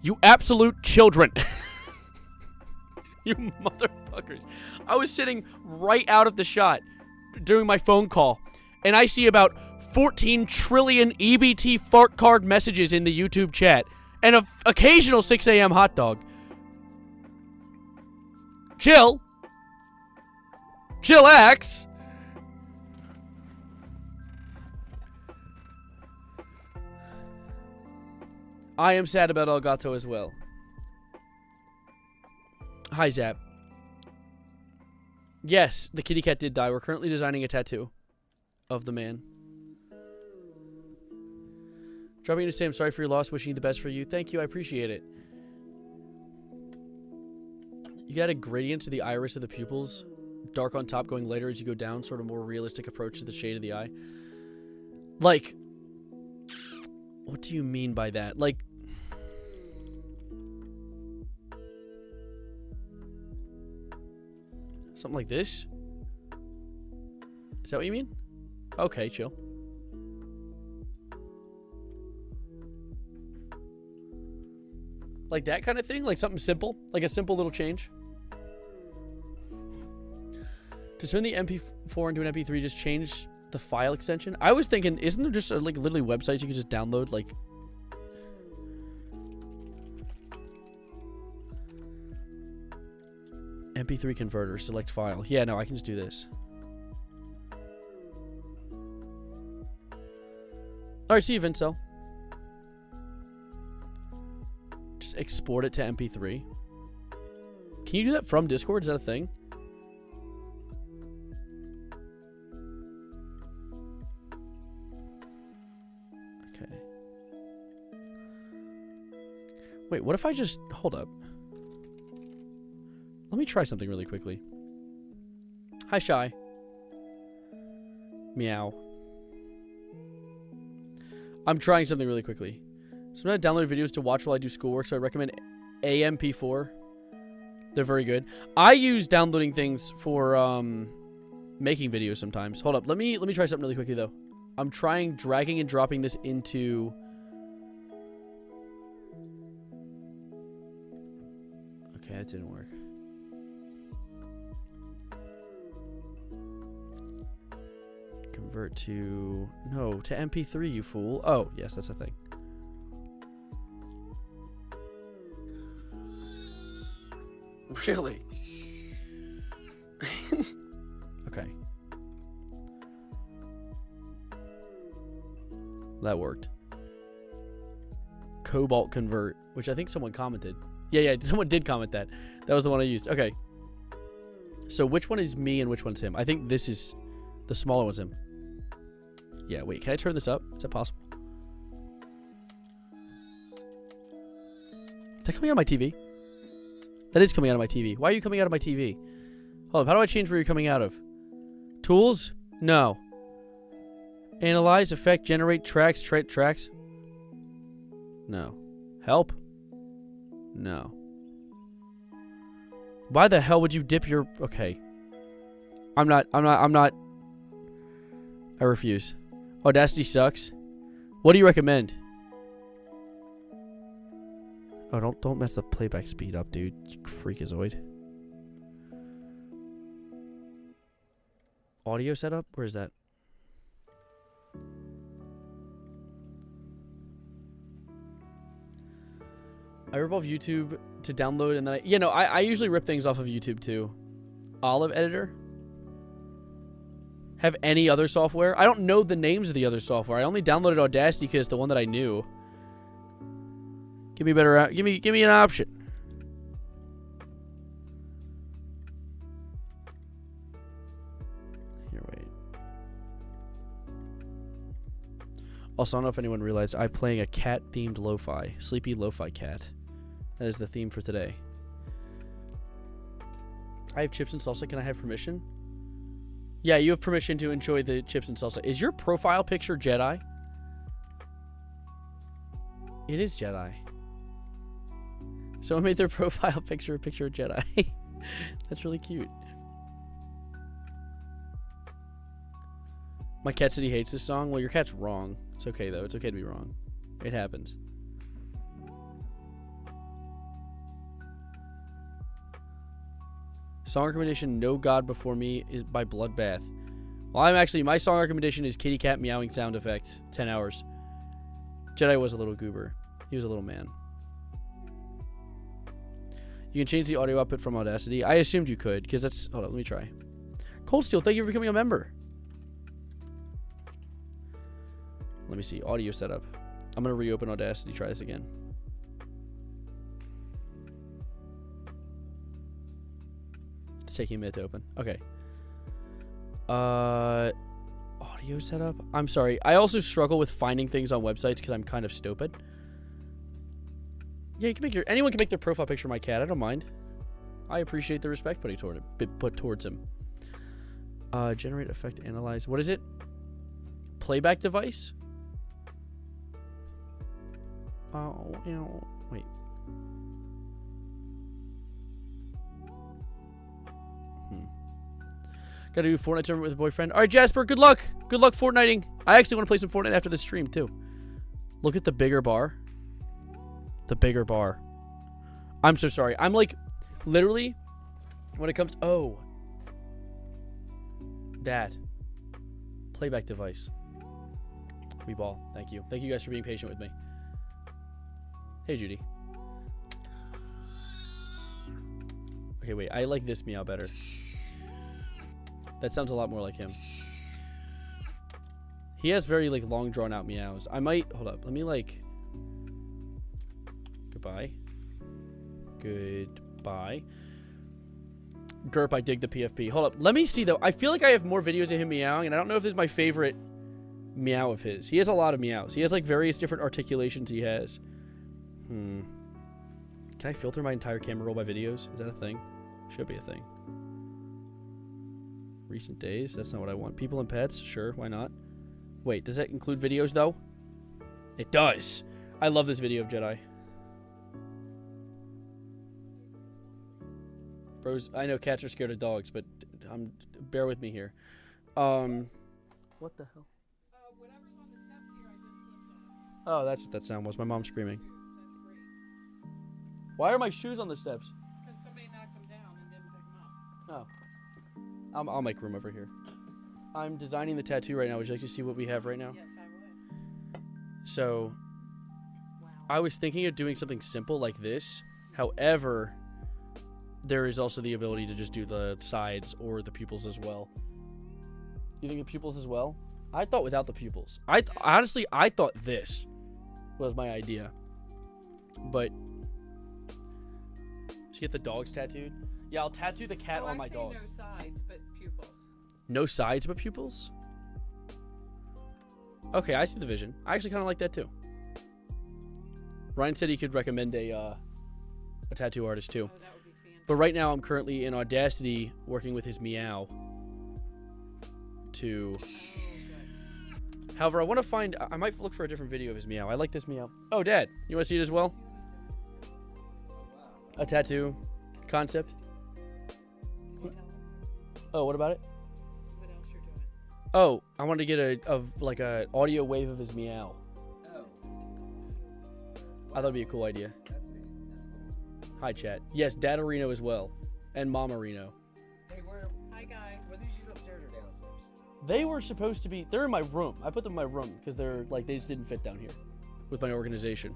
You absolute children. You motherfuckers. I was sitting right out of the shot doing my phone call, and I see about 14 trillion EBT fart card messages in the YouTube chat, and an occasional 6 a.m. hot dog. Chill. Chillax. I am sad about Elgato as well. Hi, Zap. Yes, the kitty cat did die. We're currently designing a tattoo of the man. Dropping in to say I'm sorry for your loss. Wishing you the best for you. Thank you. I appreciate it. You got a gradient to the iris of the pupils. Dark on top, going lighter as you go down. Sort of more realistic approach to the shade of the eye. Like, what do you mean by that? Like, something like this? Is that what you mean? Okay, chill. Like that kind of thing? Like something simple? Like a simple little change? To turn the MP4 into an MP3, just change the file extension? I was thinking, isn't there just like literally websites you can just download? Like, MP3 converter, select file. Yeah, no, I can just do this. Alright, see you, Vincel. Just export it to MP3. Can you do that from Discord? Is that a thing? Okay. Wait, what if I just... Hold up. Let me try something really quickly. Hi, Shy. Meow. I'm trying something really quickly. Sometimes I download videos to watch while I do schoolwork, so I recommend AMP4. They're very good. I use downloading things for making videos sometimes. Hold up. Let me try something really quickly though. I'm trying dragging and dropping this into... Okay, that didn't work. Convert to... No, to MP3, you fool. Oh, yes, that's a thing. Really? Okay. That worked. Cobalt convert, which I think someone commented. Yeah, someone did comment that. That was the one I used. Okay. So which one is me and which one's him? I think this is... The smaller one's him. Yeah, wait, can I turn this up? Is that possible? Is that coming out of my TV? That is coming out of my TV. Why are you coming out of my TV? Hold up, how do I change where you're coming out of? Tools? No. Analyze, effect, generate, tracks, tracks? No. Help? No. Why the hell would you dip your... Okay. I'm not... I refuse. Audacity sucks. What do you recommend? Oh, don't mess the playback speed up, dude. You freakazoid. Audio setup? Where is that? I rip off YouTube to download and then I usually rip things off of YouTube too. Olive Editor? Have any other software? I don't know the names of the other software. I only downloaded Audacity because it's the one that I knew. Give me a better... Give me an option. Here, wait. Also, I don't know if anyone realized I'm playing a cat-themed lo-fi. Sleepy lo-fi cat. That is the theme for today. I have chips and salsa. Can I have permission? Yeah, you have permission to enjoy the chips and salsa. Is your profile picture Jedi? It is Jedi. Someone made their profile picture a picture of Jedi. That's really cute. My cat said he hates this song. Well, your cat's wrong. It's okay, though. It's okay to be wrong. It happens. Song recommendation, No God Before Me is by Bloodbath. Well, my song recommendation is Kitty Cat Meowing Sound Effect. 10 hours. Jedi was a little goober. He was a little man. You can change the audio output from Audacity. I assumed you could, because that's... Hold on, let me try. Cold Steel, thank you for becoming a member. Let me see. Audio setup. I'm going to reopen Audacity. Try this again. It's taking a minute to open. Okay. Audio setup? I'm sorry. I also struggle with finding things on websites because I'm kind of stupid. Yeah, you can make anyone can make their profile picture of my cat. I don't mind. I appreciate the respect put towards him. Generate effect, analyze. What is it? Playback device? Oh, wait. Gotta do Fortnite tournament with a boyfriend. All right, Jasper, good luck. Good luck Fortniting. I actually want to play some Fortnite after this stream, too. Look at the bigger bar. The bigger bar. I'm so sorry. I'm like, literally, when it comes to... Oh. That. Playback device. We ball. Thank you. Thank you guys for being patient with me. Hey, Judy. Okay, wait. I like this meow better. That sounds a lot more like him. He has very, like, long, drawn-out meows. I might... Hold up. Let me, like... Goodbye. Goodbye. Gerp, I dig the PFP. Hold up. Let me see, though. I feel like I have more videos of him meowing, and I don't know if this is my favorite meow of his. He has a lot of meows. He has, like, various different articulations he has. Can I filter my entire camera roll by videos? Is that a thing? Should be a thing. Recent days? That's not what I want. People and pets? Sure, why not? Wait, does that include videos, though? It does. I love this video of Jedi. Bros, I know cats are scared of dogs, but bear with me here. What the hell? When Oh, that's what that sound was. My mom screaming. Why are my shoes on the steps? Because somebody knocked them down and didn't pick them up. Oh. I'll make room over here. I'm designing the tattoo right now. Would you like to see what we have right now? Yes, I would. So, Wow. I was thinking of doing something simple like this. However, there is also the ability to just do the sides or the pupils as well. You think of pupils as well? I thought without the pupils. Honestly, I thought this was my idea. But, let's get the dogs tattooed. Yeah, I'll tattoo the cat on my dog. No sides, but pupils. No sides but pupils? Okay, I see the vision. I actually kind of like that too. Ryan said he could recommend a tattoo artist too. Oh, that would be fantastic. But right now I'm currently in Audacity working with his meow to... Oh, good. However, I want to find... I might look for a different video of his meow. I like this meow. Oh, Dad, you want to see it as well? A tattoo concept? Can you tell them Oh, what about it? what else you're doing? Oh, I wanted to get a audio wave of his meow. Oh. I thought it'd be a cool idea. That's neat. That's cool. Hi, chat. Yes, Dad Reno as well. And Mama Reno. Hey, Hi, guys. were these shoes upstairs or downstairs? They were supposed to be... They're in my room. I put them in my room because they're like they just didn't fit down here with my organization.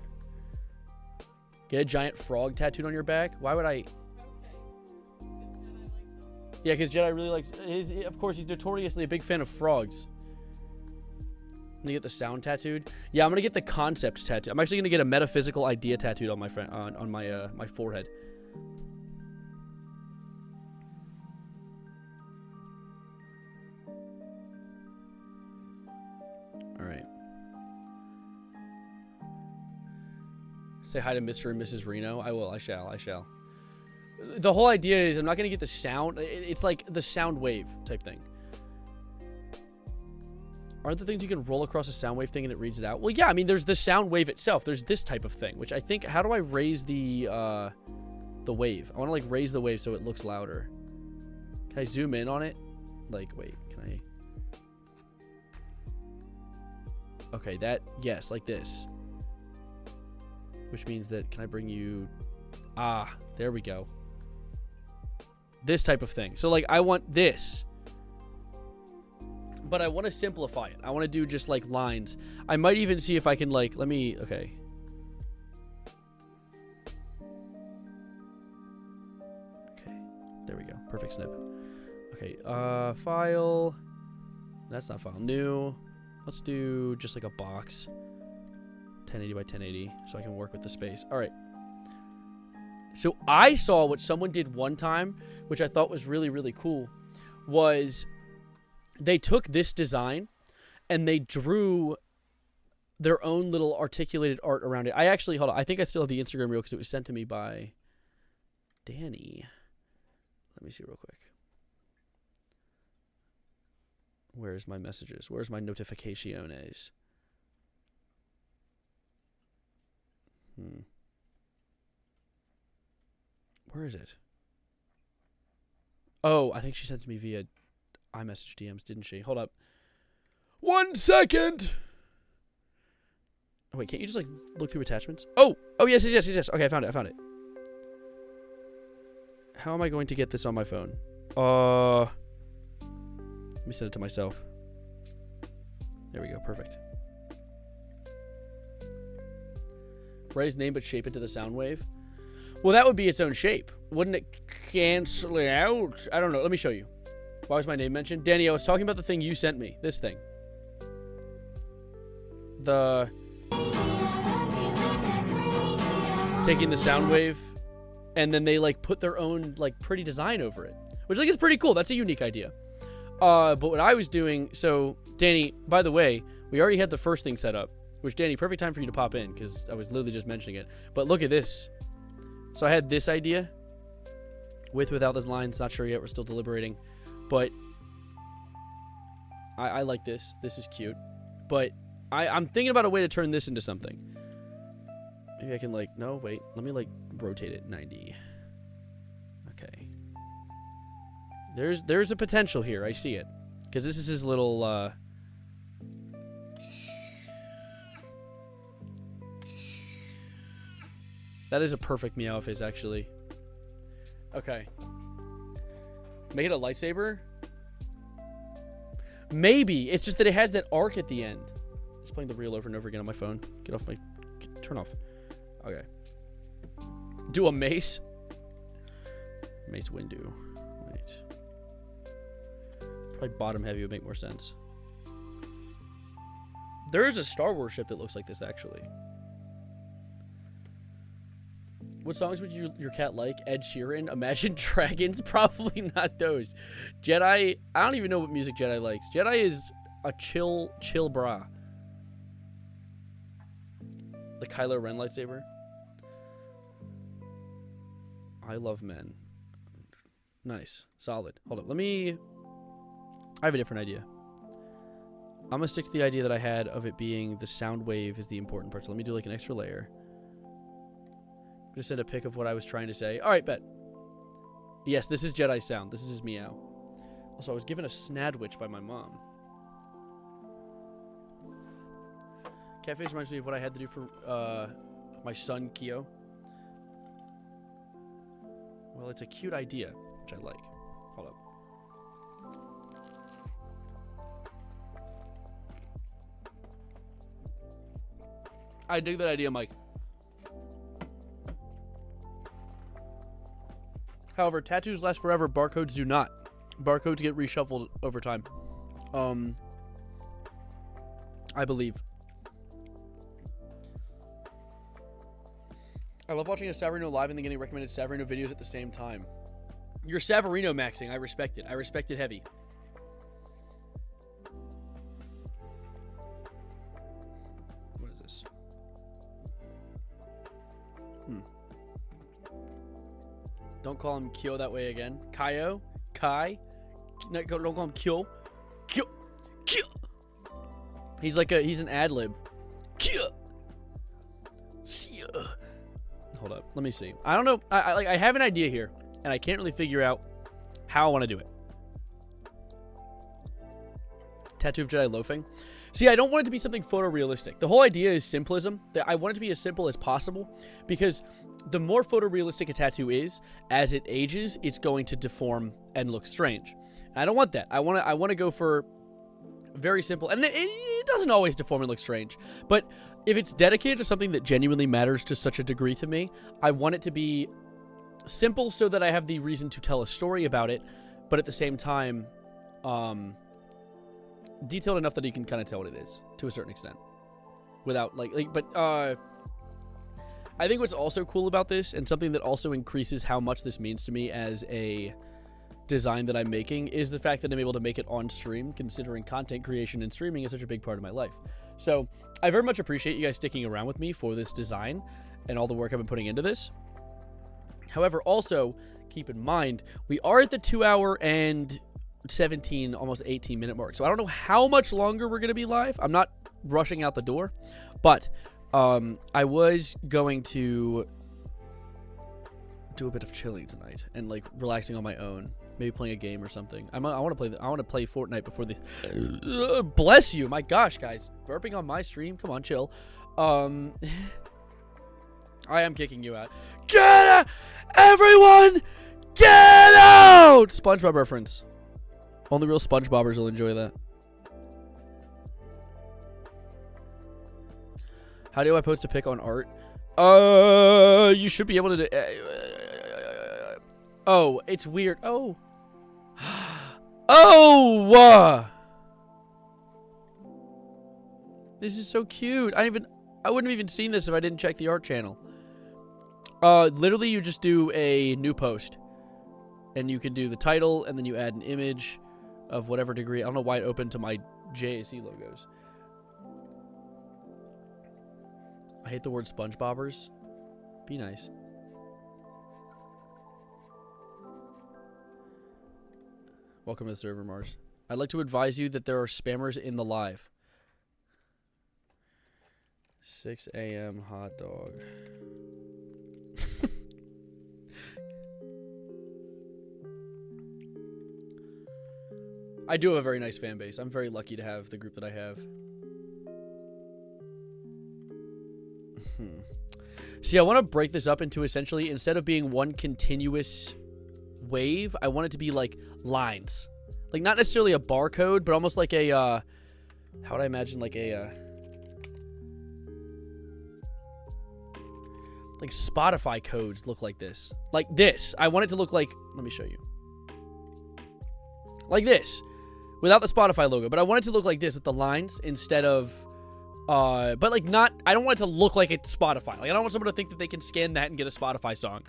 Get a giant frog tattooed on your back? Why would I... Yeah, because Jedi really likes... Of course, he's notoriously a big fan of frogs. I'm gonna get the sound tattooed. Yeah, I'm gonna get the concept tattoo. I'm actually gonna get a metaphysical idea tattooed on my on my my forehead. All right. Say hi to Mr. and Mrs. Reno. I will. I shall. I shall. The whole idea is I'm not gonna get the sound. It's like the sound wave type thing. Aren't there things you can roll across a sound wave thing and it reads it out? Well, yeah. I mean, there's the sound wave itself. There's this type of thing, which I think. How do I raise the wave? I want to like raise the wave so it looks louder. Can I zoom in on it? Like, wait. Can I? Okay. That yes, like this. Which means that can I bring you? Ah, there we go. This type of thing. So like I want this. But I want to simplify it. I want to do just like lines. I might even see if I can like, let me, okay. Okay, there we go. Perfect snip. Okay, file. That's not file. New. Let's do just like a box. 1080 by 1080 so I can work with the space. All right. So I saw what someone did one time, which I thought was really, really cool, was they took this design and they drew their own little articulated art around it. I actually, hold on, I think I still have the Instagram reel because it was sent to me by Danny. Let me see real quick. Where's my messages? Where's my notificaciones? Where is it? Oh, I think she sent it to me via iMessage DMs, didn't she? Hold up. 1 second. Oh, wait, can't you just like look through attachments? Oh, yes. Okay, I found it. How am I going to get this on my phone? Let me send it to myself. There we go, perfect. Raise name but shape it to the sound wave. Well, that would be its own shape. Wouldn't it cancel it out? I don't know. Let me show you. Why was my name mentioned? Danny, I was talking about the thing you sent me. This thing. The... Taking the sound wave, and then they, like, put their own, like, pretty design over it. Which I think is pretty cool. That's a unique idea. But what I was doing... So, Danny, by the way, we already had the first thing set up. Which, Danny, perfect time for you to pop in, because I was literally just mentioning it. But look at this. So I had this idea. With, without those lines. Not sure yet. We're still deliberating. But I like this. This is cute. But I'm thinking about a way to turn this into something. Maybe I can, like... No, wait. Let me, like, rotate it 90. Okay. There's a potential here. I see it. Because this is his little... That is a perfect meow face, actually. Okay. Make it a lightsaber? Maybe. It's just that it has that arc at the end. It's playing the reel over and over again on my phone. Get off my... turn off. Okay. Do a mace? Mace Windu. Wait. Probably bottom heavy would make more sense. There is a Star Wars ship that looks like this, actually. What songs would your cat like? Ed Sheeran? Imagine Dragons? Probably not those. Jedi... I don't even know what music Jedi likes. Jedi is a chill bra. The Kylo Ren lightsaber. I love men. Nice. Solid. Hold up. Let me... I have a different idea. I'm going to stick to the idea that I had of it being the sound wave is the important part. So let me do like an extra layer. I'm going to send a pic of what I was trying to say. All right, bet. Yes, this is Jedi sound. This is his meow. Also, I was given a snadwich by my mom. Catface reminds me of what I had to do for my son, Kyo. Well, it's a cute idea, which I like. Hold up. I dig that idea, Mike. However, tattoos last forever, barcodes do not. Barcodes get reshuffled over time. I believe. I love watching a Savarino live and then getting recommended Savarino videos at the same time. You're Savarino maxing. I respect it. I respect it heavy. What is this? Don't call him Kyo that way again. Kyo? Kai? No, don't call him Kyo. Kyo. Kyo. He's an ad-lib. Kyo. See ya. Hold up. Let me see. I don't know. I have an idea here, and I can't really figure out how I want to do it. Tattoo of Jedi loafing. See, I don't want it to be something photorealistic. The whole idea is simplism. I want it to be as simple as possible, because the more photorealistic a tattoo is, as it ages, it's going to deform and look strange. And I don't want that. I want to go for very simple, and it doesn't always deform and look strange, but if it's dedicated to something that genuinely matters to such a degree to me, I want it to be simple so that I have the reason to tell a story about it, but at the same time, detailed enough that you can kind of tell what it is to a certain extent, without I think what's also cool about this, and something that also increases how much this means to me as a design that I'm making, is the fact that I'm able to make it on stream, considering content creation and streaming is such a big part of my life. So I very much appreciate you guys sticking around with me for this design and all the work I've been putting into this. However, also keep in mind, we are at the 2 hour and 17, almost 18 minute mark. So I don't know how much longer we're going to be live. I'm not rushing out the door, but I was going to do a bit of chilling tonight and like relaxing on my own, maybe playing a game or something. I want to play Fortnite before the bless you. My gosh, guys, burping on my stream. Come on, chill. I am kicking you out. Get out! Everyone, get out! SpongeBob reference. Only real SpongeBobbers will enjoy that. How do I post a pic on art? You should be able to do... oh, it's weird. Oh. Oh! This is so cute. I wouldn't have even seen this if I didn't check the art channel. Literally, you just do a new post. And you can do the title, and then you add an image of whatever degree. I don't know why it opened to my JAC logos. I hate the word SpongeBobbers. Be nice. Welcome to the server, Mars. I'd like to advise you that there are spammers in the live. 6 a.m. hot dog. I do have a very nice fan base. I'm very lucky to have the group that I have. See, I want to break this up into essentially, instead of being one continuous wave, I want it to be like lines. Like not necessarily a barcode, but almost like a, how would I imagine like a, like Spotify codes look like this. Like this. I want it to look like, let me show you. Like this. Without the Spotify logo. But I want it to look like this with the lines instead of, but like not, I don't want it to look like it's Spotify. Like I don't want someone to think that they can scan that and get a Spotify song.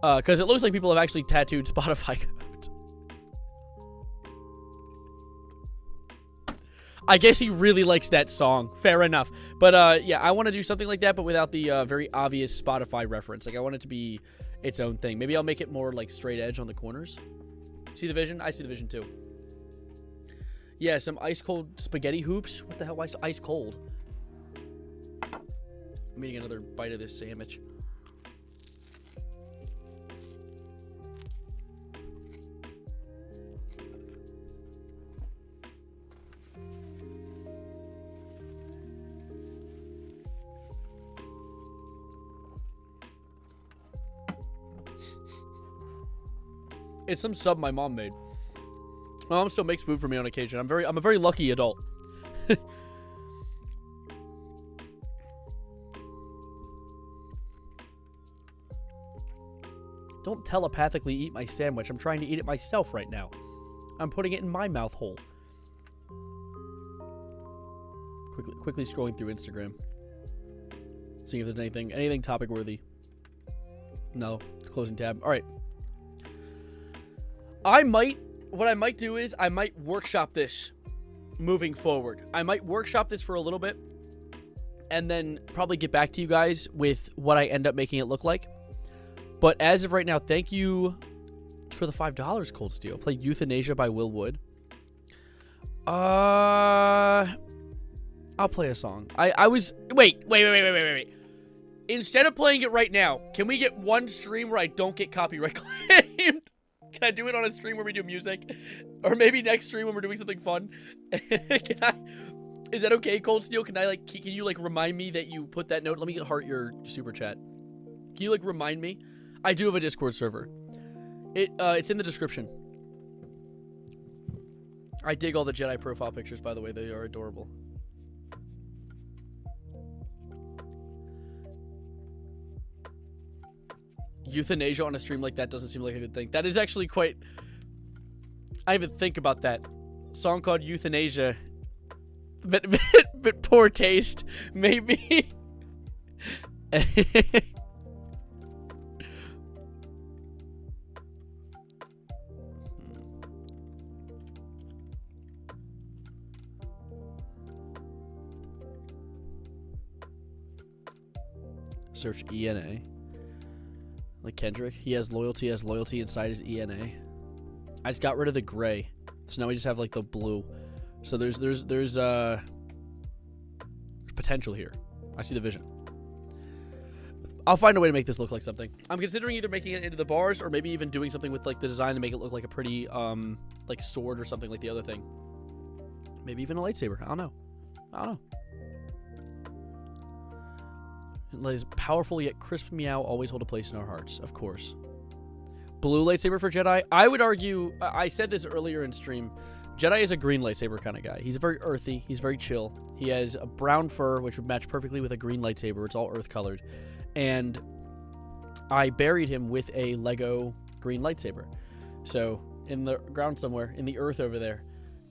Because it looks like people have actually tattooed Spotify codes. I guess he really likes that song. Fair enough. But yeah, I want to do something like that, but without the very obvious Spotify reference. Like I want it to be its own thing. Maybe I'll make it more like straight edge on the corners. See the vision? I see the vision too. Yeah, some ice cold spaghetti hoops. What the hell? Why so ice cold? I'm eating another bite of this sandwich. It's some sub my mom made. My mom still makes food for me on occasion. I'm a very lucky adult. Don't telepathically eat my sandwich. I'm trying to eat it myself right now. I'm putting it in my mouth hole. Quickly scrolling through Instagram. Seeing if there's anything topic worthy. No, closing tab. All right. What I might do is I might workshop this moving forward. I might workshop this for a little bit and then probably get back to you guys with what I end up making it look like. But as of right now, thank you for the $5 Cold Steel. Play Euthanasia by Will Wood. I'll play a song. Wait. Instead of playing it right now, can we get one stream where I don't get copyright claimed? Can I do it on a stream where we do music? Or maybe next stream when we're doing something fun? Is that okay, Cold Steel? Can you remind me that you put that note? Let me heart your super chat. Can you remind me? I do have a Discord server. It's in the description. I dig all the Jedi profile pictures, by the way. They are adorable. Euthanasia on a stream like that doesn't seem like a good thing. That is actually quite... I even think about that. Song called Euthanasia. Bit poor taste, maybe. Search ENA. Like Kendrick, he has loyalty inside his ENA. I just got rid of the gray, so now we just have like the blue. So there's potential here. I see the vision. I'll find a way to make this look like something. I'm considering either making it into the bars or maybe even doing something with like the design to make it look like a pretty like sword or something like the other thing. Maybe even a lightsaber. I don't know. Is powerful yet crisp meow always hold a place in our hearts, of course. Blue lightsaber for Jedi. I would argue, I said this earlier in stream, Jedi is a green lightsaber kind of guy. He's very earthy. He's very chill. He has a brown fur, which would match perfectly with a green lightsaber. It's all earth colored. And I buried him with a Lego green lightsaber. So in the ground somewhere, in the earth over there,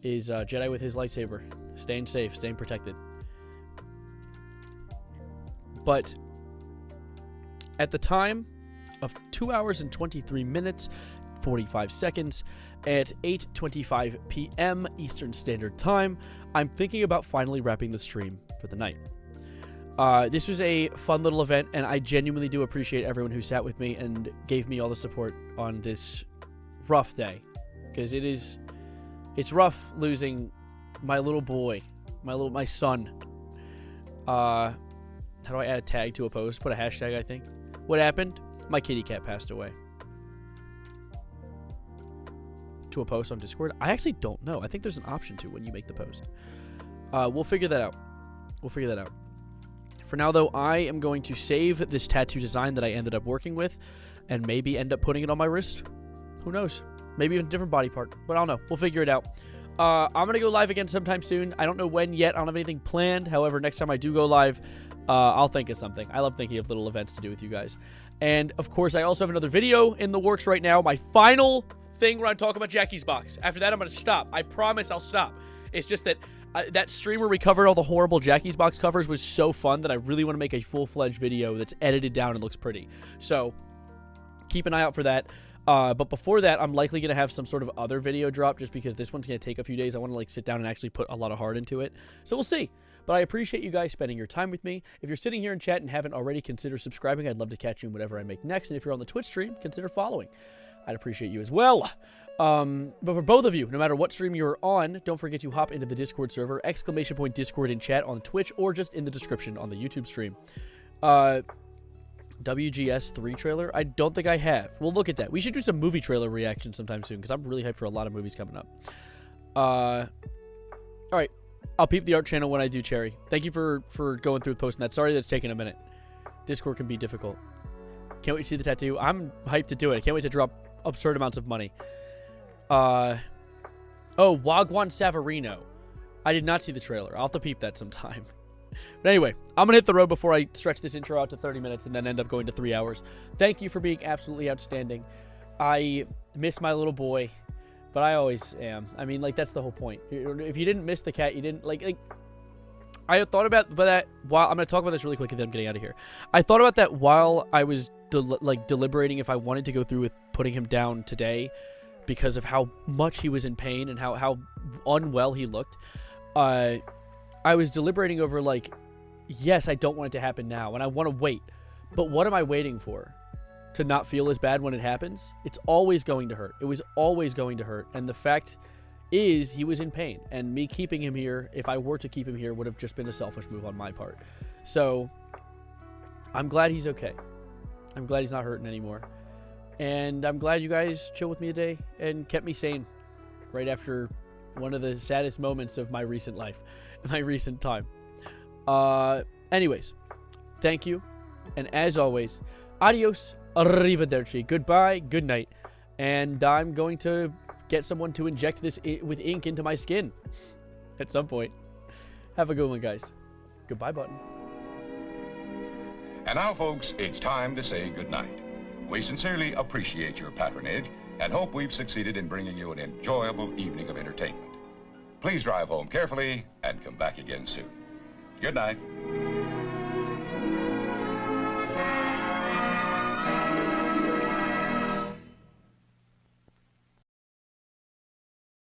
is Jedi with his lightsaber. Staying safe, staying protected. But at the time of 2 hours and 23 minutes, 45 seconds, at 8:25 p.m. Eastern Standard Time, I'm thinking about finally wrapping the stream for the night. This was a fun little event, and I genuinely do appreciate everyone who sat with me and gave me all the support on this rough day. Because it's rough losing my little boy, my son. How do I add a tag to a post? Put a hashtag, I think. What happened? My kitty cat passed away. To a post on Discord? I actually don't know. I think there's an option to when you make the post. We'll figure that out. For now, though, I am going to save this tattoo design that I ended up working with and maybe end up putting it on my wrist. Who knows? Maybe even a different body part, but I don't know. We'll figure it out. I'm going to go live again sometime soon. I don't know when yet. I don't have anything planned. However, next time I do go live, I'll think of something. I love thinking of little events to do with you guys. And, of course, I also have another video in the works right now. My final thing where I'm talking about Jackie's Box. After that, I'm going to stop. I promise I'll stop. It's just that that stream where we covered all the horrible Jackie's Box covers was so fun that I really want to make a full-fledged video that's edited down and looks pretty. So, keep an eye out for that. But before that, I'm likely going to have some sort of other video drop just because this one's going to take a few days. I want to, like, sit down and actually put a lot of heart into it. So, we'll see. But I appreciate you guys spending your time with me. If you're sitting here in chat and haven't already, consider subscribing. I'd love to catch you in whatever I make next. And if you're on the Twitch stream, consider following. I'd appreciate you as well. But for both of you, no matter what stream you're on, don't forget to hop into the Discord server, !Discord in chat on Twitch, or just in the description on the YouTube stream. WGS 3 trailer? I don't think I have. We'll look at that. We should do some movie trailer reaction sometime soon, because I'm really hyped for a lot of movies coming up. Alright. I'll peep the art channel when I do, Cherry. Thank you for going through posting that. Sorry that's taking a minute. Discord can be difficult. Can't wait to see the tattoo. I'm hyped to do it. I can't wait to drop absurd amounts of money. Oh, Wagwan Savarino. I did not see the trailer. I'll have to peep that sometime. But anyway, I'm going to hit the road before I stretch this intro out to 30 minutes and then end up going to 3 hours. Thank you for being absolutely outstanding. I miss my little boy, but I always am. I mean, like, that's the whole point. If you didn't miss the cat, you didn't, like I thought about that while, I'm going to talk about this really quick and then I'm getting out of here. I thought about that while I was, deliberating if I wanted to go through with putting him down today because of how much he was in pain and how unwell he looked. I was deliberating over, like, yes, I don't want it to happen now, and I want to wait. But what am I waiting for? To not feel as bad when it happens? It's always going to hurt. It was always going to hurt. And the fact is, he was in pain. And me keeping him here, if I were to keep him here, would have just been a selfish move on my part. So, I'm glad he's okay. I'm glad he's not hurting anymore. And I'm glad you guys chilled with me today and kept me sane right after one of the saddest moments of my recent life, my recent time. Anyways, thank you. And as always, adios, arrivederci, goodbye, good night. And I'm going to get someone to inject this with ink into my skin at some point. Have a good one, guys. Goodbye button. And now, folks, it's time to say goodnight. We sincerely appreciate your patronage and hope we've succeeded in bringing you an enjoyable evening of entertainment. Please drive home carefully and come back again soon. Good night.